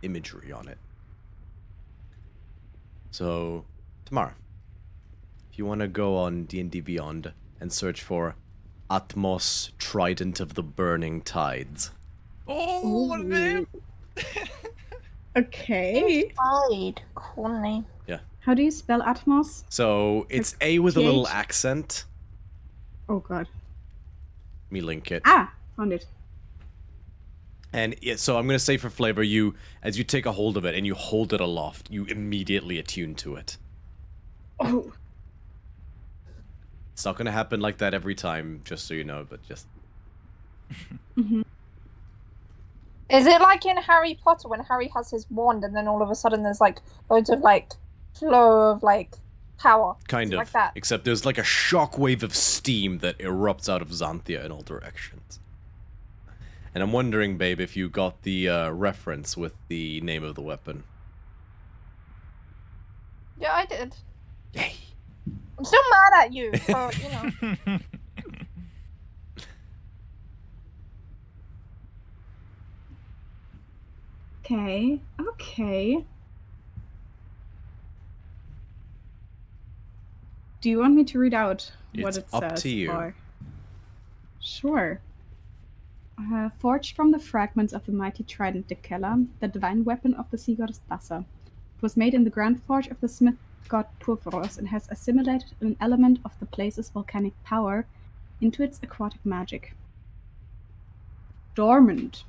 imagery on it. So, Tamara, if you want to go on D&D Beyond and search for Atmos Trident of the Burning Tides. Oh, what a name! Okay. Inside. Cool name. Yeah. How do you spell Atmos? So, it's A with a little accent. Oh god. Let me link it. Ah! Found it. And yeah, so I'm going to say for flavor, as you take a hold of it and you hold it aloft, you immediately attune to it. Oh. It's not going to happen like that every time, just so you know, but just... Mm-hmm. Is it like in Harry Potter when Harry has his wand and then all of a sudden there's like loads of like flow of like power? Kind of. Like that. Except there's like a shockwave of steam that erupts out of Xanthia in all directions. And I'm wondering, babe, if you got the reference with the name of the weapon. Yeah, I did. Yay! I'm still mad at you for, you know. Okay. Okay. Do you want me to read out what It's it up says? to you. Or... Sure. Forged from the fragments of the mighty trident Dakela, the divine weapon of the sea goddess Thassa. It was made in the grand forge of the smith god Purphoros and has assimilated an element of the place's volcanic power into its aquatic magic. Dormant.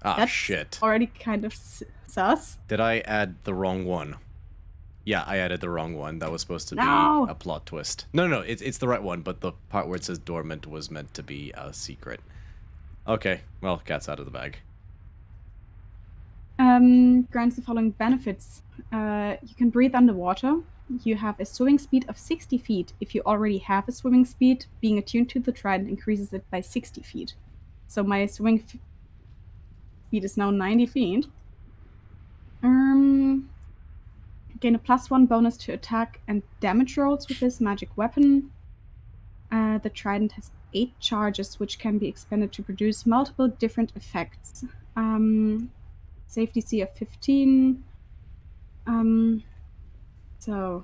Ah, That's shit. already kind of sus. Did I add the wrong one? Yeah, I added the wrong one. That was supposed to be No. a plot twist. No, it's the right one, but the part where it says dormant was meant to be a secret. Okay, well, cat's out of the bag. grants the following benefits. You can breathe underwater. You have a swimming speed of 60 feet. If you already have a swimming speed, being attuned to the trident increases it by 60 feet. So my swimming speed is now 90 feet. Gain a +1 bonus to attack and damage rolls with this magic weapon. The trident has 8 charges, which can be expended to produce multiple different effects. Save DC of 15. So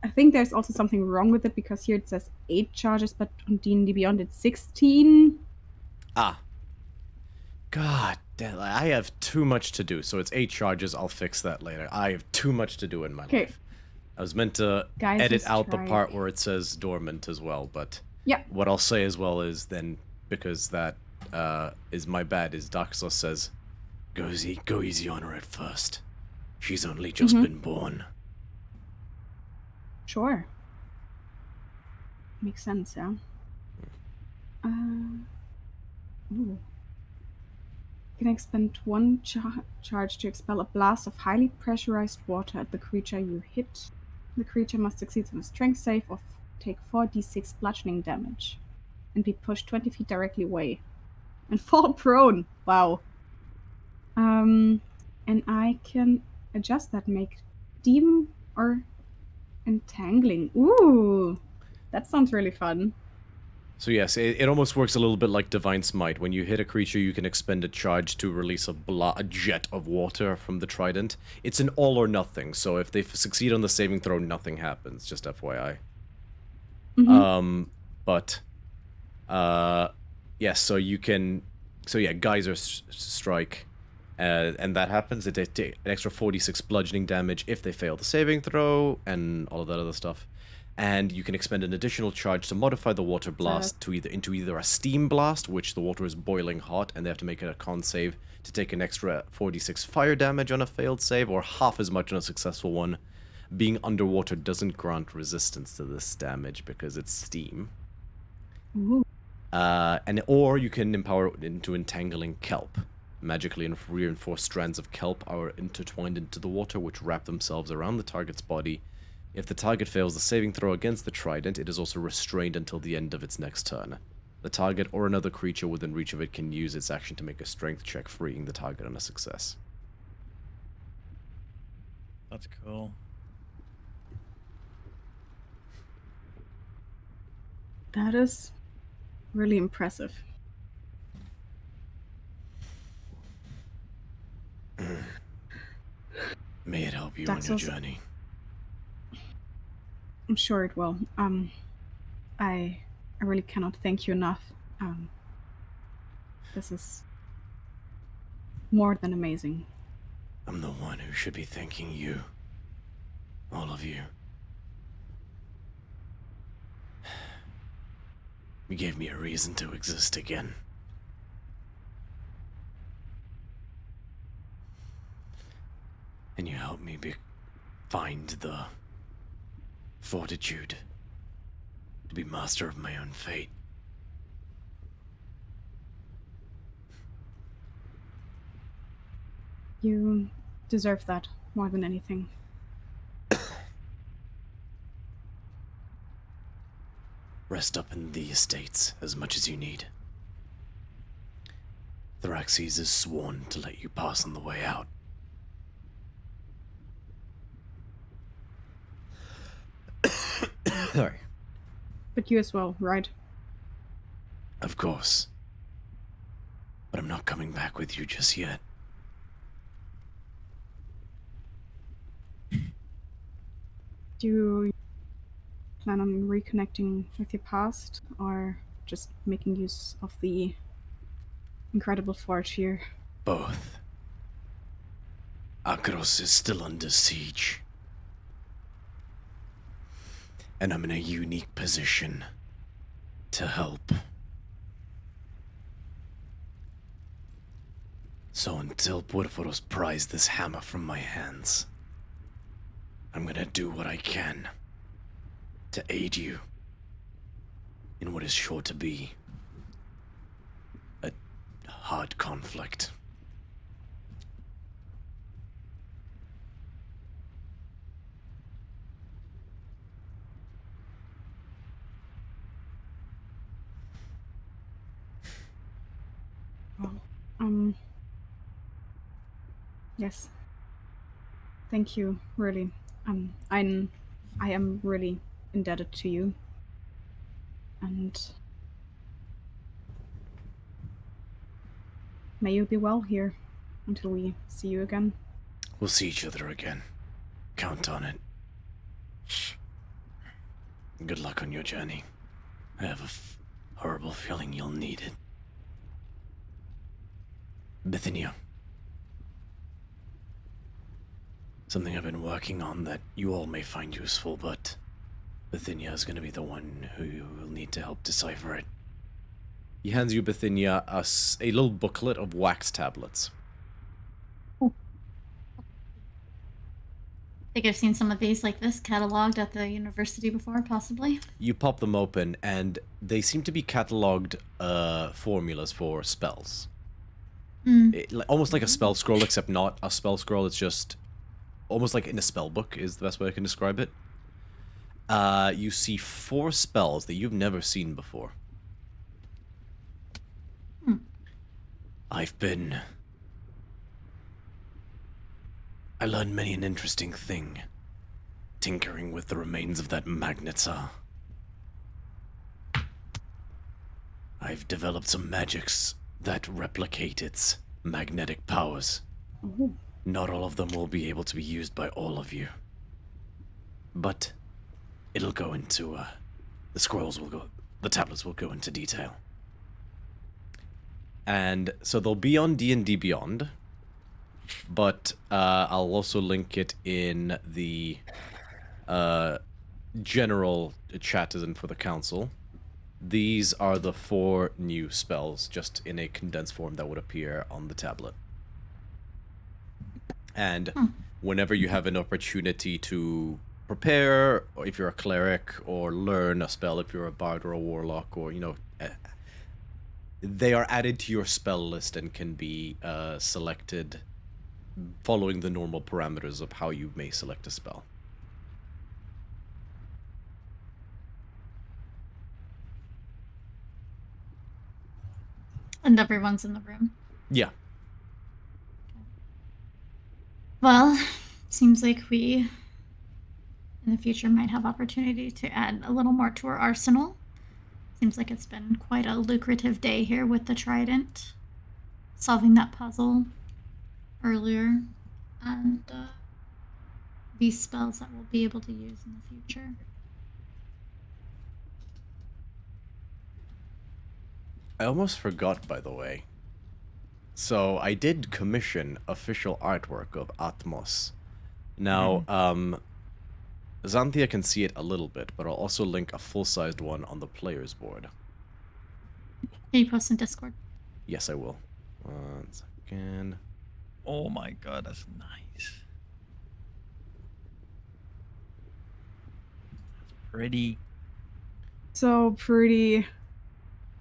I think there's also something wrong with it, because here it says 8 charges, but on D&D Beyond it's 16. Ah. God damn, I have too much to do, so it's 8 charges. I'll fix that later. I have too much to do in my life. I was meant to edit out the part where it says dormant as well, but what I'll say as well is then, because that is my bad, is Daxos says, go easy on her at first. She's only just been born. Sure. Makes sense, yeah. Ooh. You can expend 1 charge to expel a blast of highly pressurized water at the creature you hit. The creature must succeed on a strength save or take 4d6 bludgeoning damage and be pushed 20 feet directly away and fall prone. Wow. And I can adjust that, make demon or entangling. Ooh, that sounds really fun. So yes, it almost works a little bit like Divine Smite. When you hit a creature, you can expend a charge to release a jet of water from the trident. It's an all or nothing, so if they succeed on the saving throw, nothing happens, just FYI. Yes, so you can... So yeah, Geyser Strike, and that happens. They take an extra 46 bludgeoning damage if they fail the saving throw, and all of that other stuff. And you can expend an additional charge to modify the water blast to either a steam blast, which the water is boiling hot, and they have to make a con save to take an extra 46 fire damage on a failed save, or half as much on a successful one. Being underwater doesn't grant resistance to this damage because it's steam. Ooh. Or you can empower it into entangling kelp. Magically reinforced strands of kelp are intertwined into the water, which wrap themselves around the target's body. If the target fails the saving throw against the trident, it is also restrained until the end of its next turn. The target or another creature within reach of it can use its action to make a strength check, freeing the target on a success. That's cool. That is really impressive. May it help you on your journey. I'm sure it will. I really cannot thank you enough. This is more than amazing. I'm the one who should be thanking you. All of you. You gave me a reason to exist again. And you helped me find the fortitude to be master of my own fate. You deserve that more than anything. Rest up in the estates as much as you need. Thraxes is sworn to let you pass on the way out. Sorry. But you as well, right? Of course. But I'm not coming back with you just yet. Do you plan on reconnecting with your past, or just making use of the incredible forge here? Both. Akros is still under siege. And I'm in a unique position to help. So until Purphoros pries this hammer from my hands, I'm gonna do what I can to aid you in what is sure to be a hard conflict. Yes. Thank you, really. I am really indebted to you. And may you be well here until we see you again. We'll see each other again. Count on it. Good luck on your journey. I have a horrible feeling you'll need it. Bithynia. Something I've been working on that you all may find useful, but Bithynia is going to be the one who you will need to help decipher it. He hands you, Bithynia, a little booklet of wax tablets. I think I've seen some of these like this cataloged at the university before, possibly. You pop them open, and they seem to be cataloged formulas for spells. Almost like a spell scroll, except not a spell scroll. It's just almost like in a spell book is the best way I can describe it. You see 4 spells that you've never seen before. I learned many an interesting thing, tinkering with the remains of that magnetar. I've developed some magics that replicate its magnetic powers. Not all of them will be able to be used by all of you. But it'll go into, the tablets will go into detail. And so they'll be on D&D Beyond, but I'll also link it in the general chat as in for the council. These are the 4 new spells, just in a condensed form that would appear on the tablet. And whenever you have an opportunity to prepare, or if you're a cleric, or learn a spell if you're a bard or a warlock, or, you know, they are added to your spell list and can be selected following the normal parameters of how you may select a spell. And everyone's in the room. Yeah. Well, seems like we, in the future, might have opportunity to add a little more to our arsenal. Seems like it's been quite a lucrative day here with the trident. Solving that puzzle earlier. And these spells that we'll be able to use in the future. I almost forgot, by the way. So I did commission official artwork of Atmos. Now, Xanthia can see it a little bit, but I'll also link a full-sized one on the player's board. Can you post in Discord? Yes, I will. 1 second. Oh my god, that's nice. That's pretty. So pretty.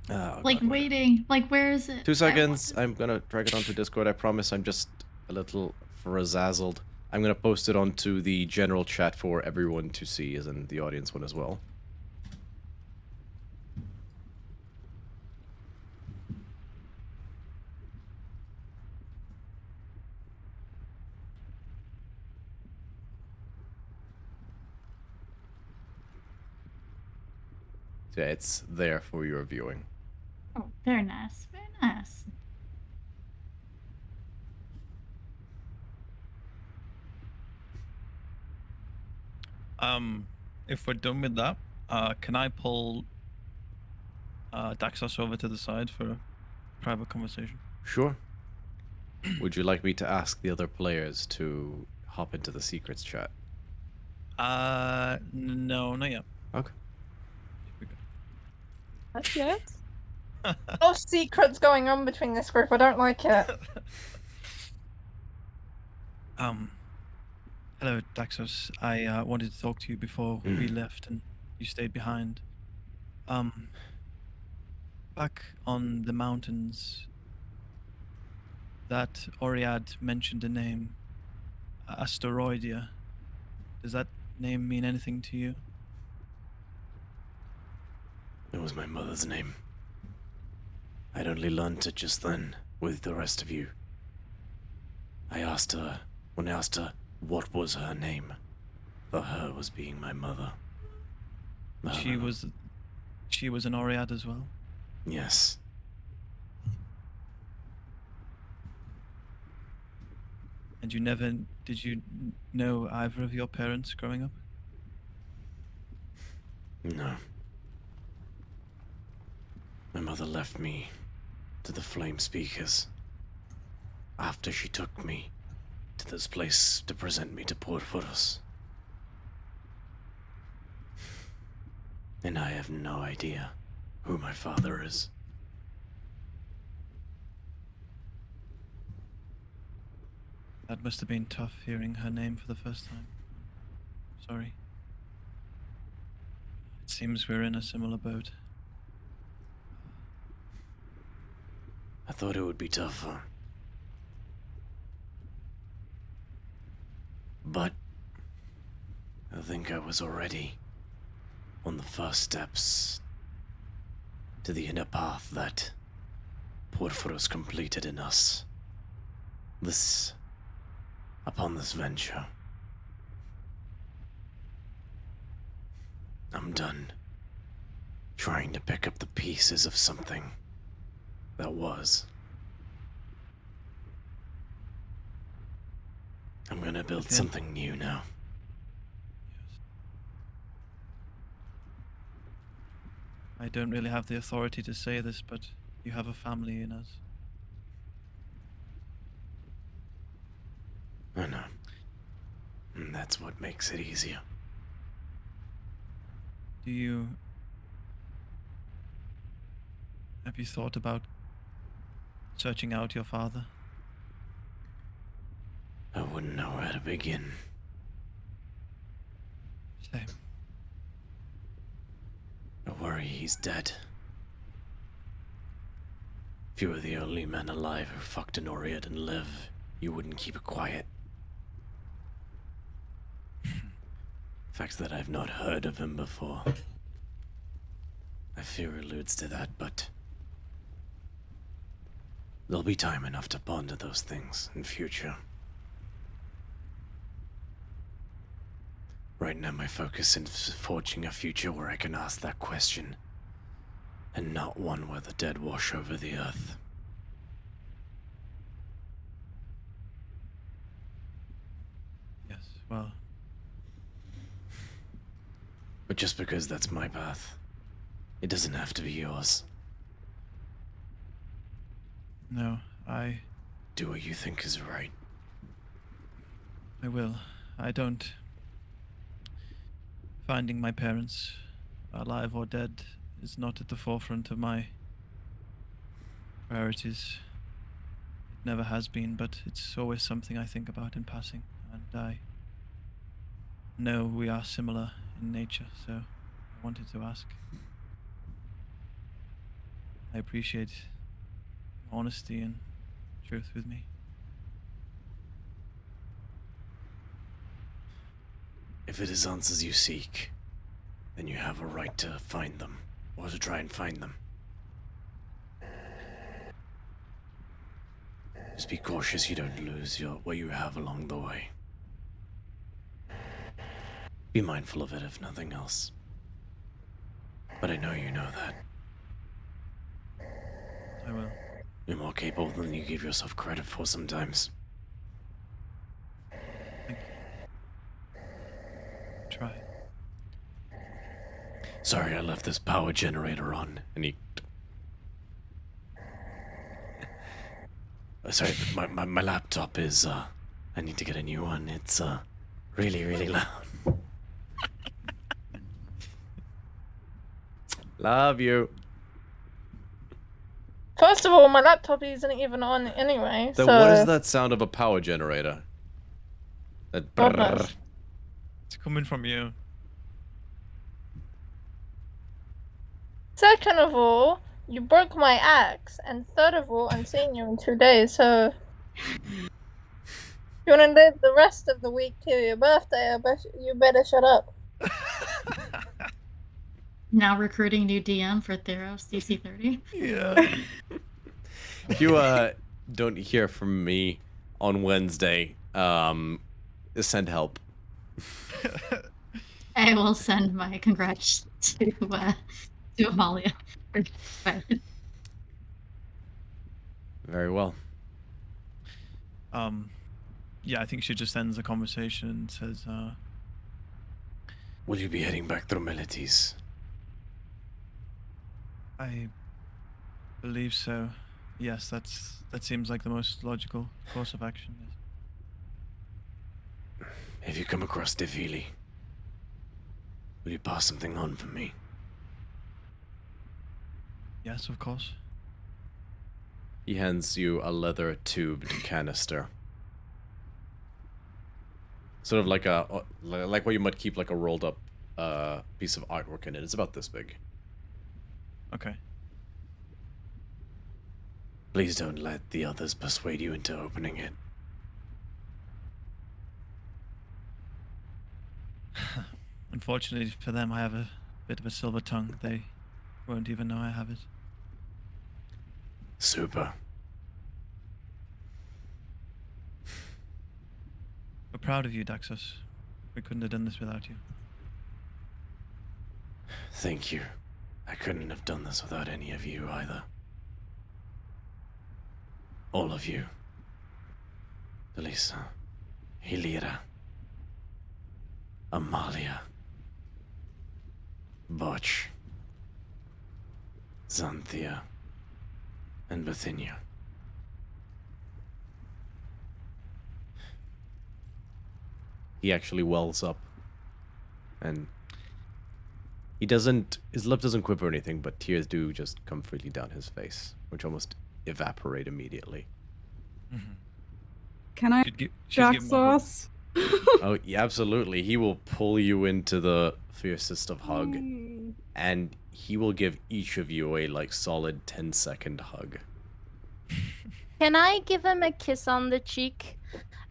Oh, Like God, waiting. Like where is it? 2 seconds. I'm gonna drag it onto Discord. I promise. I'm just a little frazzled. I'm gonna post it onto the general chat for everyone to see, as in the audience one as well. So yeah, it's there for your viewing. Oh, very nice. Very nice. If we're done with that, can I pull Daxos over to the side for a private conversation? Sure. Would you like me to ask the other players to hop into the secrets chat? No, not yet. Okay. Not yet. No secrets going on between this group. I don't like it. Hello, Daxos. I wanted to talk to you before we left and you stayed behind. Back on the mountains, that Oriad mentioned a name, Asteroidia. Does that name mean anything to you? It was my mother's name. I'd only learned it just then, with the rest of you. When I asked her what was her name, the her was being my mother. She was an Oread as well. Yes. And did you know either of your parents growing up? No. My mother left me to the Flame Speakers after she took me to this place to present me to Porphyros. And I have no idea who my father is. That must have been tough hearing her name for the first time. Sorry. It seems we're in a similar boat. I thought it would be tougher. But I think I was already on the first steps to the inner path that Porphyros completed in us. Upon this venture. I'm done trying to pick up the pieces of something that was. I'm gonna build something new now. Yes. I don't really have the authority to say this, but you have a family in us. I know. And that's what makes it easier. Have you thought about searching out your father? I wouldn't know where to begin. Same. I worry he's dead. If you were the only man alive who fucked an Oread and live, you wouldn't keep it quiet. The fact that I've not heard of him before, I fear alludes to that, but there'll be time enough to ponder those things in future. Right now my focus is forging a future where I can ask that question, and not one where the dead wash over the earth. Yes, well. But just because that's my path, it doesn't have to be yours. No, Do what you think is right. I will. I don't. Finding my parents, alive or dead, is not at the forefront of my priorities. It never has been, but it's always something I think about in passing, and I know we are similar in nature, so I wanted to ask. I appreciate your honesty and truth with me. If it is answers you seek, then you have a right to find them, or to try and find them. Just be cautious you don't lose what you have along the way. Be mindful of it if nothing else. But I know you know that. I will. You're more capable than you give yourself credit for sometimes. Thank you. Try. Sorry, I left this power generator on, and he... Sorry, my laptop is, I need to get a new one. It's, really, really loud. Love you. First of all, my laptop isn't even on anyway, Then so... what is that sound of a power generator? That God brrrr. knows. It's coming from you. Second of all, you broke my axe, and third of all, I'm seeing you in 2 days, so... You wanna live the rest of the week till your birthday, you better shut up. Now recruiting new DM for Theros DC30. Yeah. don't hear from me on Wednesday, send help. I will send my congrats to Amalia. Very well. Yeah, I think she just ends the conversation and says, Will you be heading back through Melites? I believe so. Yes, that seems like the most logical course of action. If you come across Devili, will you pass something on for me? Yes, of course. He hands you a leather tubed canister. Sort of like like what you might keep like a rolled up piece of artwork in it. It's about this big. Okay. Please don't let the others persuade you into opening it. Unfortunately for them, I have a bit of a silver tongue. They won't even know I have it. Super. We're proud of you, Daxos. We couldn't have done this without you. Thank you. I couldn't have done this without any of you either. All of you. Delisa, Hilira, Amalia, Botch, Xanthia, and Bithynia. He actually wells up. And he doesn't, his lip doesn't quiver or anything, but tears do just come freely down his face, which almost evaporate immediately. Can I dark him a hug. sauce? Oh, yeah, absolutely. He will pull you into the fiercest of hug, and he will give each of you a like solid 10-second hug. Can I give him a kiss on the cheek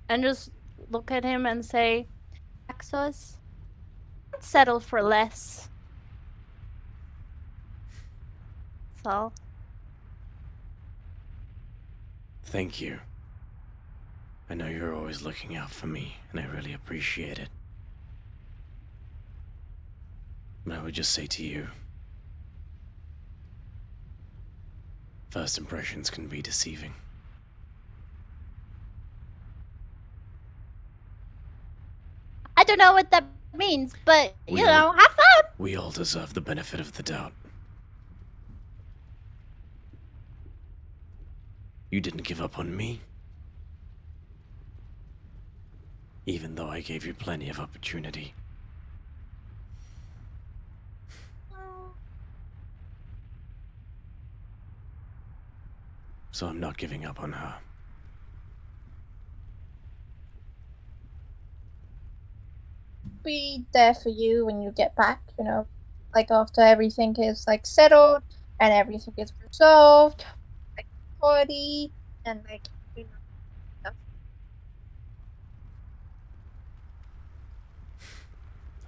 and just look at him and say, Axos, don't settle for less. That's all. Thank you. I know you're always looking out for me, and I really appreciate it. But I would just say to you, first impressions can be deceiving. I don't know what that means, but, We you all- know, have fun! We all deserve the benefit of the doubt. You didn't give up on me. Even though I gave you plenty of opportunity. So I'm not giving up on her. Be there for you when you get back, you know, like after everything is like settled and everything is resolved, like party and like, you know, stuff.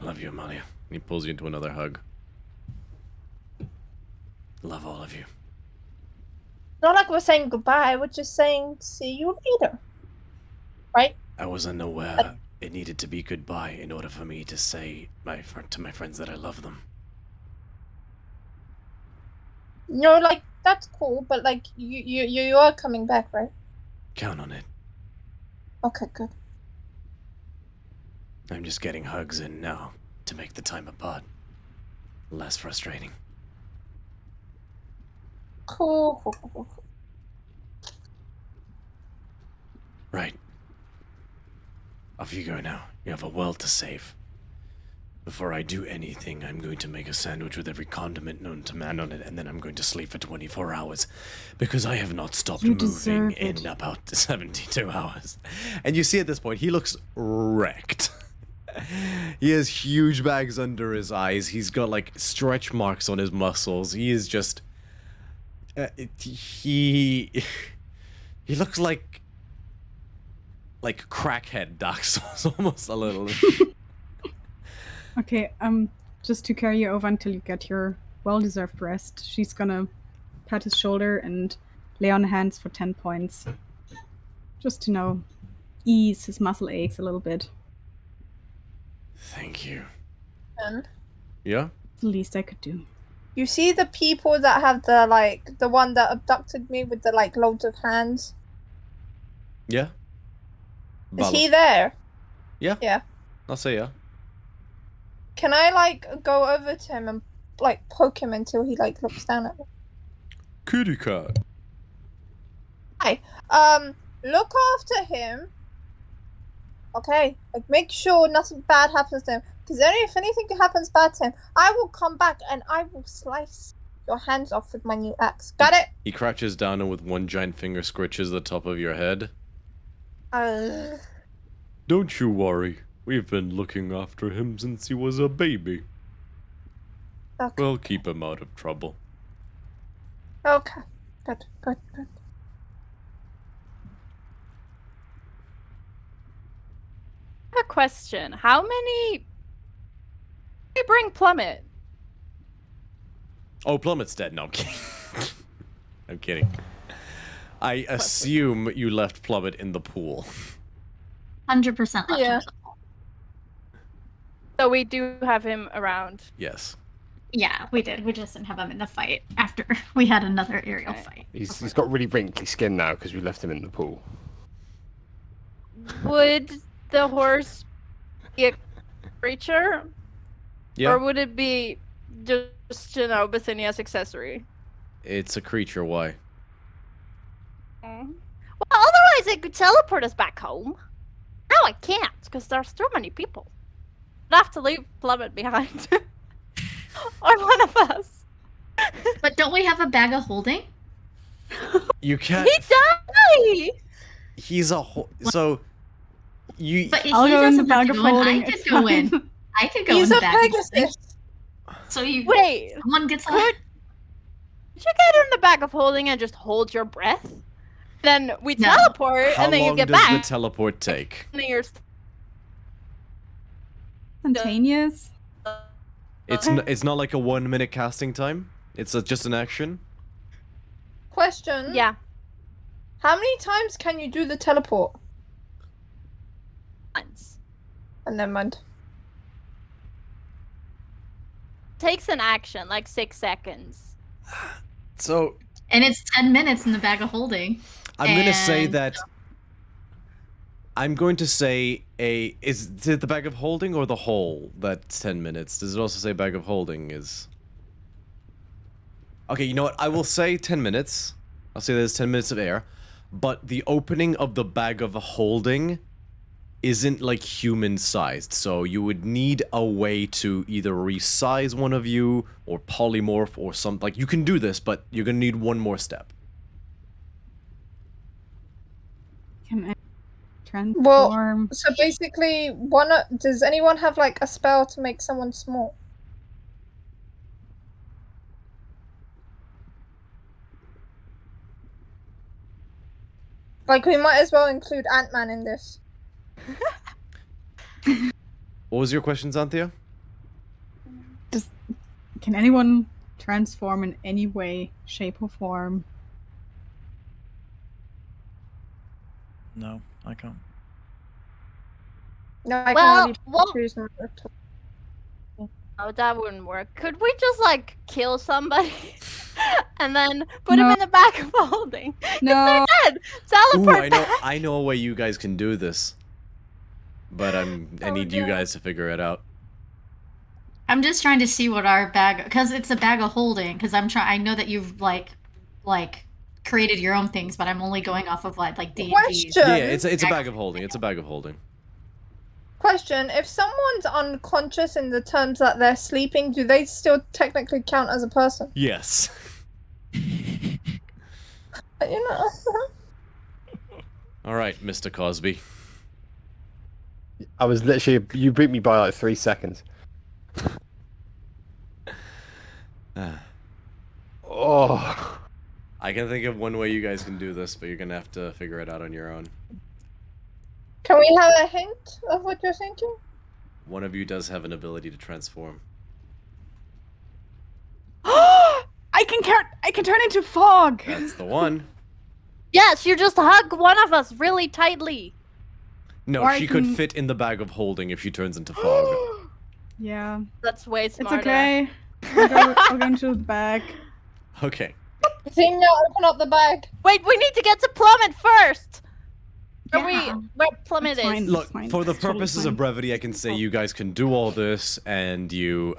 I love you, Amalia. He pulls you into another hug. Love all of you. Not like we're saying goodbye, we're just saying see you later. Right? I was unaware it needed to be goodbye in order for me to say to my friends that I love them. You know, like that's cool, but like you are coming back, right? Count on it. Okay, good. I'm just getting hugs in now to make the time apart less frustrating. Cool. Right. Off you go now. You have a world to save. Before I do anything, I'm going to make a sandwich with every condiment known to man on it, and then I'm going to sleep for 24 hours. Because I have not stopped You moving deserve in it. about 72 hours. And you see at this point, he looks wrecked. He has huge bags under his eyes. He's got like stretch marks on his muscles. He is just... he looks like crackhead Dark Souls almost a little. Okay, just to carry you over until you get your well-deserved rest, she's gonna pat his shoulder and lay on hands for 10 points. Just to ease his muscle aches a little bit. Thank you. And Yeah? It's the least I could do. you see the people that have the one that abducted me with the loads of hands? Yeah? Is he Balor. there? Yeah? Yeah. I'll say yeah. Can I go over to him and poke him until he looks down at me? Kitty cat. Hi. Look after him. Okay. Make sure nothing bad happens to him. Because if anything happens bad to him, I will come back and I will slice your hands off with my new axe. Got it? He crouches down and with one giant finger scritches the top of your head. Don't you worry. We've been looking after him since he was a baby. Okay. We'll keep him out of trouble. Okay. Good. A question. How many bring Plummet? Oh, Plummet's dead. No, I'm kidding. I'm kidding. I assume you left Plummet in the pool. 100% left. Yeah. So we do have him around. Yes. Yeah, we did. We just didn't have him in the fight after we had another aerial Okay. fight. He's got really wrinkly skin now because we left him in the pool. Would the horse be a creature? Yeah. Or would it be just, Bithynia's accessory? It's a creature. Why? Well, otherwise it could teleport us back home. Now I can't, because there's too many people. I'd have to leave Plummet behind. Or one of us. But don't we have a bag of holding? You can't. He died! He's a so. You. But I'll he go in the doesn't have bag to of go in. holding. I could It's go in. fine. I could go He's in a the bag of holding. Pegasus. So you Wait, one gets could left. you get in the bag of holding and just hold your breath? Then we No. teleport, How and then you long get does back. the teleport take? And then you're Instantaneous. It's not like a 1 minute casting time. It's just an action. Question. yeah. How many times can you do the teleport? Once. And never mind. Takes an action, like 6 seconds. So And it's 10 minutes in the bag of holding. I'm gonna say And- that. I'm going to say is it the bag of holding or the hole that's 10 minutes? Does it also say bag of holding is? Okay, you know what? I will say 10 minutes. I'll say there's 10 minutes of air, but the opening of the bag of holding isn't like human sized, so you would need a way to either resize one of you or polymorph or something. Like you can do this, but you're gonna need one more step. Can I transform? So basically, does anyone have a spell to make someone small? We might as well include Ant-Man in this. What was your question, Xanthia? Can anyone transform in any way, shape, or form? No, I can't. No, I Well, can only what- choose my Oh, that wouldn't work. Could we just kill somebody and then put him No. in the bag of holding? 'Cause No. they're dead. Ooh, Teleport back. I know a way you guys can do this, but I need you no. guys to figure it out. I'm just trying to see what our bag, because it's a bag of holding. Because I know that you've created your own things, but I'm only going off of like D&D's. Question. Yeah, it's a bag of holding. It's a bag of holding. Question: if someone's unconscious in the terms that they're sleeping, do they still technically count as a person? Yes. You know. All right, Mr. Cosby. I was literally, you beat me by like 3 seconds. Oh. I can think of one way you guys can do this, but you're gonna have to figure it out on your own. Can we have a hint of what you're thinking? One of you does have an ability to transform. I can turn into fog. That's the one. Yes, you just hug one of us really tightly. No, Or I she could can- fit in the bag of holding if she turns into fog. Yeah, That's way it's smarter. okay. I'll go into the bag. Okay. Xenia, open up the bag. Wait, we need to get to Plummet first. Yeah. Where Plummet It's fine. is? Look, fine, for the it's totally purposes fine. of brevity, I can say you guys can do all this, and you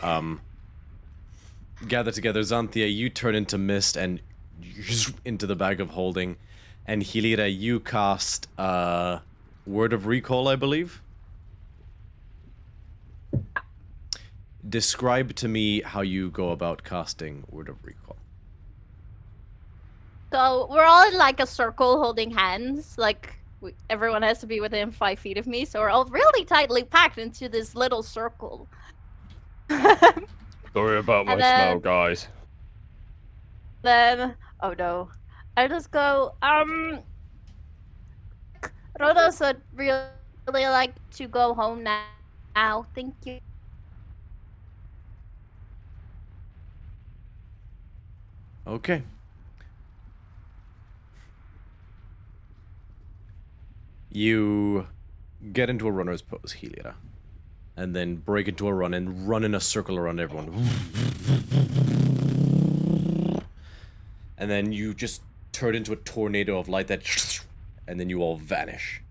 gather together. Xanthia, you turn into mist and into the bag of holding, and Hilira, you cast Word of Recall, I believe. Describe to me how you go about casting Word of Recall. So we're all in like a circle holding hands. Like everyone has to be within 5 feet of me. So we're all really tightly packed into this little circle. Sorry about my And smell, then- guys. Then, oh no. I just go, Rhodos would really like to go home now. Thank you. Okay. You get into a runner's pose, Hilira, and then break into a run and run in a circle around everyone. And then you just turn into a tornado of light that, and then you all vanish.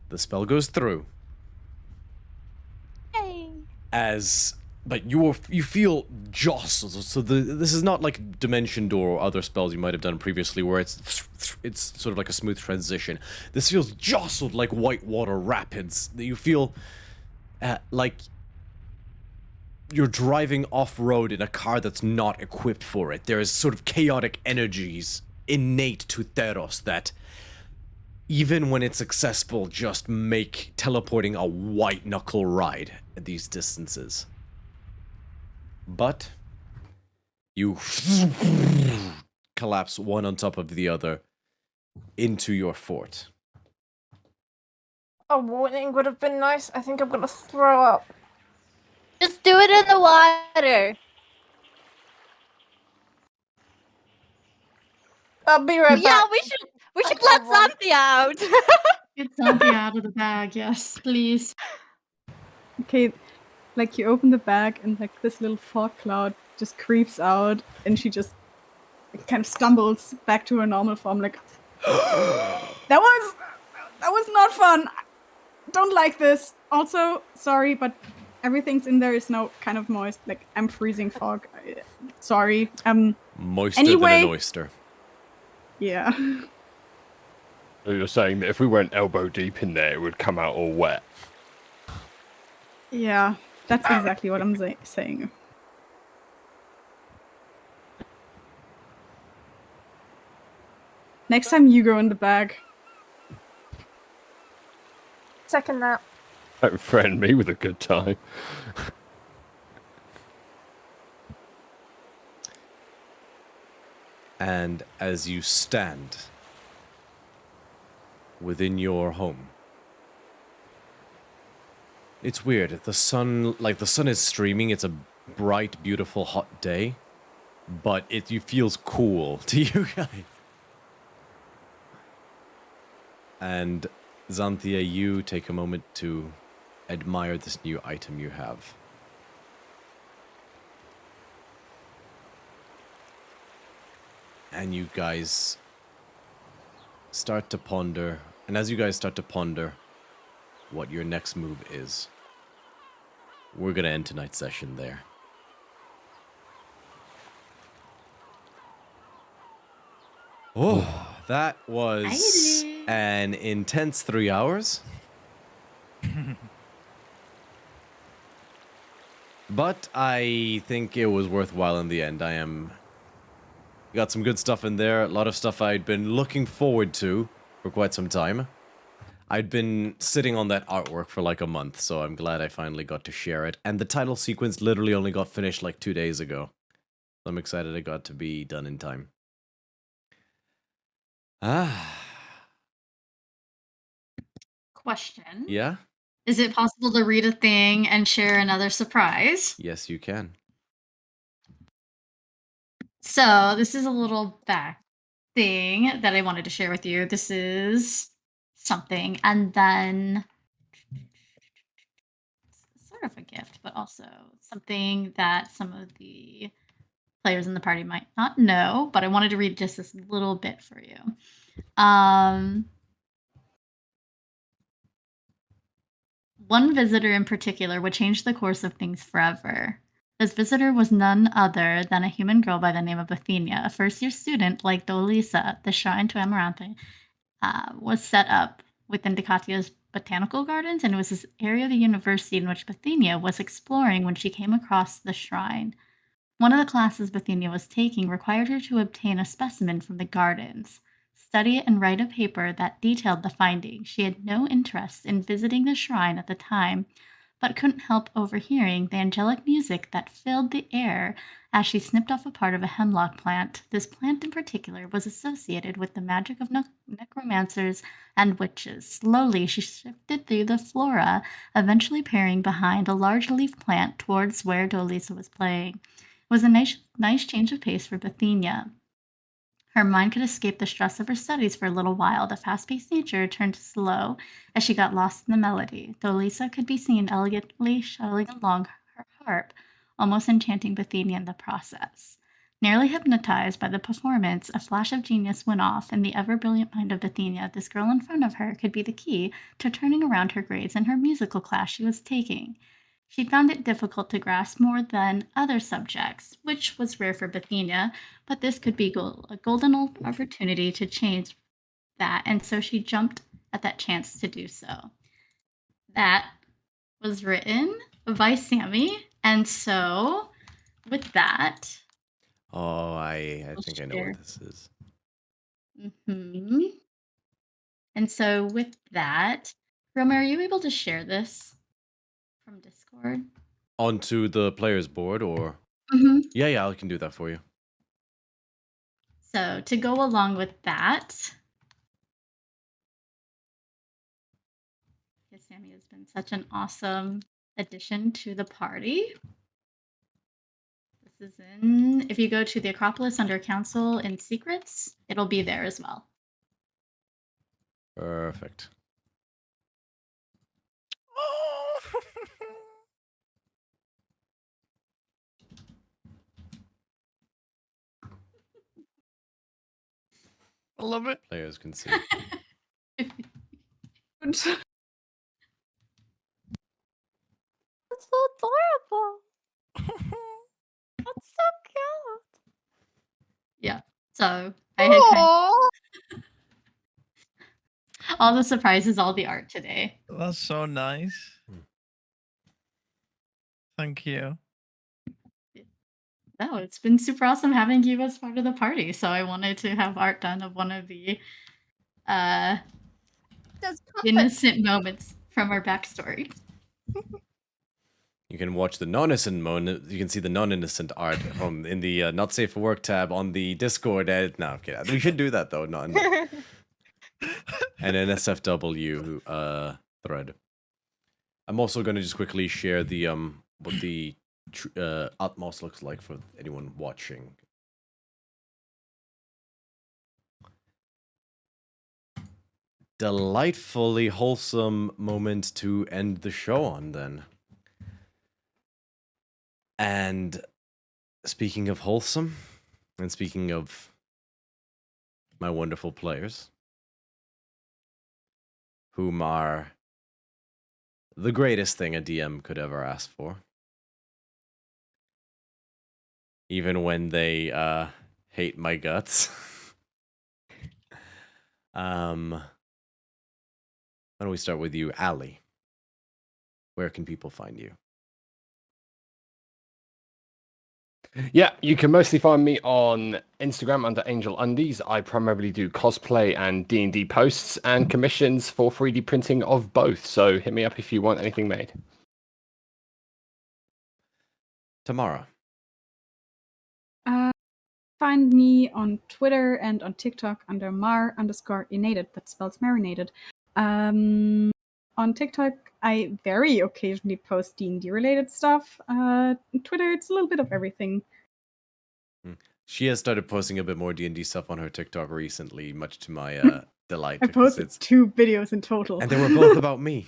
The spell goes through. Hey. But you feel jostled. So this is not like Dimension Door or other spells you might have done previously, where it's sort of like a smooth transition. This feels jostled like whitewater rapids. You feel like you're driving off-road in a car that's not equipped for it. There is sort of chaotic energies innate to Theros that, even when it's successful, just make teleporting a white-knuckle ride at these distances. But you collapse one on top of the other into your fort. A warning would have been nice. I think I'm gonna throw up. Just do it in the water. I'll be right Yeah, back. we should I let can't run. Santi out. Get Zombie out of the bag, yes, please. Okay, like you open the bag and like this little fog cloud just creeps out, and she just kind of stumbles back to her normal form. Like that was not fun. Don't like this. Also, sorry, but everything's in there is now kind of moist. Like I'm freezing fog. Sorry. Moister Anyway- than an oyster. Yeah. So you're saying that if we went elbow deep in there, it would come out all wet. Yeah, that's exactly what I'm saying. Next time you go in the bag. Second that. Don't threaten me with a good time. And as you stand within your home, it's weird. The sun is streaming. It's a bright, beautiful, hot day, but it feels cool to you guys. And Xanthia, you take a moment to admire this new item you have. And you guys start to ponder, and as you guys start to ponder what your next move is, we're gonna end tonight's session there. Oh, that was Exciting. an intense 3 hours. But I think it was worthwhile in the end. Got some good stuff in there, a lot of stuff I'd been looking forward to for quite some time. I'd been sitting on that artwork for like a month, so I'm glad I finally got to share it. And the title sequence literally only got finished like 2 days ago. I'm excited it got to be done in time. question. Yeah? Is it possible to read a thing and share another surprise? Yes, you can. So this is a little back thing that I wanted to share with you. This is something, and then it's sort of a gift, but also something that some of the players in the party might not know, but I wanted to read just this little bit for you. One visitor in particular would change the course of things forever. This visitor was none other than a human girl by the name of Athenia, a first-year student like Dolisa. The shrine to Amaranthe was set up within Decatia's botanical gardens, and it was this area of the university in which Bithynia was exploring when she came across the shrine. One of the classes Bithynia was taking required her to obtain a specimen from the gardens, study it, and write a paper that detailed the findings. She had no interest in visiting the shrine at the time, but couldn't help overhearing the angelic music that filled the air as she snipped off a part of a hemlock plant. This plant in particular was associated with the magic of necromancers and witches. Slowly, she shifted through the flora, eventually peering behind a large leaf plant towards where Dolisa was playing. It was a nice change of pace for Bithynia. Her mind could escape the stress of her studies for a little while. The fast-paced nature turned to slow as she got lost in the melody. Dolisa could be seen elegantly shuttling along her harp, almost enchanting Bithynia in the process. Nearly hypnotized by the performance, a flash of genius went off in the ever-brilliant mind of Bithynia. This girl in front of her could be the key to turning around her grades in her musical class she was taking. She found it difficult to grasp more than other subjects, which was rare for Bithynia, but this could be a golden opportunity to change that, and so she jumped at that chance to do so. That was written by Sammy, and so with that... Oh, I think I know what this is. And so with that, Roma, are you able to share this from Discord? Onto the player's board, or? Yeah, I can do that for you. So to go along with that, because Sammy has been such an awesome addition to the party. This is in, if you go to the Acropolis under Council in Secrets, it'll be there as well. Perfect. I love it. Players can see. That's so adorable. That's so cute. Yeah. So I had kind of all the surprises, all the art today. That's so nice. Thank you. No, it's been super awesome having you as part of the party. So I wanted to have art done of one of the innocent moments from our backstory. You can watch the non-innocent you can see the non-innocent art from in the Not Safe for Work tab on the Discord. No, I'm kidding. We should do that though. Not and an SFW thread. I'm also going to just quickly share the what the Atmos looks like for anyone watching. Delightfully wholesome moment to end the show on, then. And speaking of wholesome, and speaking of my wonderful players, whom are the greatest thing a DM could ever ask for, even when they hate my guts. Why don't we start with you, Allie? Where can people find you? Yeah, you can mostly find me on Instagram under Angel Undies. I primarily do cosplay and D&D posts and commissions for 3D printing of both. So hit me up if you want anything made. Tamara. Find me on Twitter and on TikTok under mar_inated. That spells marinated. On TikTok, I very occasionally post D&D related stuff. Twitter, it's a little bit of everything. She has started posting a bit more D&D stuff on her TikTok recently, much to my delight. I because posted 2 videos in total. And they were both about me.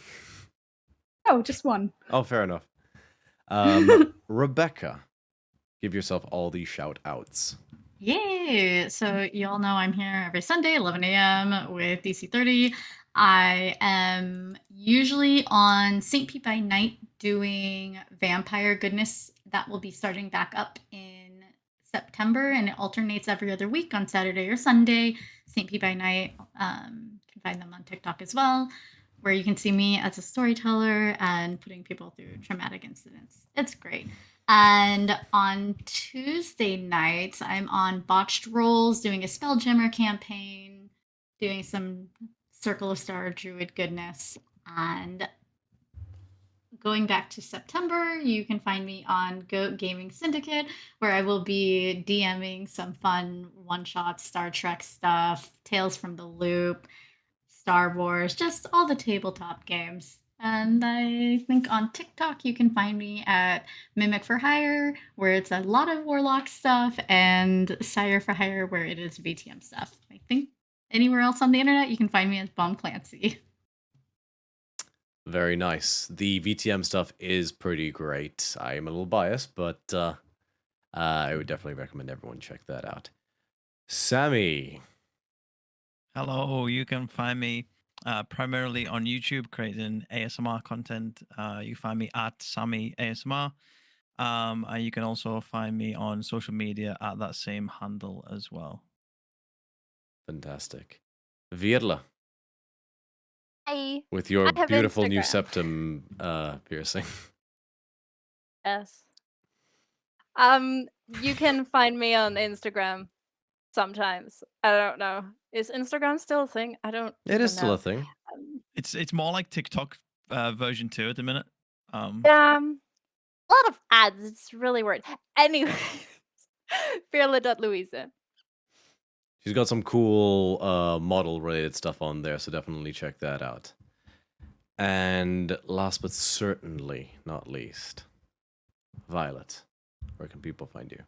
Oh, just one. Oh, fair enough. Rebecca, give yourself all these shout outs. Yay! So you all know I'm here every Sunday, 11 a.m. with DC30. I am usually on St. Pete by night doing vampire goodness. That will be starting back up in September, and it alternates every other week on Saturday or Sunday. St. Pete by night. You can find them on TikTok as well, where you can see me as a storyteller and putting people through traumatic incidents. It's great. And on Tuesday nights, I'm on Botched Rolls doing a Spelljammer campaign, doing some Circle of Star Druid goodness. And going back to September, you can find me on Goat Gaming Syndicate, where I will be DMing some fun one-shot Star Trek stuff, Tales from the Loop, Star Wars, just all the tabletop games. And I think on TikTok you can find me at Mimic for Hire, where it's a lot of Warlock stuff, and Sire for Hire, where it is VTM stuff. I think anywhere else on the internet you can find me as Bomb Clancy. Very nice. The VTM stuff is pretty great. I am a little biased, but I would definitely recommend everyone check that out. Sammy. Hello, you can find me primarily on YouTube creating ASMR content. You find me at Sammy ASMR. And you can also find me on social media at that same handle as well. Fantastic. Virla. Hi. With your I have beautiful new Instagram. septum piercing. Yes. You can find me on Instagram sometimes. I don't know. Is Instagram still a thing? I don't. It is even still know. a thing. It's more like TikTok version 2 at the minute. A lot of ads. It's really weird. Anyway, Fearla.Louisa. She's got some cool model related stuff on there, so definitely check that out. And last but certainly not least, Violet. Where can people find you?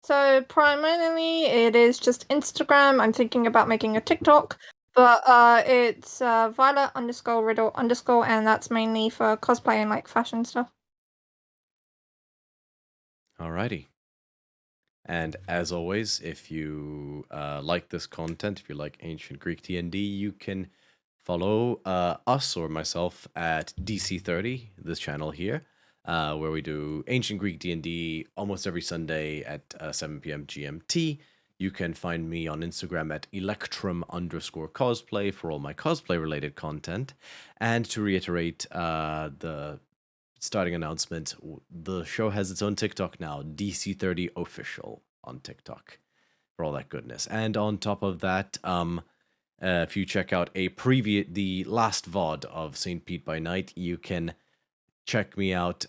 So primarily it is just Instagram. I'm thinking about making a TikTok, but it's Violet_Riddle_, and that's mainly for cosplay and like fashion stuff. Alrighty. And as always, if you like this content, if you like Ancient Greek D&D, you can follow us or myself at DC30, this channel here, where we do Ancient Greek D&D almost every Sunday at 7 p.m. GMT. You can find me on Instagram at Electrum_cosplay for all my cosplay-related content. And to reiterate the starting announcement, the show has its own TikTok now, DC30 Official on TikTok, for all that goodness. And on top of that, if you check out the last VOD of St. Pete by Night, you can check me out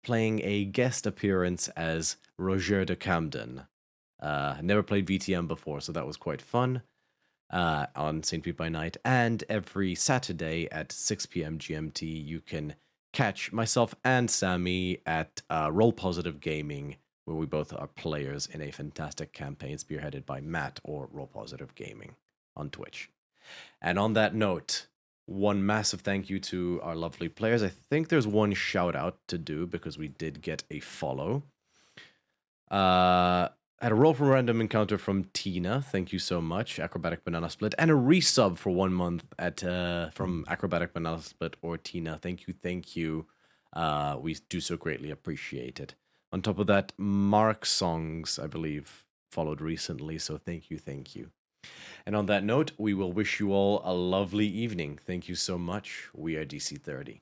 playing a guest appearance as Roger de Camden. Never played VTM before, so that was quite fun on St. Pete by Night. And every Saturday at 6 p.m. GMT, you can catch myself and Sammy at Roll Positive Gaming, where we both are players in a fantastic campaign spearheaded by Matt or Roll Positive Gaming on Twitch. And on that note, one massive thank you to our lovely players. I think there's one shout out to do because we did get a follow. Had a roll from random encounter from Tina. Thank you so much. Acrobatic Banana Split. And a resub for 1 month from Acrobatic Banana Split or Tina. Thank you. We do so greatly appreciate it. On top of that, Mark Songs, I believe, followed recently. So thank you. And on that note, we will wish you all a lovely evening. Thank you so much. We are DC30.